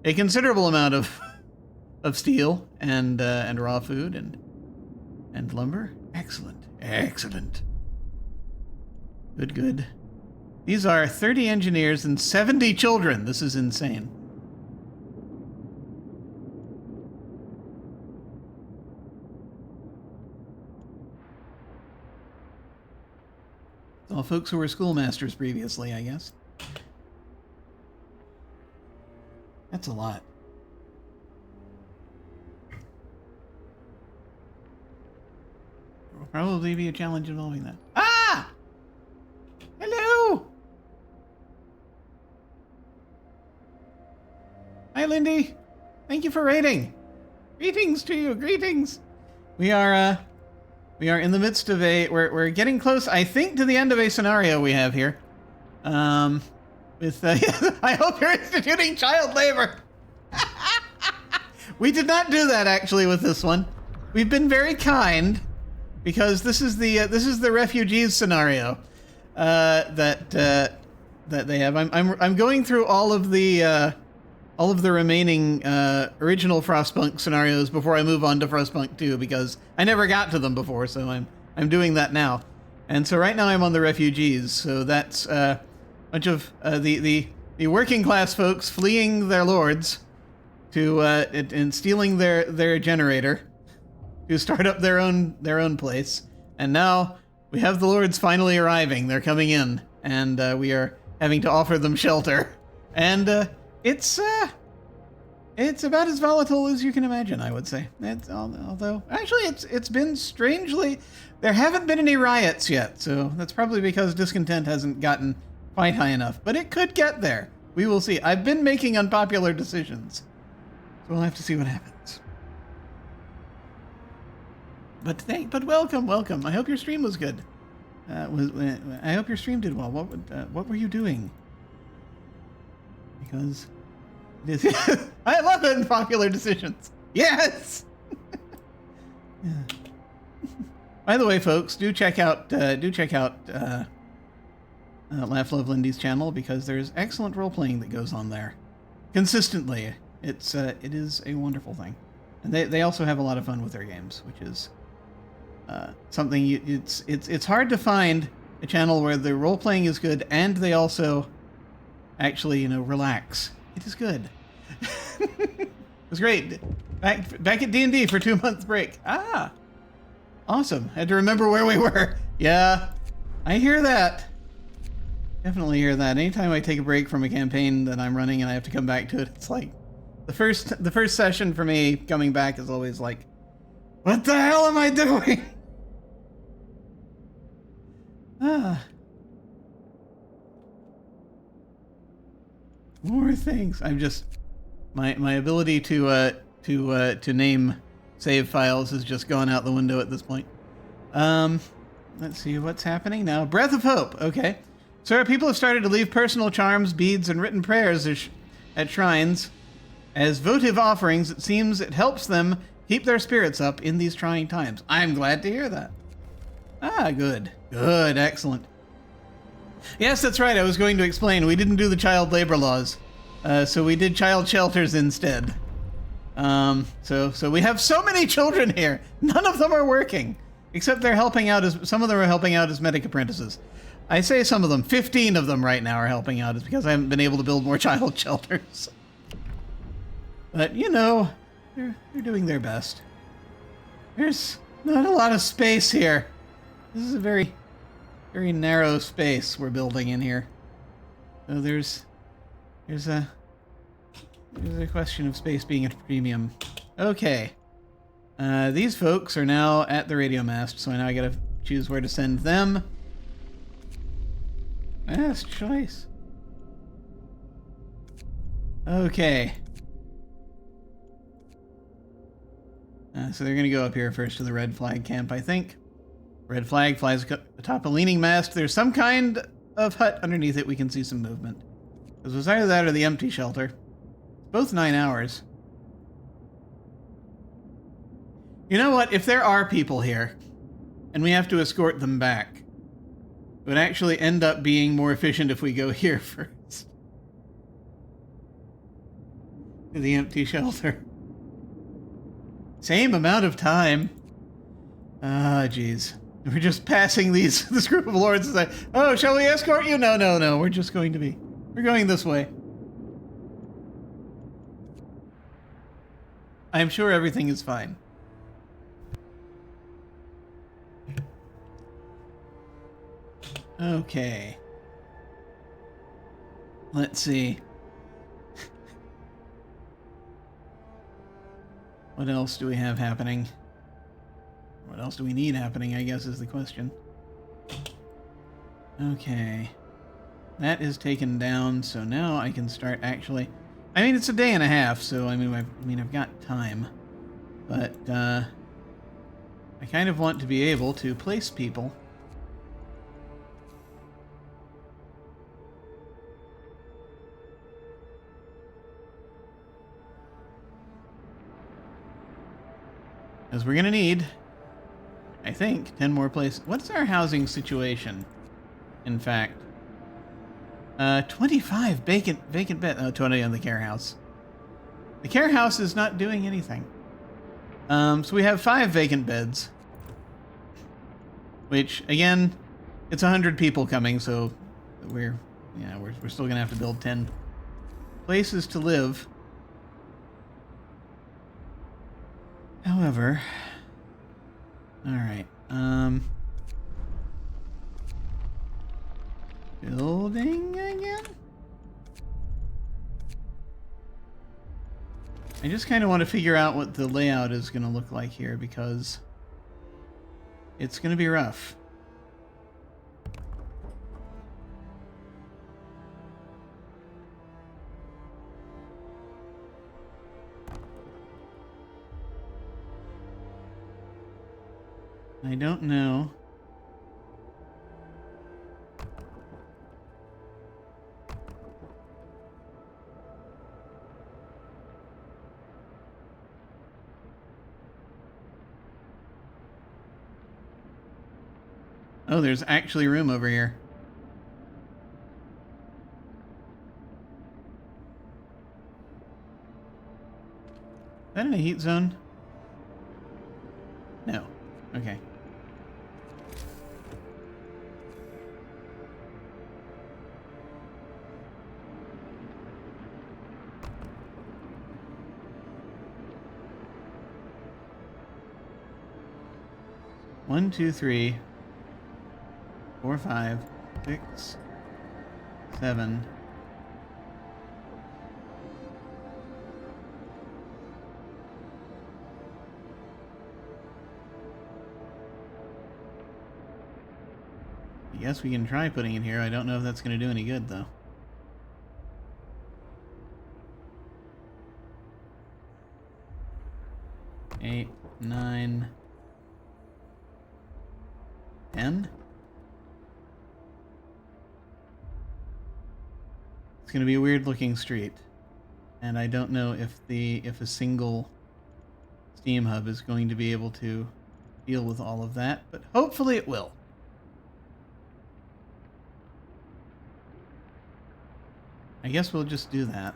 a considerable amount of steel and raw food and lumber. Excellent. Excellent. Good, good. These are 30 engineers and 70 children. This is insane. All folks who were schoolmasters previously, I guess. That's a lot. There will probably be a challenge involving that. Ah! Hello! Hi, Lindy. Thank you for raiding. Greetings to you. Greetings. We are in the midst of we're getting close, I think, to the end of a scenario we have here. I hope you're instituting child labor. We did not do that actually with this one. We've been very kind because this is the refugees scenario that they have. I'm going through all of the remaining original Frostpunk scenarios before I move on to Frostpunk 2 because I never got to them before, so I'm doing that now. And so right now I'm on the refugees, so that's a bunch of the working class folks fleeing their lords to and stealing their generator to start up their own place. And now we have the lords finally arriving. They're coming in, and we are having to offer them shelter. And it's It's about as volatile as you can imagine, I would say. Although, actually, it's been strangely... There haven't been any riots yet, so that's probably because discontent hasn't gotten quite high enough. But it could get there. We will see. I've been making unpopular decisions, so we'll have to see what happens. But welcome. I hope your stream was good. I hope your stream did well. What were you doing? Because it is I love unpopular decisions. Yes. Yeah. By the way, folks, do check out Laugh Love Lindy's channel, because there's excellent role playing that goes on there consistently. It is a wonderful thing, and they also have a lot of fun with their games, which is something it's hard to find a channel where the role playing is good and they also actually relax. It is good. It was great. Back at D&D for 2-month break. Awesome. Had to remember where we were. Yeah, I hear that. Definitely hear that. Anytime I take a break from a campaign that I'm running and I have to come back to it, it's like the first session for me coming back is always like, what the hell am I doing? More things. I'm just my ability to name save files has just gone out the window at this point. Let's see what's happening now. Breath of Hope. Okay. Sir, people have started to leave personal charms, beads, and written prayers at shrines as votive offerings. It seems it helps them keep their spirits up in these trying times. I'm glad to hear that. Good. Good. Excellent. Yes, that's right. I was going to explain. We didn't do the child labor laws. So we did child shelters instead. So we have so many children here. None of them are working, except they're helping out some of them are helping out as medic apprentices. I say some of them. 15 of them right now are helping out. It's because I haven't been able to build more child shelters. But, they're doing their best. There's not a lot of space here. This is a very, very narrow space we're building in here. So there's a question of space being at a premium. Okay. These folks are now at the radio mast, so now I gotta choose where to send them. Last choice. Okay. So they're going to go up here first to the red flag camp, I think. Red flag flies atop a leaning mast. There's some kind of hut underneath it. We can see some movement. It was either that or the empty shelter. Both 9 hours. You know what? If there are people here, and we have to escort them back, it would actually end up being more efficient if we go here first. To the empty shelter. Same amount of time. Jeez. We're just passing this group of lords and say, oh, shall we escort you? No. We're going this way. I'm sure everything is fine. Okay. Let's see. What else do we have happening? What else do we need happening, I guess, is the question. Okay. That is taken down, so now I can start actually... I mean, it's a day and a half, so I've got time. But, I kind of want to be able to place people. Because we're going to need, I think, 10 more places. What's our housing situation, in fact? 25 vacant bed. Oh, 20 on the care house. The care house is not doing anything. So we have 5 vacant beds. Which, again, it's 100 people coming, so we're still going to have to build 10 places to live. However, all right, building again? I just kind of want to figure out what the layout is going to look like here, because it's going to be rough. I don't know. Oh, there's actually room over here. Is that in a heat zone? No. Okay. One, two, three, 4, 5, 6, 7. I guess we can try putting it here. I don't know if that's going to do any good, though. Eight, 9, 10. It's going to be a weird looking street, and I don't know if a single Steam hub is going to be able to deal with all of that, but hopefully it will. I guess we'll just do that.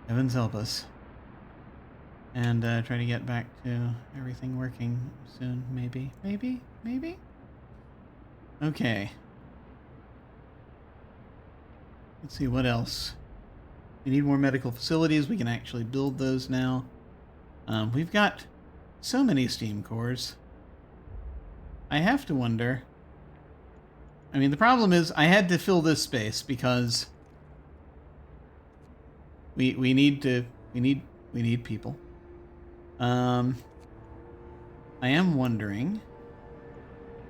Heavens help us. And try to get back to everything working soon, maybe. Maybe? Okay. Let's see, what else? We need more medical facilities. We can actually build those now. We've got so many steam cores. I have to wonder... I mean, the problem is I had to fill this space because we need people. I am wondering...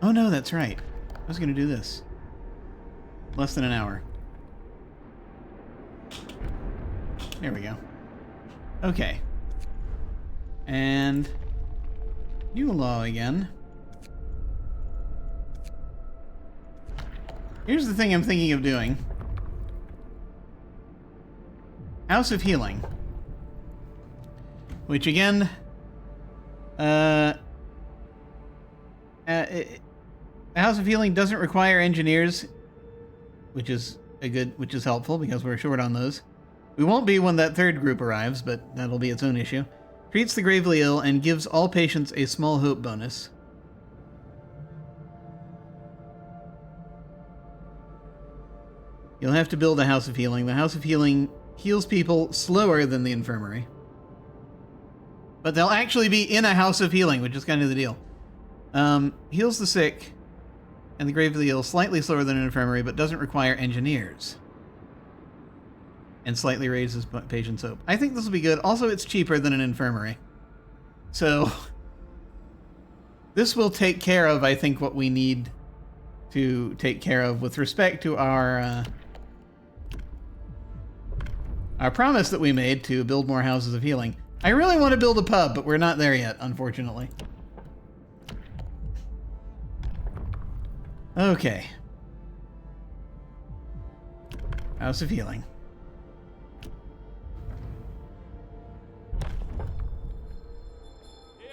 Oh no, that's right. I was going to do this. Less than an hour. There we go. Okay. And new law again. Here's the thing I'm thinking of doing. House of Healing. Which again... the House of Healing doesn't require engineers, which is helpful because we're short on those. We won't be when that third group arrives, but that'll be its own issue. Treats the gravely ill and gives all patients a small hope bonus. You'll have to build a House of Healing. The House of Healing heals people slower than the infirmary. But they'll actually be in a House of Healing, which is kind of the deal. Heals the sick and the gravely ill slightly slower than an infirmary, but doesn't require engineers. And slightly raises patient's hope. I think this will be good. Also, it's cheaper than an infirmary. So, this will take care of, I think, what we need to take care of with respect to our promise that we made to build more houses of healing. I really want to build a pub, but we're not there yet, unfortunately. Okay. House of Healing. Hear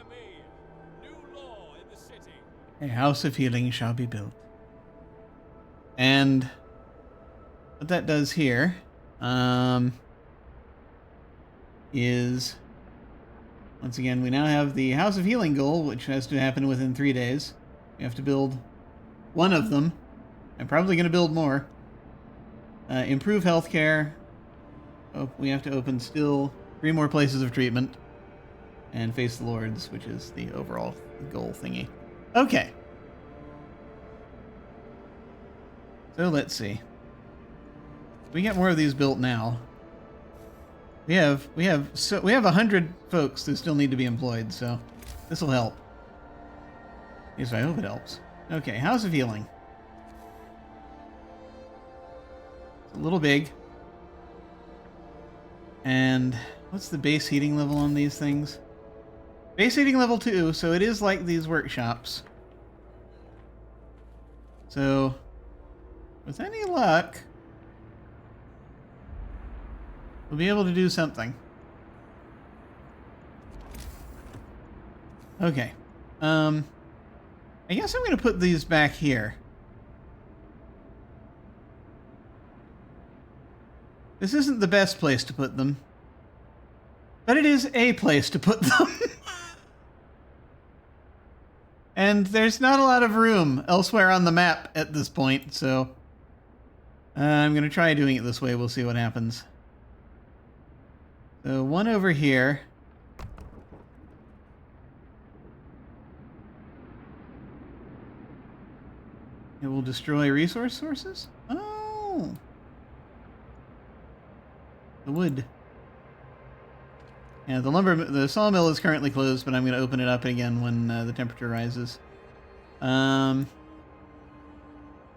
me. New law in the city. A House of Healing shall be built. And what that does here is, once again, we now have the House of Healing goal, which has to happen within 3 days. We have to build one of them. I'm probably going to build more. Improve healthcare. Oh, we have to open still 3 more places of treatment. And face the Lords, which is the overall goal thingy. Okay. So let's see. We get more of these built now. We have 100 folks that still need to be employed, so this will help. At least I hope it helps. Okay, House of Healing. It's a little big. And what's the base heating level on these things? Base heating level 2, so it is like these workshops. So, with any luck, we'll be able to do something. Okay. I guess I'm going to put these back here. This isn't the best place to put them, but it is a place to put them. And there's not a lot of room elsewhere on the map at this point, so I'm going to try doing it this way. We'll see what happens. So one over here. It will destroy resource sources? Oh. The wood. Yeah, the sawmill is currently closed, but I'm going to open it up again when the temperature rises.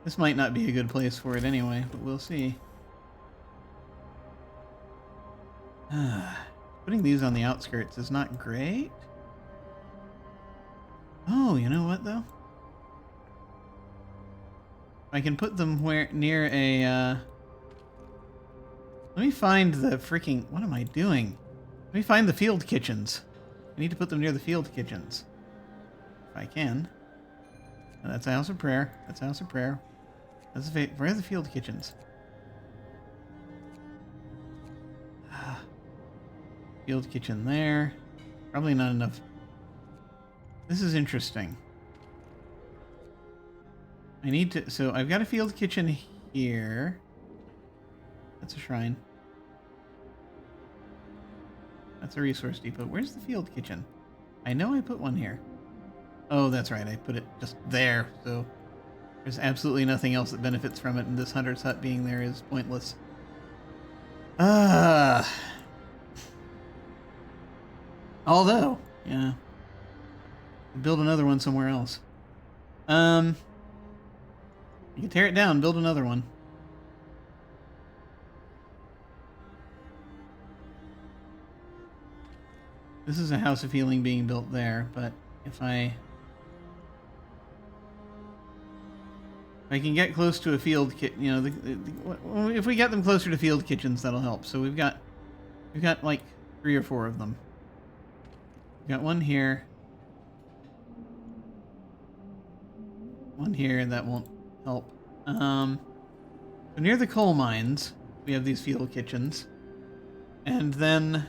This might not be a good place for it anyway, but we'll see. Putting these on the outskirts is not great. Oh, you know what though? I can put them near a. Let me find the freaking. What am I doing? Let me find the field kitchens. I need to put them near the field kitchens. If I can. Oh, that's a house of prayer. That's a house of prayer. Where are the field kitchens? Field kitchen there. Probably not enough. This is interesting. I need to. So I've got a field kitchen here. That's a shrine. That's a resource depot. Where's the field kitchen? I know I put one here. Oh, that's right. I put it just there. So there's absolutely nothing else that benefits from it, and this hunter's hut being there is pointless. Although, yeah. Build another one somewhere else. You can tear it down, build another one. This is a house of healing being built there, but if I can get close to a field kit, you know, if we get them closer to field kitchens, that'll help. So we've got like 3 or 4 of them. We've got one here. One here, that won't help. So near the coal mines, we have these field kitchens. And then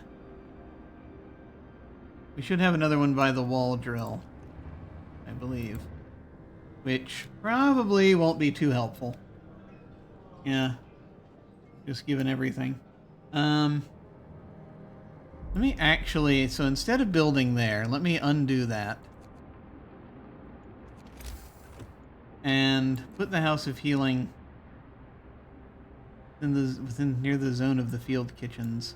we should have another one by the wall drill, I believe. Which probably won't be too helpful. Yeah. Just given everything. Let me actually, so instead of building there, let me undo that. And put the House of Healing near the zone of the field kitchens.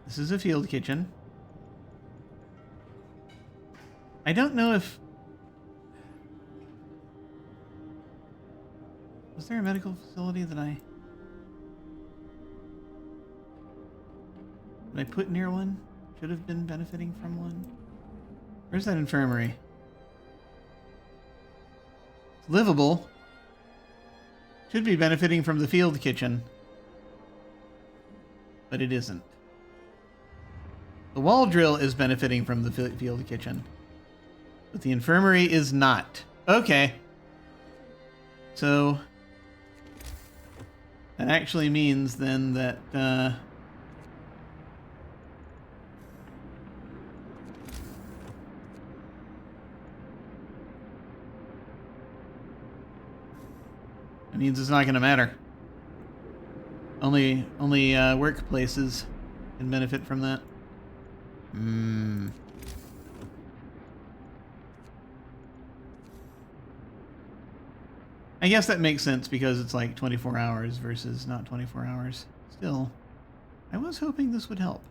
This is a field kitchen. I don't know if... Was there a medical facility that I put near one? Should have been benefiting from one? Where's that infirmary? It's livable. Should be benefiting from the field kitchen. But it isn't. The wall drill is benefiting from the field kitchen. But the infirmary is not. Okay. So that actually means then that it means it's not going to matter. Only workplaces can benefit from that. I guess that makes sense because it's like 24 hours versus not 24 hours. Still, I was hoping this would help.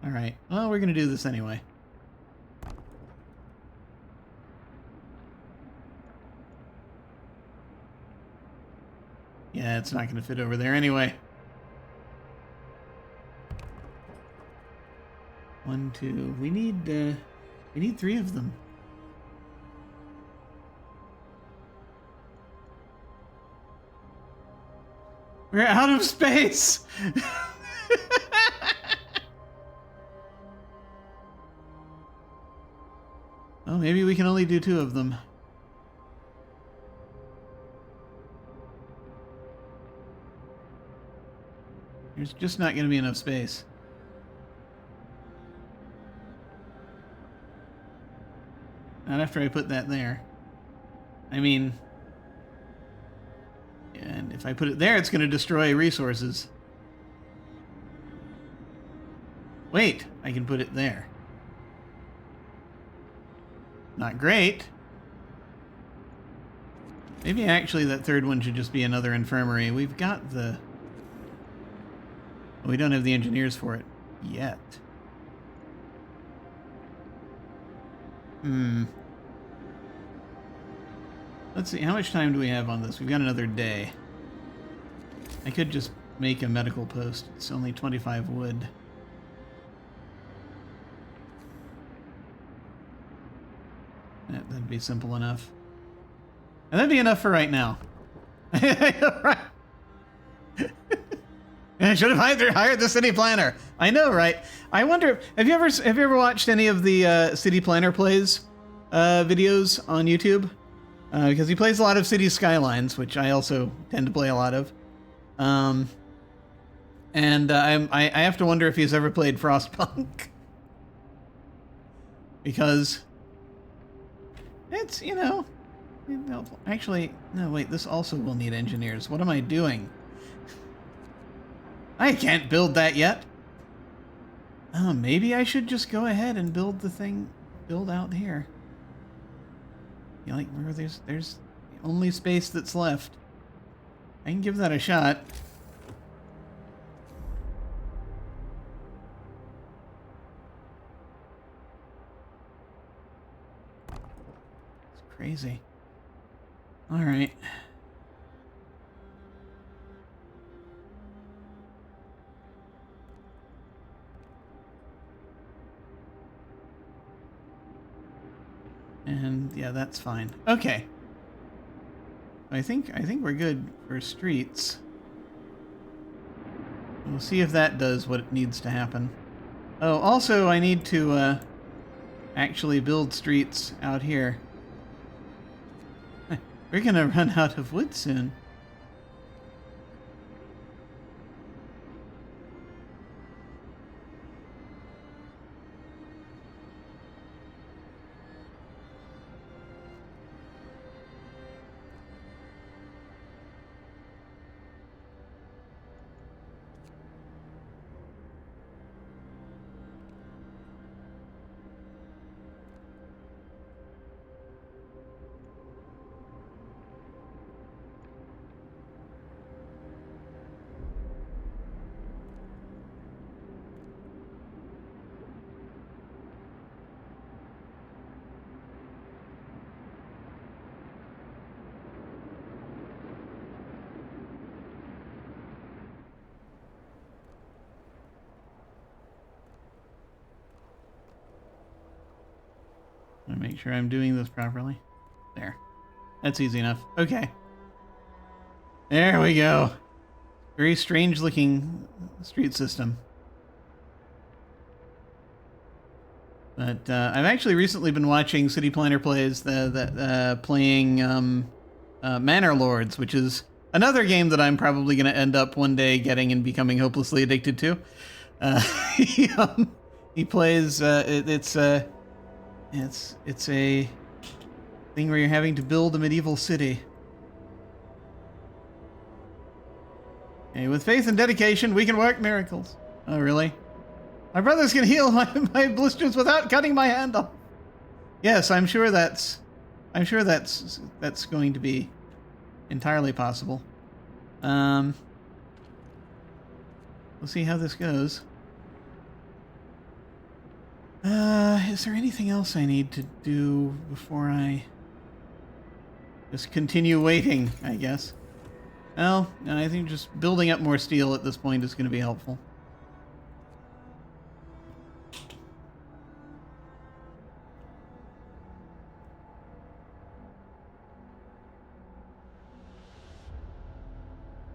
All right. Well, we're going to do this anyway. Yeah, it's not going to fit over there anyway. 1, 2. We need 3 of them. We're out of space. Well, maybe we can only do 2 of them. There's just not going to be enough space. Not after I put that there. I mean, and if I put it there, it's going to destroy resources. Wait, I can put it there. Not great. Maybe actually that third one should just be another infirmary. We've got the... We don't have the engineers for it yet. Let's see, how much time do we have on this? We've got another day. I could just make a medical post. It's only 25 wood. That'd be simple enough. And that'd be enough for right now. Right. I should have hired the city planner. I know, right? I wonder, have you ever watched any of the city planner plays videos on YouTube? Because he plays a lot of City Skylines, which I also tend to play a lot of. And I have to wonder if he's ever played Frostpunk. Because it's, you know, actually, no, wait, this also will need engineers. What am I doing? I can't build that yet. Oh, maybe I should just go ahead and build the thing, build out here. You know, like where there's the only space that's left. I can give that a shot. It's crazy. All right. And yeah, that's fine. Okay. I think we're good for streets. We'll see if that does what it needs to happen. Oh, also I need to actually build streets out here. We're gonna run out of wood soon. Let me make sure I'm doing this properly. There. That's easy enough. Okay. There we go. Very strange looking street system. But I've actually recently been watching City Planner plays playing Manor Lords, which is another game that I'm probably going to end up one day getting and becoming hopelessly addicted to. He plays. It's a thing where you're having to build a medieval city. Okay, with faith and dedication, we can work miracles. Oh, really? My brothers can heal my blisters without cutting my hand off. Yes, I'm sure that's going to be entirely possible. We'll see how this goes. Is there anything else I need to do before I just continue waiting, I guess? Well, I think just building up more steel at this point is going to be helpful.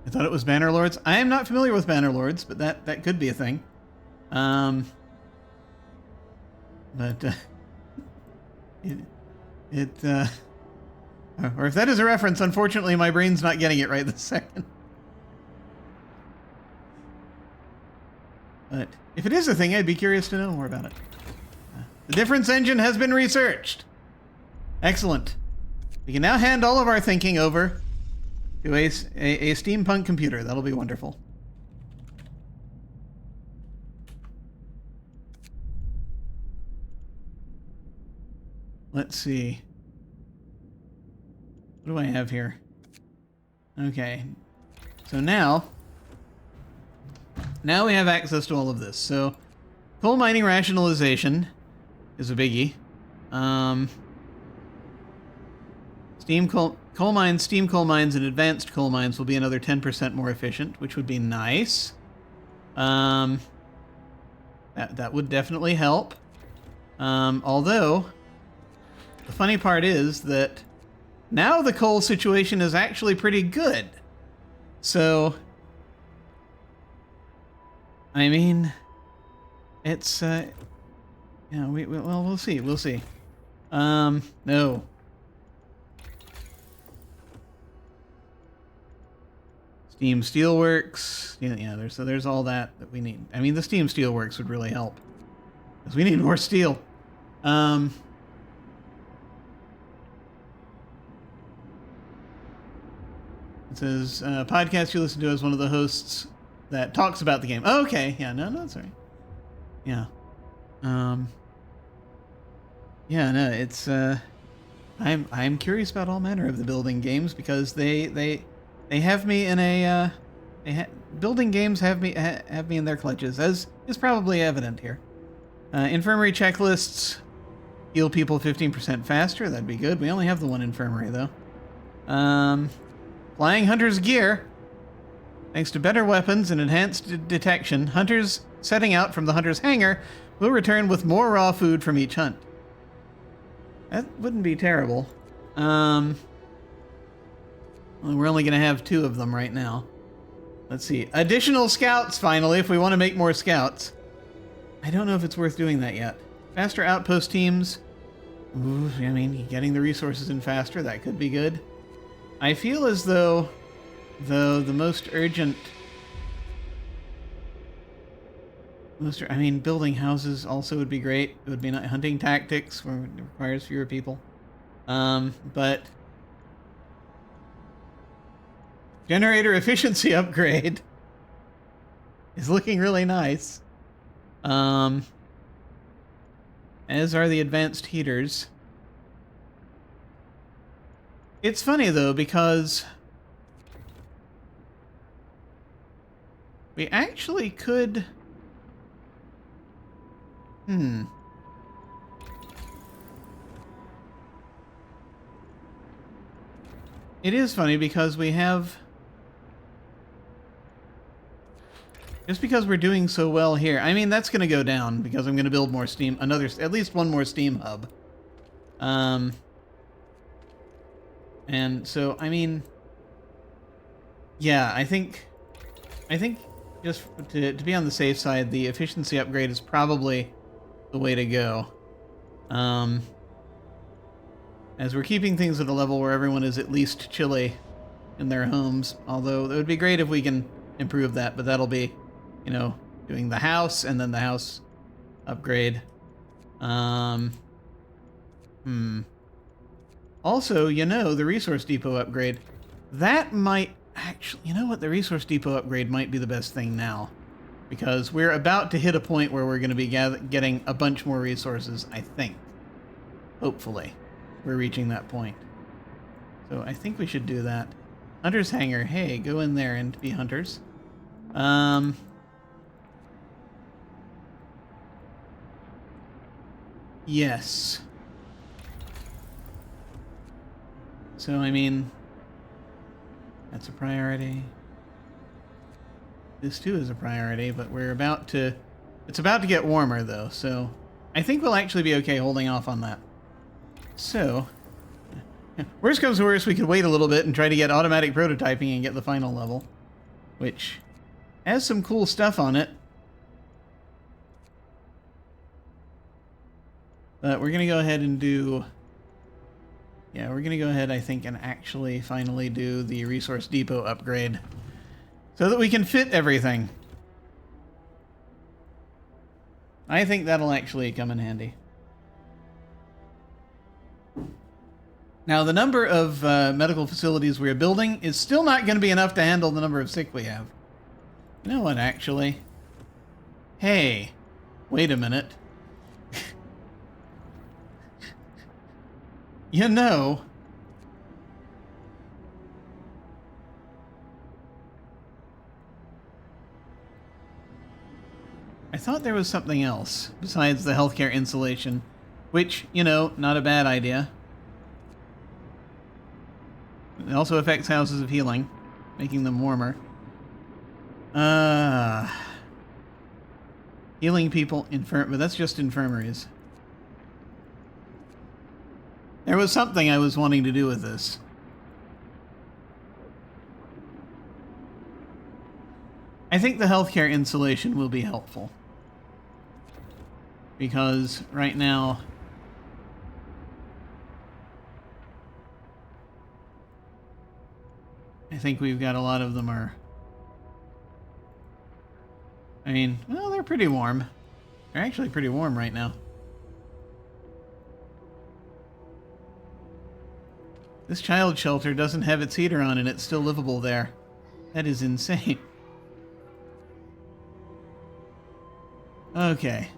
I thought it was Bannerlords. I am not familiar with Bannerlords, but that could be a thing. Or if that is a reference, unfortunately my brain's not getting it right this second. But if it is a thing, I'd be curious to know more about it. The difference engine has been researched. Excellent. We can now hand all of our thinking over to a steampunk computer. That'll be wonderful. Let's see. What do I have here? Okay. So now we have access to all of this. So coal mining rationalization is a biggie. Steam coal mines, steam coal mines, and advanced coal mines will be another 10% more efficient, which would be nice. That would definitely help. Although the funny part is that now the coal situation is actually pretty good. So, I mean, it's, yeah, we'll see. We'll see. No. Steam Steelworks. Yeah, there's all that we need. I mean, the Steam Steelworks would really help, because we need more steel. It says, podcast you listen to as one of the hosts that talks about the game. Oh, okay. Yeah, no, that's all right. Yeah. Yeah, no, it's, I'm curious about all manner of the building games, because they have me in a, building games have me in their clutches, as is probably evident here. Infirmary checklists heal people 15% faster. That'd be good. We only have the one infirmary, though. Flying Hunter's gear. Thanks to better weapons and enhanced detection, hunters setting out from the hunter's hangar will return with more raw food from each hunt. That wouldn't be terrible. Well, we're only going to have 2 of them right now. Let's see. Additional scouts, finally, if we want to make more scouts. I don't know if it's worth doing that yet. Faster outpost teams. Ooh, I mean, getting the resources in faster, that could be good. I feel as though the most urgent... I mean, building houses also would be great. It would be not hunting tactics, where it requires fewer people. But... generator efficiency upgrade is looking really nice. As are the advanced heaters. It's funny, though, because we actually could... It is funny because we have... just because we're doing so well here. I mean, that's going to go down because I'm going to build more steam, at least one more steam hub. And so, I mean, yeah, I think just to be on the safe side, the efficiency upgrade is probably the way to go. As we're keeping things at a level where everyone is at least chilly in their homes. Although it would be great if we can improve that, but that'll be, you know, doing the house and then the house upgrade. Also, you know, the resource depot upgrade, that might actually, you know what, the resource depot upgrade might be the best thing now. Because we're about to hit a point where we're going to be getting a bunch more resources, I think. Hopefully. We're reaching that point. So I think we should do that. Hunter's Hangar. Hey, go in there and be hunters. Yes. So, I mean, that's a priority. This too is a priority, but it's about to get warmer though, so I think we'll actually be okay holding off on that. So, worst comes to worst, we could wait a little bit and try to get automatic prototyping and get the final level, which has some cool stuff on it. But we're going to go ahead and do... Yeah, we're going to go ahead, I think, and actually finally do the Resource Depot upgrade so that we can fit everything. I think that'll actually come in handy. Now, the number of medical facilities we're building is still not going to be enough to handle the number of sick we have. You know what, actually? Hey, wait a minute. You know... I thought there was something else besides the healthcare insulation, which, you know, not a bad idea. It also affects houses of healing, making them warmer. Healing people, but that's just infirmaries. There was something I was wanting to do with this. I think the healthcare insulation will be helpful. Because right now... I think we've got a lot of them are... I mean, well, they're pretty warm. They're actually pretty warm right now. This child shelter doesn't have its heater on and it's still livable there. That is insane. Okay.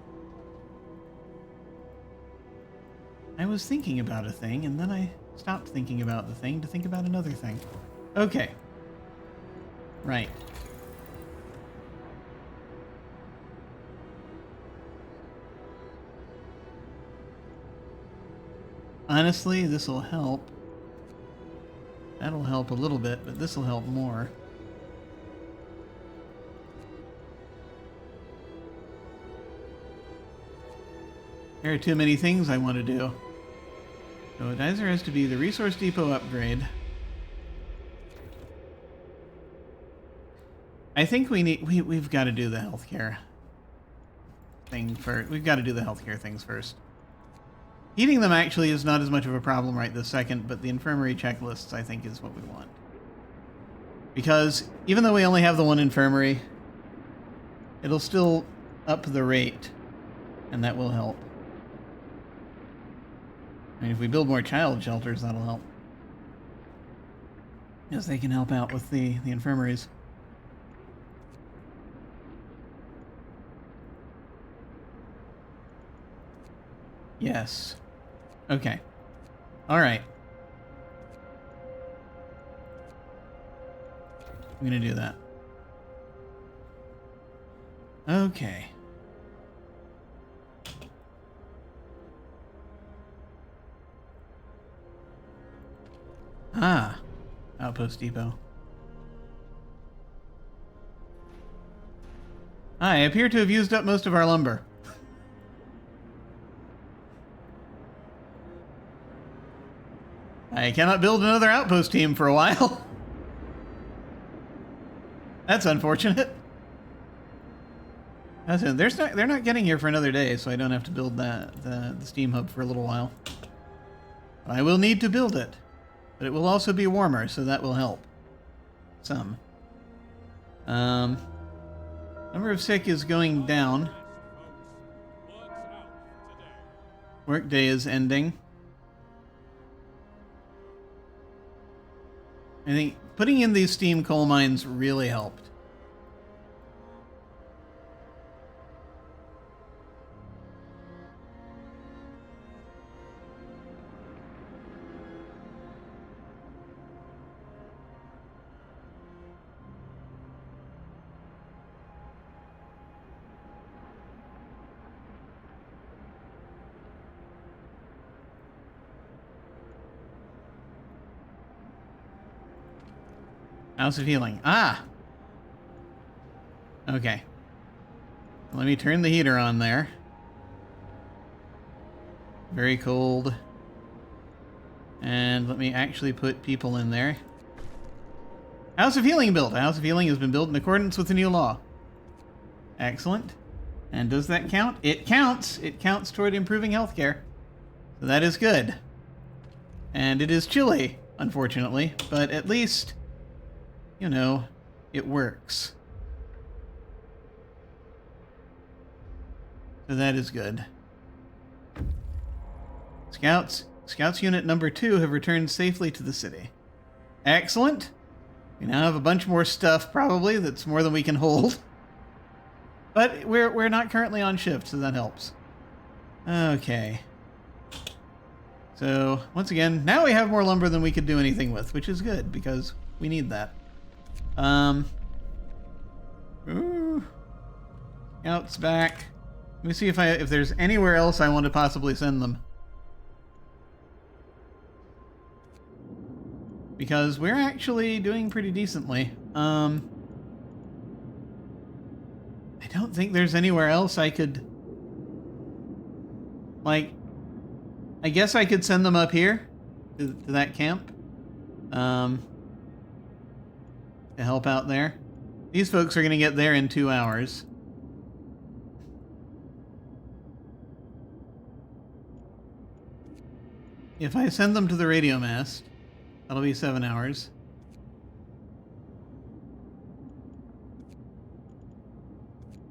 I was thinking about a thing and then I stopped thinking about the thing to think about another thing. Okay. Right. Honestly, this will help. That'll help a little bit, but this will help more. There are too many things I want to do. So it either has to be the Resource Depot upgrade. I think we've got to do the healthcare thing first. We've got to do the healthcare things first. Heating them actually is not as much of a problem right this second, but the infirmary checklists, I think, is what we want. Because even though we only have the one infirmary, it'll still up the rate, and that will help. I mean, if we build more child shelters, that'll help. Because they can help out with the infirmaries. Yes. Okay. All right. I'm going to do that. Okay. Ah. Outpost Depot. I appear to have used up most of our lumber. I cannot build another outpost team for a while. That's unfortunate. They're not getting here for another day, so I don't have to build the steam hub for a little while. I will need to build it, but it will also be warmer, so that will help. Some. Number of sick is going down. Workday is ending. I think putting in these steam coal mines really helped. House of Healing. Ah! Okay. Let me turn the heater on there. Very cold. And let me actually put people in there. House of Healing built. A House of Healing has been built in accordance with the new law. Excellent. And does that count? It counts. It counts toward improving healthcare. So that is good. And it is chilly, unfortunately, but at least, you know, it works. So that is good. Scouts unit number 2 have returned safely to the city. Excellent. We now have a bunch more stuff, probably, that's more than we can hold. But we're not currently on shift, so that helps. Okay. So, once again, now we have more lumber than we could do anything with, which is good, because we need that. Scouts back. Let me see if there's anywhere else I want to possibly send them. Because we're actually doing pretty decently. I don't think there's anywhere else I could... Like, I guess I could send them up here to that camp. To help out there. These folks are going to get there in 2 hours. If I send them to the radio mast, that'll be 7 hours.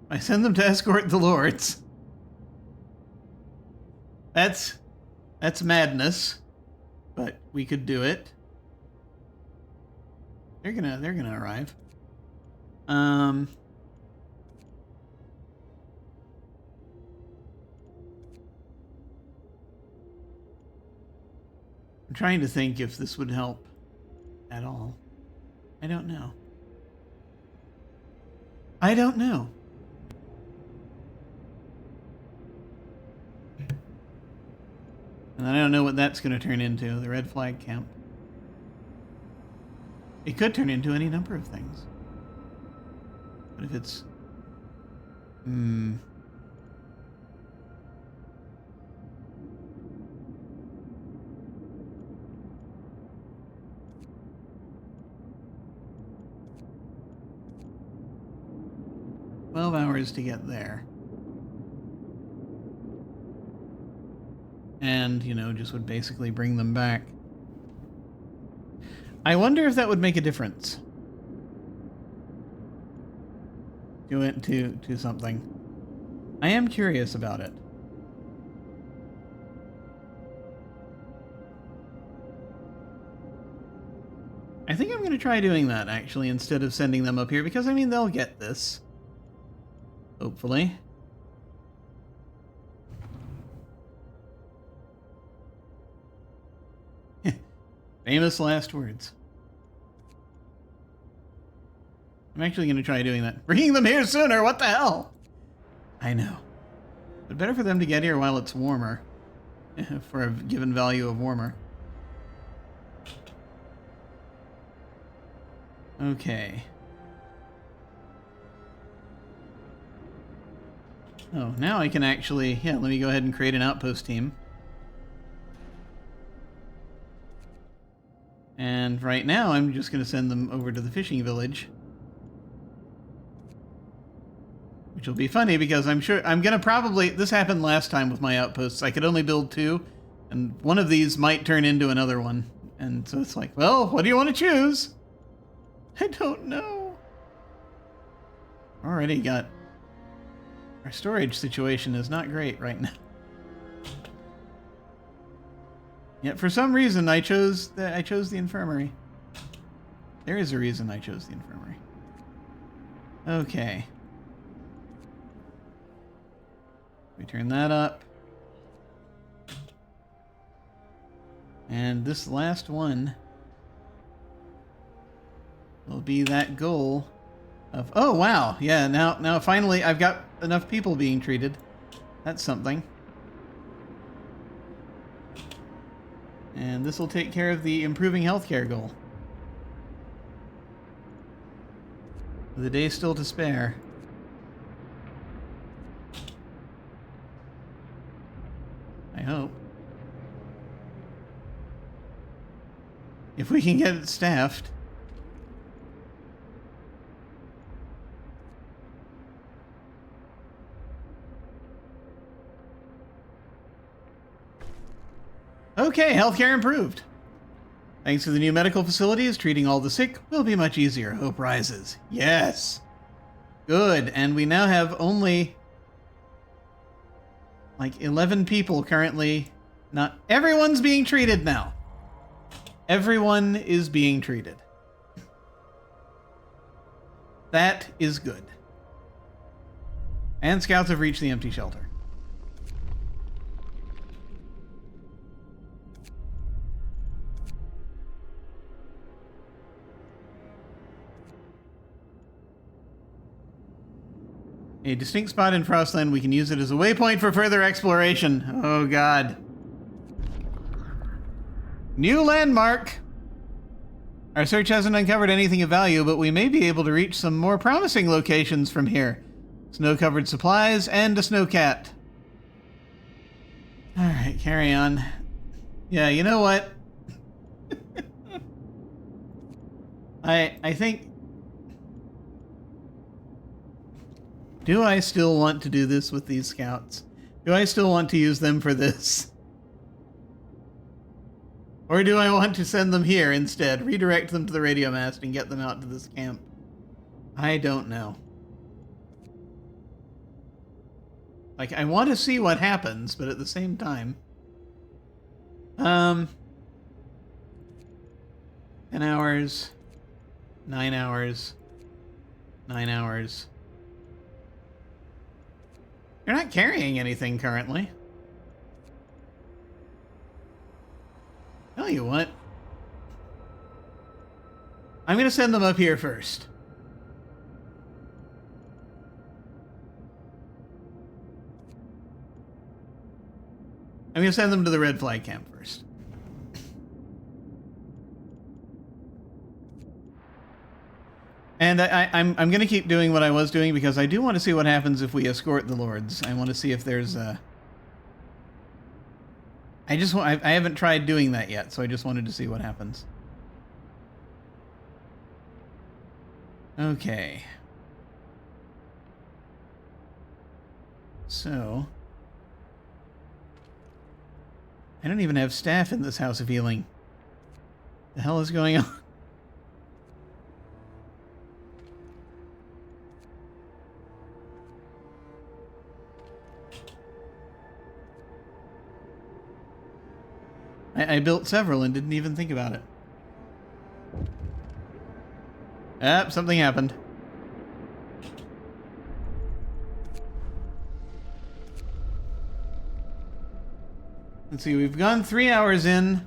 I send them to escort the lords. That's madness, but we could do it. They're gonna arrive. I'm trying to think if this would help at all. I don't know. I don't know. And I don't know what that's going to turn into, the red flag camp. It could turn into any number of things. But if it's... 12 hours to get there. And, you know, just would basically bring them back. I wonder if that would make a difference. To something. I am curious about it. I think I'm going to try doing that, actually, instead of sending them up here, because, I mean, they'll get this. Hopefully. Famous last words. I'm actually going to try doing that. Bringing them here sooner, what the hell? I know. But better for them to get here while it's warmer. For a given value of warmer. Okay. Oh, now I can actually... Yeah, let me go ahead and create an outpost team. And right now, I'm just going to send them over to the fishing village. Which will be funny because I'm sure... I'm going to probably... This happened last time with my outposts. I could only build 2. And one of these might turn into another one. And so it's like, well, what do you want to choose? I don't know. Already got... Our storage situation is not great right now. Yet for some reason I chose the infirmary. There is a reason I chose the infirmary. Okay. We turn that up. And this last one will be that goal of... Oh, wow. Yeah, now finally I've got enough people being treated. That's something. And this will take care of the improving healthcare goal. With a day still to spare. I hope. If we can get it staffed. Okay, healthcare improved. Thanks to the new medical facilities, treating all the sick will be much easier. Hope rises. Yes. Good. And we now have only like 11 people currently. Not everyone's being treated now. Everyone is being treated. That is good. And scouts have reached the empty shelter. A distinct spot in Frostland, we can use it as a waypoint for further exploration. Oh god. New landmark! Our search hasn't uncovered anything of value, but we may be able to reach some more promising locations from here. Snow-covered supplies and a snowcat. Alright, carry on. Yeah, you know what? I think... Do I still want to do this with these scouts? Do I still want to use them for this? Or do I want to send them here instead? Redirect them to the radio mast and get them out to this camp? I don't know. Like, I want to see what happens, but at the same time... 10 hours... 9 hours... 9 hours... You're not carrying anything currently. Tell you what. I'm going to send them up here first. I'm going to send them to the red flag camp first. And I'm going to keep doing what I was doing because I do want to see what happens if we escort the lords. I want to see if there's a... I haven't tried doing that yet, so I just wanted to see what happens. Okay. So... I don't even have staff in this House of Healing. The hell is going on? I built several and didn't even think about it. Something happened. Let's see, we've gone 3 hours in.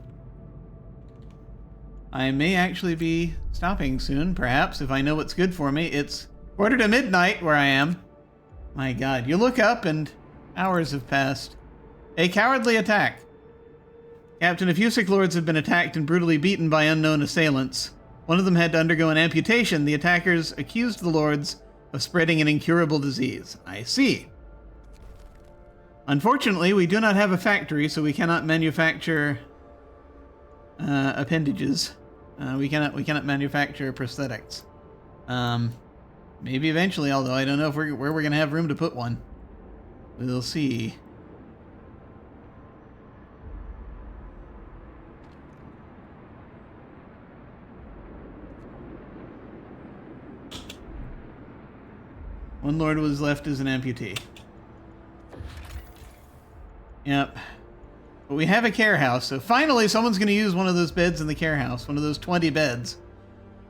I may actually be stopping soon, perhaps, if I know what's good for me. It's 1:45 where I am. My god, you look up and hours have passed. A cowardly attack. Captain, a few sick lords have been attacked and brutally beaten by unknown assailants. One of them had to undergo an amputation. The attackers accused the lords of spreading an incurable disease. I see. Unfortunately, we do not have a factory, so we cannot manufacture appendages. We cannot manufacture prosthetics. Maybe eventually, although I don't know if where we're going to have room to put one. We'll see. One lord was left as an amputee. Yep. But we have a care house, so finally someone's going to use one of those beds in the care house, one of those 20 beds.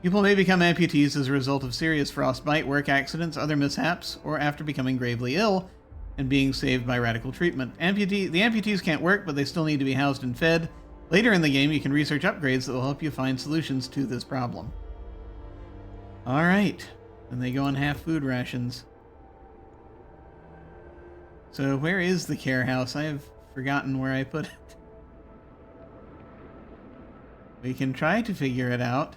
People may become amputees as a result of serious frostbite, work accidents, other mishaps, or after becoming gravely ill and being saved by radical treatment. The amputees can't work, but they still need to be housed and fed. Later in the game, you can research upgrades that will help you find solutions to this problem. Alright. And they go on half food rations. So where is the care house? I have forgotten where I put it. We can try to figure it out.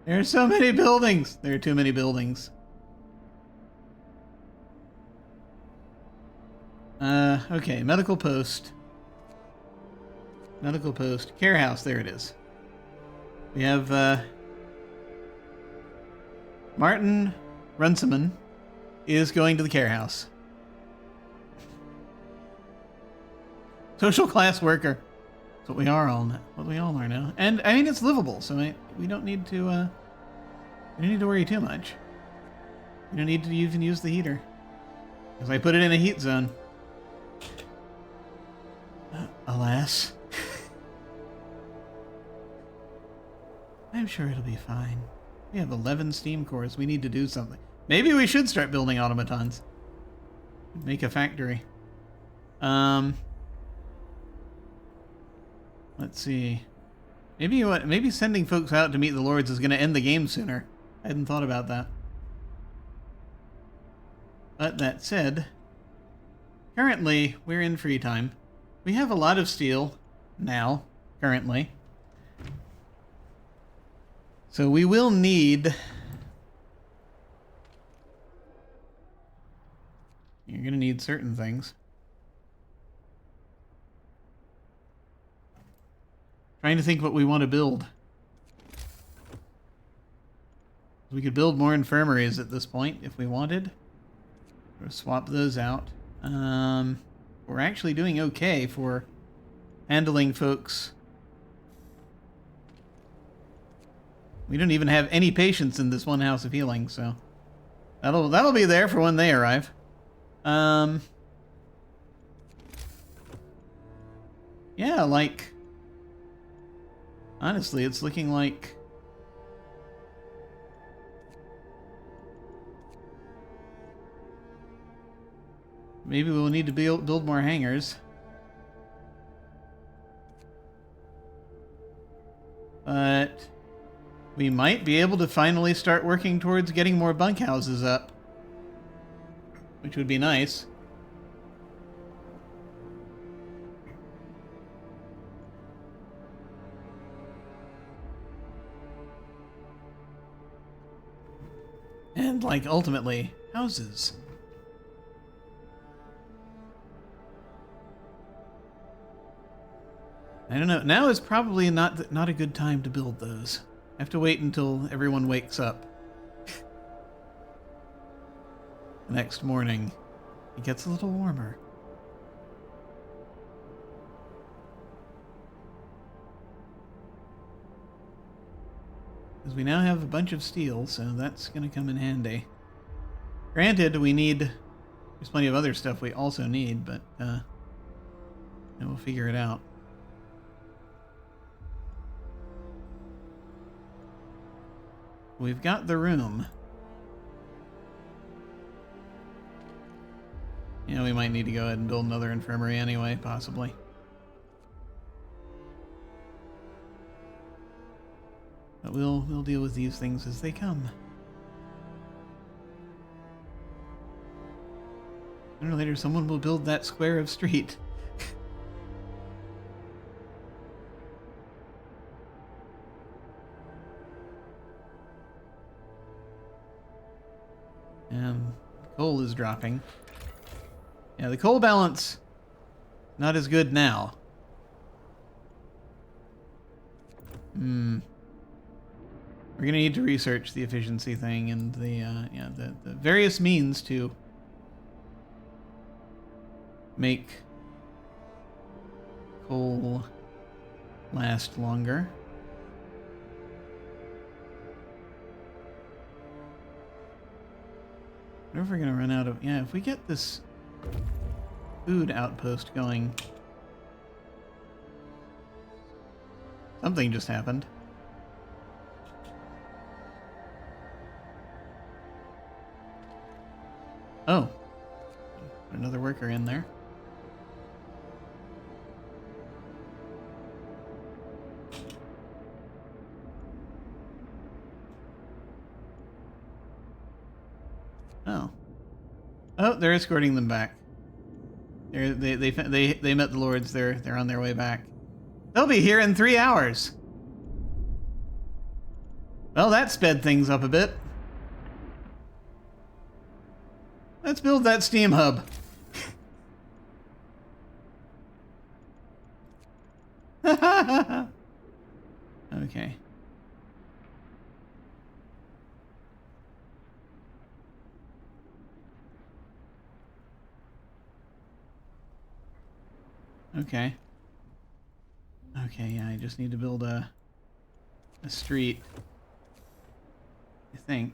There are so many buildings. There are too many buildings. Okay, medical post. Medical post. Care house, there it is. We have, Martin Runciman is going to the care house. Social class worker. That's what we are all now. What we all are now. And, I mean, it's livable, so we don't need to, we don't need to worry too much. We don't need to even use the heater. Because I put it in a heat zone. Alas. I'm sure it'll be fine. We have 11 steam cores. We need to do something. Maybe we should start building automatons. Make a factory. Let's see. Maybe sending folks out to meet the lords is going to end the game sooner. I hadn't thought about that. But that said, currently we're in free time. We have a lot of steel now, currently. So we will need... You're going to need certain things. Trying to think what we want to build. We could build more infirmaries at this point if we wanted. Or swap those out. We're actually doing okay for handling folks. We don't even have any patients in this one house of healing, so that'll be there for when they arrive. Yeah, like honestly, it's looking like maybe we'll need to build more hangars. But we might be able to finally start working towards getting more bunkhouses up. Which would be nice. And, like, ultimately, houses. I don't know. Now is probably not a good time to build those. I have to wait until everyone wakes up. The next morning, it gets a little warmer. Because we now have a bunch of steel, so that's going to come in handy. Granted, there's plenty of other stuff we also need, but we'll figure it out. We've got the room. Yeah, we might need to go ahead and build another infirmary anyway, possibly. But we'll deal with these things as they come. Sooner or later, someone will build that square of street. Coal is dropping. Yeah, the coal balance, not as good now. We're gonna need to research the efficiency thing and the various means to make coal last longer. I wonder if we're gonna run out of... Yeah, if we get this food outpost going... Something just happened. Oh. Another worker in there. Oh. Oh, they're escorting them back. They met the lords. They're on their way back. They'll be here in 3 hours. Well, that sped things up a bit. Let's build that steam hub. Okay. Okay. Okay, yeah, I just need to build a street. I think.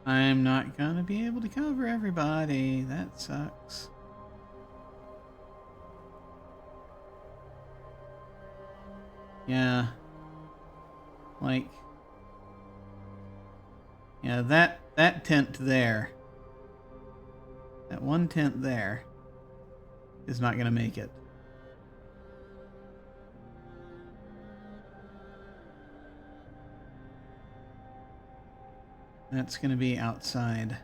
I'm not gonna be able to cover everybody. That sucks. Yeah. Like, yeah, that tent there. That one tent there is not gonna make it. That's gonna be outside.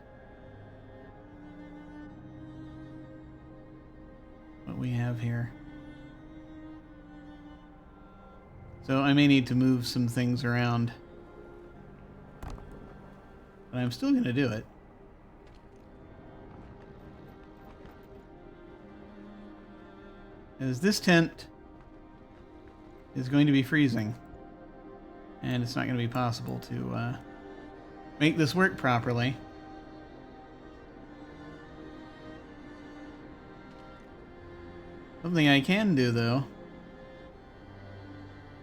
What we have here. So I may need to move some things around. But I'm still gonna do it. As this tent is going to be freezing. And it's not going to be possible to make this work properly. Something I can do, though,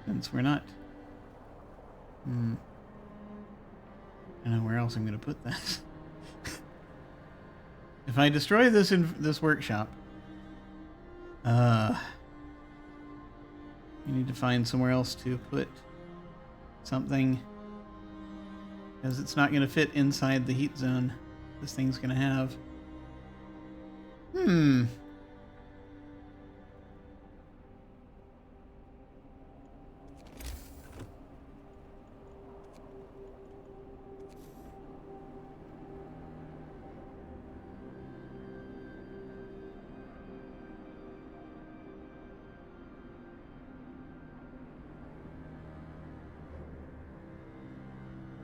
since we're not... I don't know where else I'm going to put that. If I destroy this in this workshop, you need to find somewhere else to put something, because it's not going to fit inside the heat zone this thing's going to have.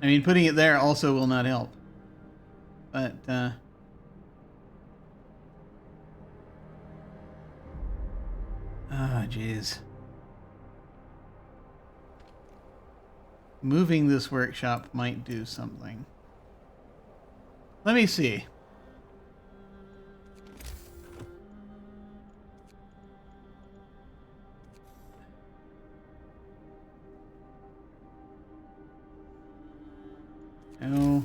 I mean, putting it there also will not help. But, jeez. Moving this workshop might do something. Let me see. No.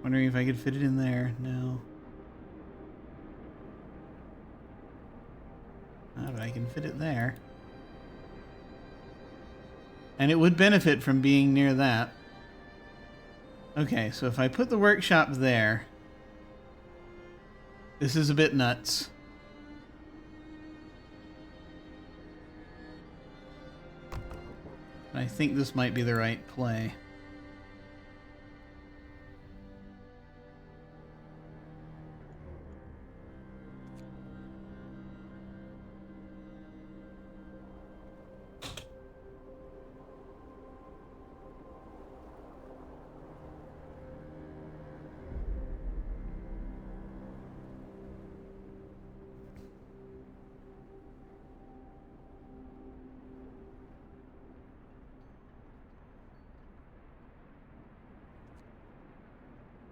Wondering if I could fit it in there. No. Ah, but I can fit it there. And it would benefit from being near that. Okay, so if I put the workshop there... This is a bit nuts. I think this might be the right play.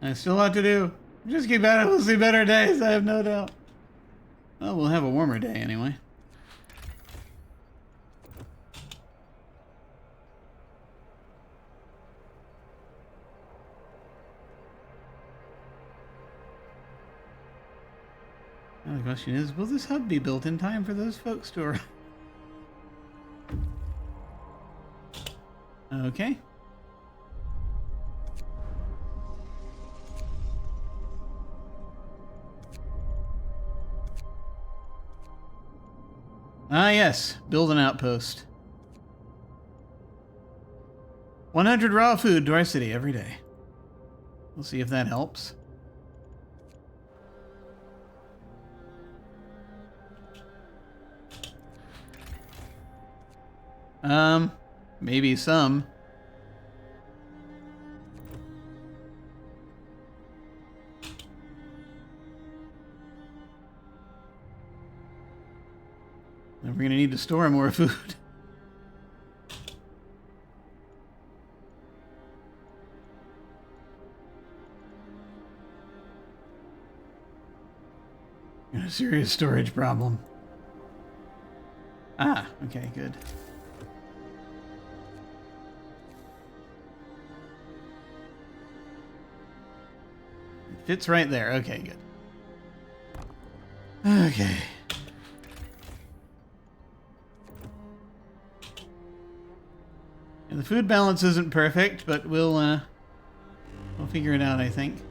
I still have to do. Just keep at it. We'll see better days, I have no doubt. Well, we'll have a warmer day anyway. Now the question is, will this hub be built in time for those folks to arrive? Okay. Ah, yes. Build an outpost. 100 raw food to our city every day. We'll see if that helps. Maybe some. Then we're gonna need to store more food. Got a serious storage problem. Ah, okay, good. It fits right there. Okay, good. Okay. And the food balance isn't perfect, but we'll figure it out, I think.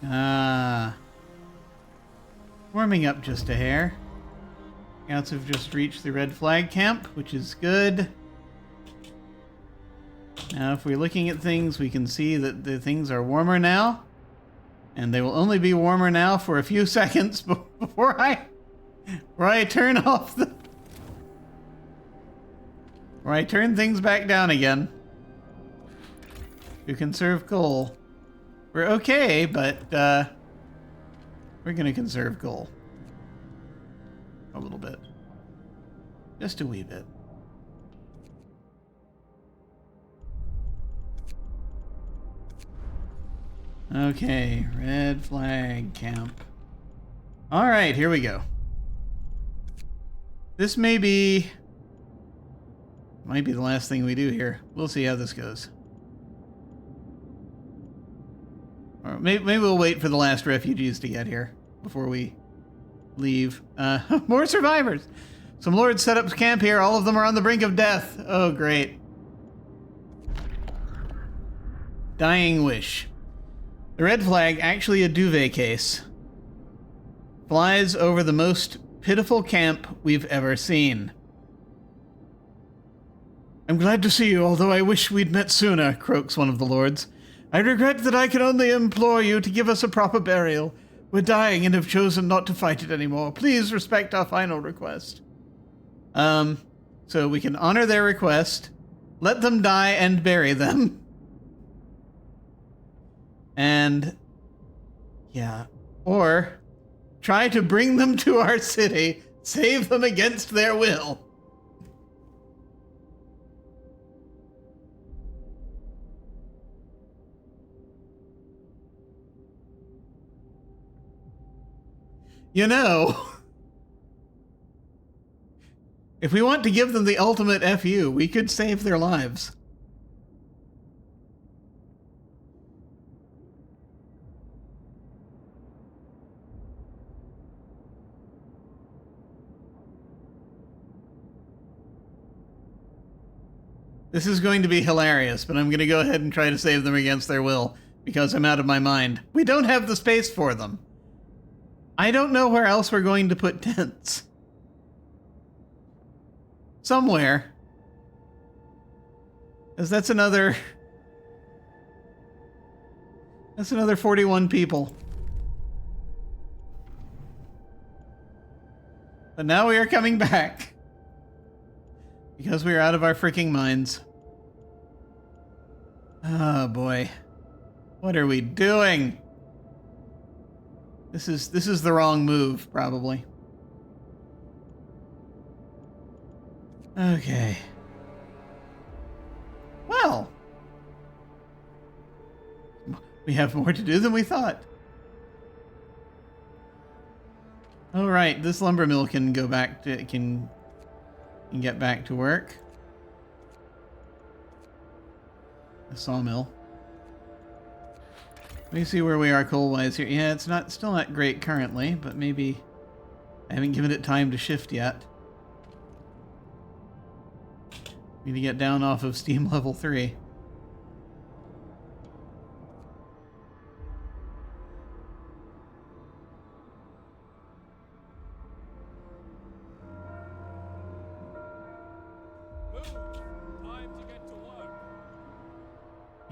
Ah. Warming up just a hair. Scouts have just reached the red flag camp, which is good. Now, if we're looking at things, we can see that the things are warmer now. And they will only be warmer now for a few seconds before I turn off the... Or I turn things back down again. To conserve coal. We're okay, but we're gonna conserve coal. A little bit. Just a wee bit. Okay, red flag camp. Alright, here we go. This might be the last thing we do here. We'll see how this goes. Or maybe we'll wait for the last refugees to get here before we leave. More survivors! Some lords set up camp here. All of them are on the brink of death. Oh, great. Dying wish. The red flag, actually a duvet case, flies over the most pitiful camp we've ever seen. I'm glad to see you, although I wish we'd met sooner, croaks one of the lords. I regret that I can only implore you to give us a proper burial. We're dying and have chosen not to fight it anymore. Please respect our final request. So we can honor their request, let them die and bury them. And, yeah, or try to bring them to our city, save them against their will. You know, if we want to give them the ultimate FU, we could save their lives. This is going to be hilarious, but I'm going to go ahead and try to save them against their will, because I'm out of my mind. We don't have the space for them. I don't know where else we're going to put tents. Somewhere. Because that's another 41 people. But now we are coming back. Because we are out of our freaking minds. Oh boy. What are we doing? This is the wrong move, probably. Okay. Well. We have more to do than we thought. All right, this lumber mill can go back to can get back to work. The sawmill. Let me see where we are coal-wise here. Yeah, it's still not great currently, but maybe I haven't given it time to shift yet. Need to get down off of steam level 3.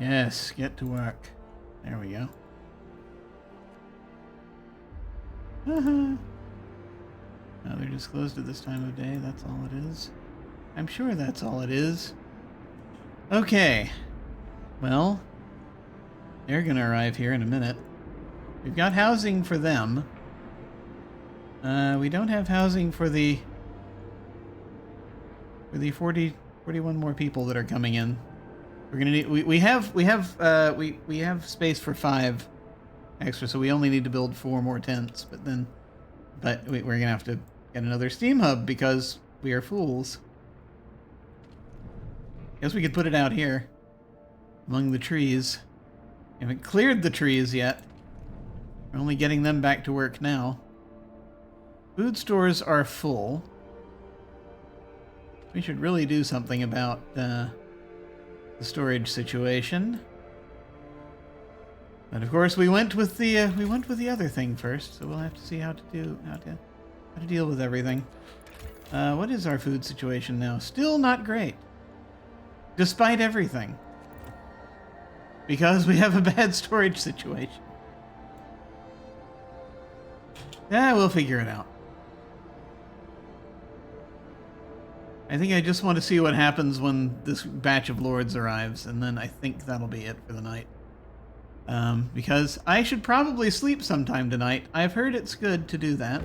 Yes, get to work. There we go. Uh-huh. Oh, they're just closed at this time of day. That's all it is. I'm sure that's all it is. Okay. Well, they're gonna arrive here in a minute. We've got housing for them. We don't have housing for the 41 more people that are coming in. We're gonna need. We have space for 5 extra, so we only need to build 4 more tents. But we're gonna have to get another steam hub because we are fools. Guess we could put it out here among the trees. We haven't cleared the trees yet. We're only getting them back to work now. Food stores are full. We should really do something about the storage situation. But of course, we went with the other thing first, so we'll have to see how to deal with everything. What is our food situation now? Still not great, despite everything, because we have a bad storage situation. Yeah, we'll figure it out. I think I just want to see what happens when this batch of lords arrives, and then I think that'll be it for the night. Because I should probably sleep sometime tonight. I've heard it's good to do that.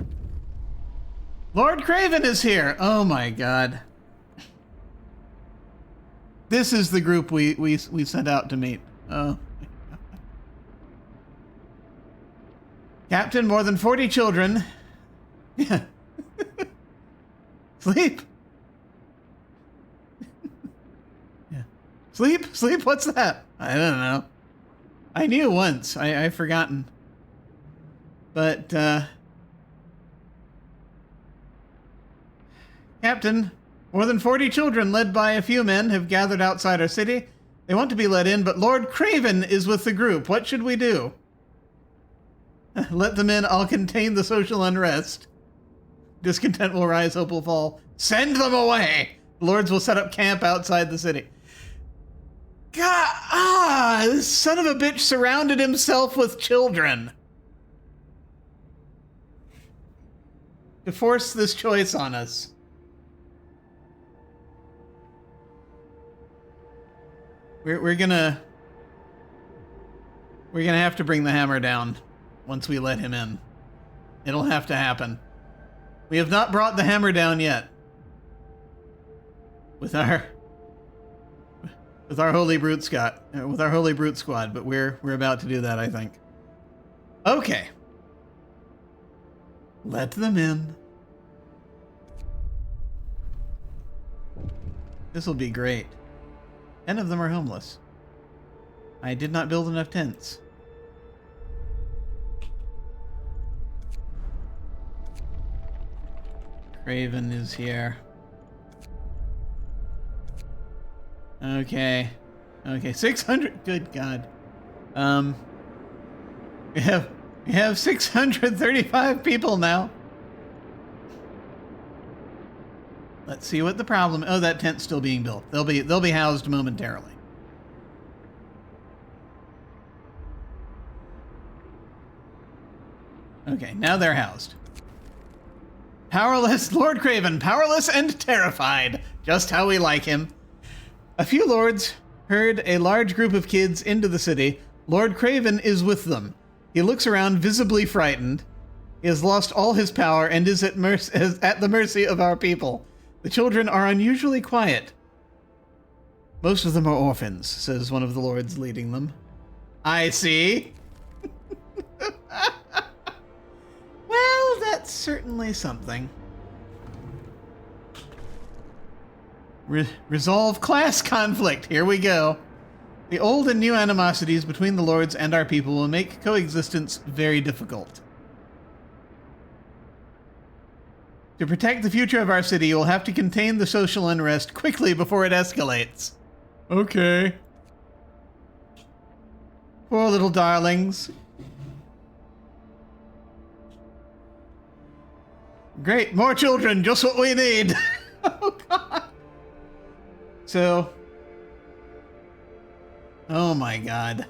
Lord Craven is here! Oh my god. This is the group we sent out to meet. Oh my god. Captain, more than 40 children. Yeah. Sleep! Yeah. Sleep? What's that? I don't know. I knew once. I've forgotten. But, Captain, more than 40 children led by a few men have gathered outside our city. They want to be let in, but Lord Craven is with the group. What should we do? Let them in. I'll contain the social unrest. Discontent will rise, hope will fall. Send them away! The lords will set up camp outside the city. God, this son of a bitch surrounded himself with children to force this choice on us. We're gonna have to bring the hammer down once we let him in. It'll have to happen. We have not brought the hammer down yet with our holy brute squad, but we're about to do that, I think. Okay. Let them in. This will be great. 10 of them are homeless. I did not build enough tents. Craven is here. Okay. 600. Good God. We have 635 people now. Let's see what the problem. Oh, that tent's still being built. They'll be housed momentarily. Okay, now they're housed. Powerless, Lord Craven, powerless and terrified. Just how we like him. A few lords herd a large group of kids into the city. Lord Craven is with them. He looks around, visibly frightened. He has lost all his power and is at the mercy of our people. The children are unusually quiet. Most of them are orphans, says one of the lords leading them. I see. Well, that's certainly something. Resolve class conflict. Here we go. The old and new animosities between the lords and our people will make coexistence very difficult. To protect the future of our city, you will have to contain the social unrest quickly before it escalates. Okay. Poor little darlings. Great, more children, just what we need. Oh, God. So, Oh my god.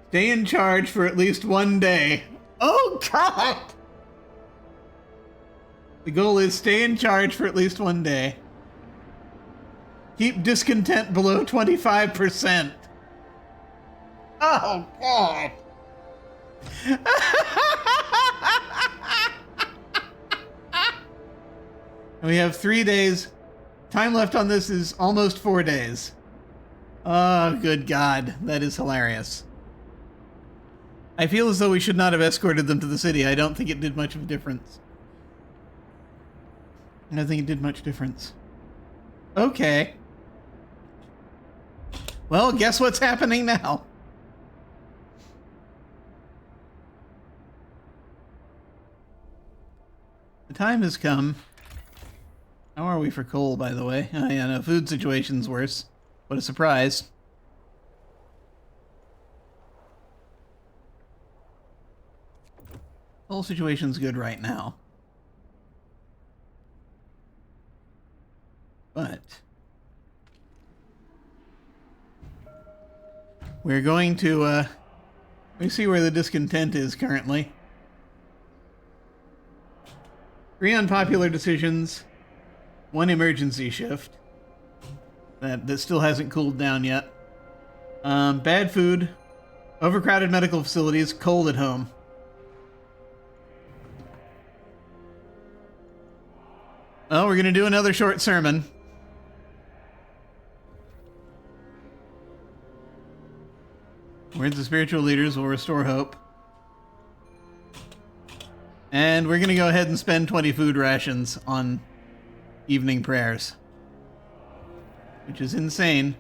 Stay in charge for at least one day. Oh god! The goal is stay in charge for at least one day. Keep discontent below 25%. Oh god! We have 3 days. Time left on this is almost 4 days. Oh, good God. That is hilarious. I feel as though we should not have escorted them to the city. I don't think it did much of a difference. I don't think it did much difference. Okay. Well, guess what's happening now? The time has come. How are we for coal, by the way? Oh, yeah, no, food situation's worse. What a surprise. Coal situation's good right now. But we're going to, let me see where the discontent is currently. 3 unpopular decisions. 1 emergency shift that still hasn't cooled down yet. Bad food, overcrowded medical facilities, cold at home. Oh, we're gonna do another short sermon. Words of spiritual leaders will restore hope. And we're gonna go ahead and spend 20 food rations on evening prayers, which is insane.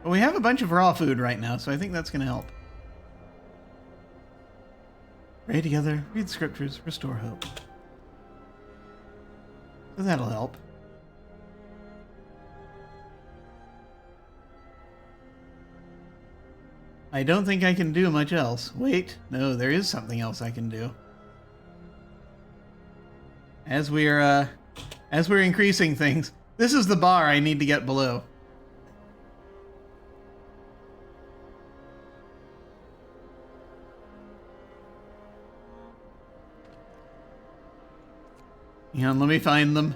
But we have a bunch of raw food right now, so I think that's going to help. Pray together, read the scriptures, restore hope. So that'll help. I don't think I can do much else. Wait, no, there is something else I can do. As we're increasing things, this is the bar I need to get below. Hang on, let me find them.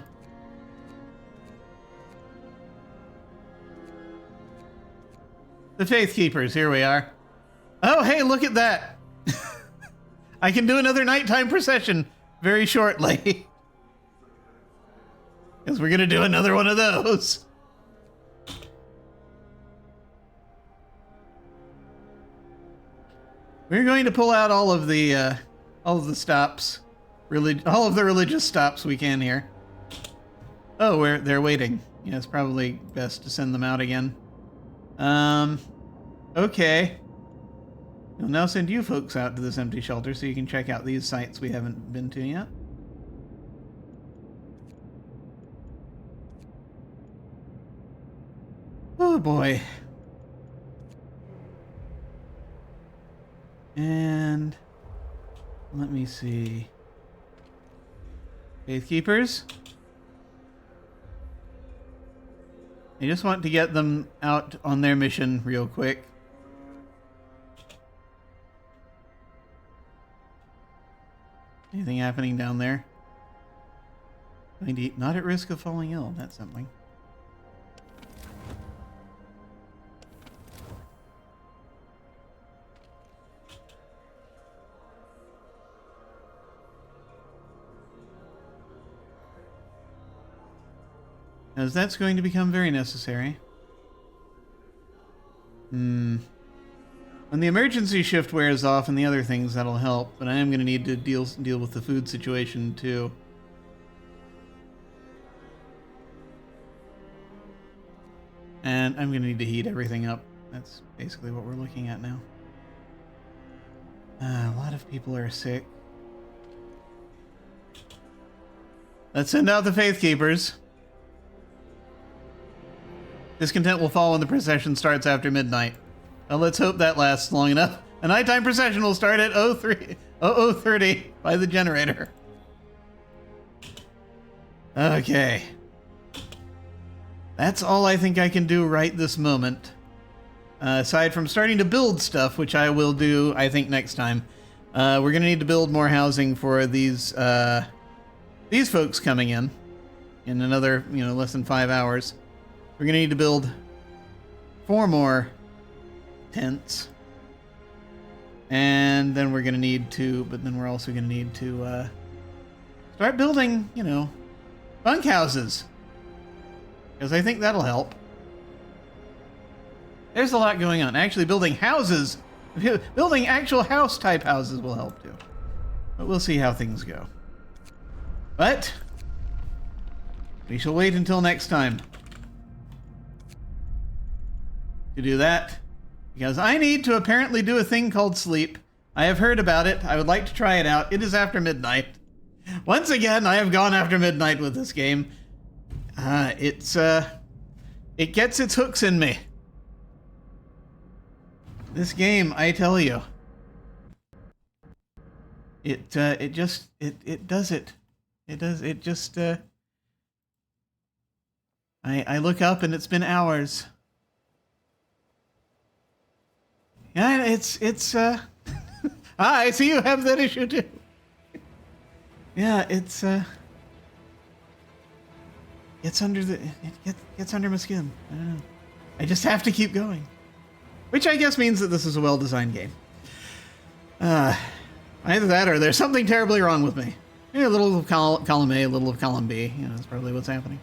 The Faith Keepers, here we are. Oh, hey, look at that! I can do another nighttime procession very shortly. Because we're going to do another one of those. We're going to pull out all of the stops, all of the religious stops we can here. Oh, they're waiting. Yeah, it's probably best to send them out again. Okay. We'll now send you folks out to this empty shelter so you can check out these sites we haven't been to yet. Oh boy. And let me see. Faith Keepers. I just want to get them out on their mission real quick. Anything happening down there? Not at risk of falling ill. That's something. As that's going to become very necessary. When the emergency shift wears off and the other things, that'll help. But I am going to need to deal with the food situation too. And I'm going to need to heat everything up. That's basically what we're looking at now. A lot of people are sick. Let's send out the Faith Keepers. Discontent will fall when the procession starts after midnight. Well, let's hope that lasts long enough. A nighttime procession will start at 00:30 by the generator. Okay. That's all I think I can do right this moment. Aside from starting to build stuff, which I will do, I think, next time. We're going to need to build more housing for these folks coming in another, less than 5 hours. We're going to need to build 4 more tents. And then we're going to need to, but then we're also going to need to start building, bunkhouses. Because I think that'll help. There's a lot going on. Actually, building houses, building actual house-type houses will help too. But we'll see how things go. But we shall wait until next time to do that. Because I need to apparently do a thing called sleep. I have heard about it. I would like to try it out. It is after midnight. Once again, I have gone after midnight with this game. It gets its hooks in me. This game, I tell you, it does it. I look up and it's been hours. Yeah, it's I see you have that issue too. Yeah, it's gets under my skin. I don't know. I just have to keep going. Which I guess means that this is a well-designed game. Either that or there's something terribly wrong with me. Maybe a little of column A, a little of column B. That's probably what's happening.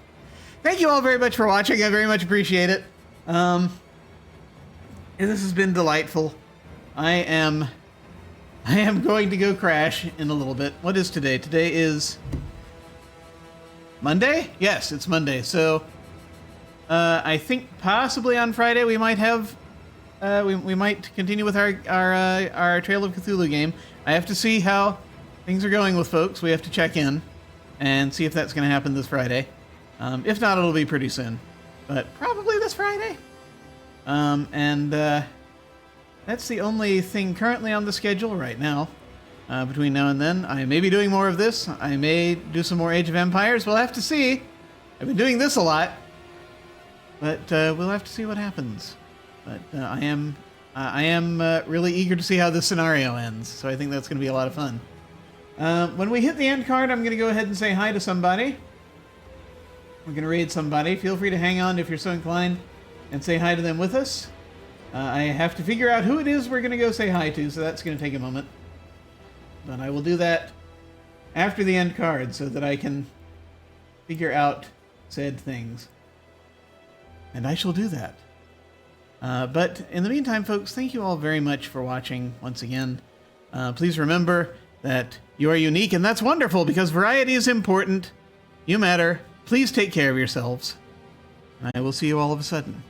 Thank you all very much for watching. I very much appreciate it. This has been delightful. I am going to go crash in a little bit. What is today? Today is Monday? Yes, it's Monday. So I think possibly on Friday we might have we might continue with our Trail of Cthulhu game. I have to see how things are going with folks. We have to check in and see if that's going to happen this Friday. If not, it'll be pretty soon, but probably this Friday. That's the only thing currently on the schedule right now. Between now and then, I may be doing more of this. I may do some more Age of Empires. We'll have to see. I've been doing this a lot, but we'll have to see what happens. But I am really eager to see how this scenario ends. So I think that's going to be a lot of fun. When we hit the end card, I'm going to go ahead and say hi to somebody. We're going to raid somebody. Feel free to hang on if you're so inclined and say hi to them with us. I have to figure out who it is we're going to go say hi to, so that's going to take a moment. But I will do that after the end card so that I can figure out said things. And I shall do that. But in the meantime, folks, thank you all very much for watching once again. Please remember that you are unique, and that's wonderful because variety is important. You matter. Please take care of yourselves. I will see you all of a sudden.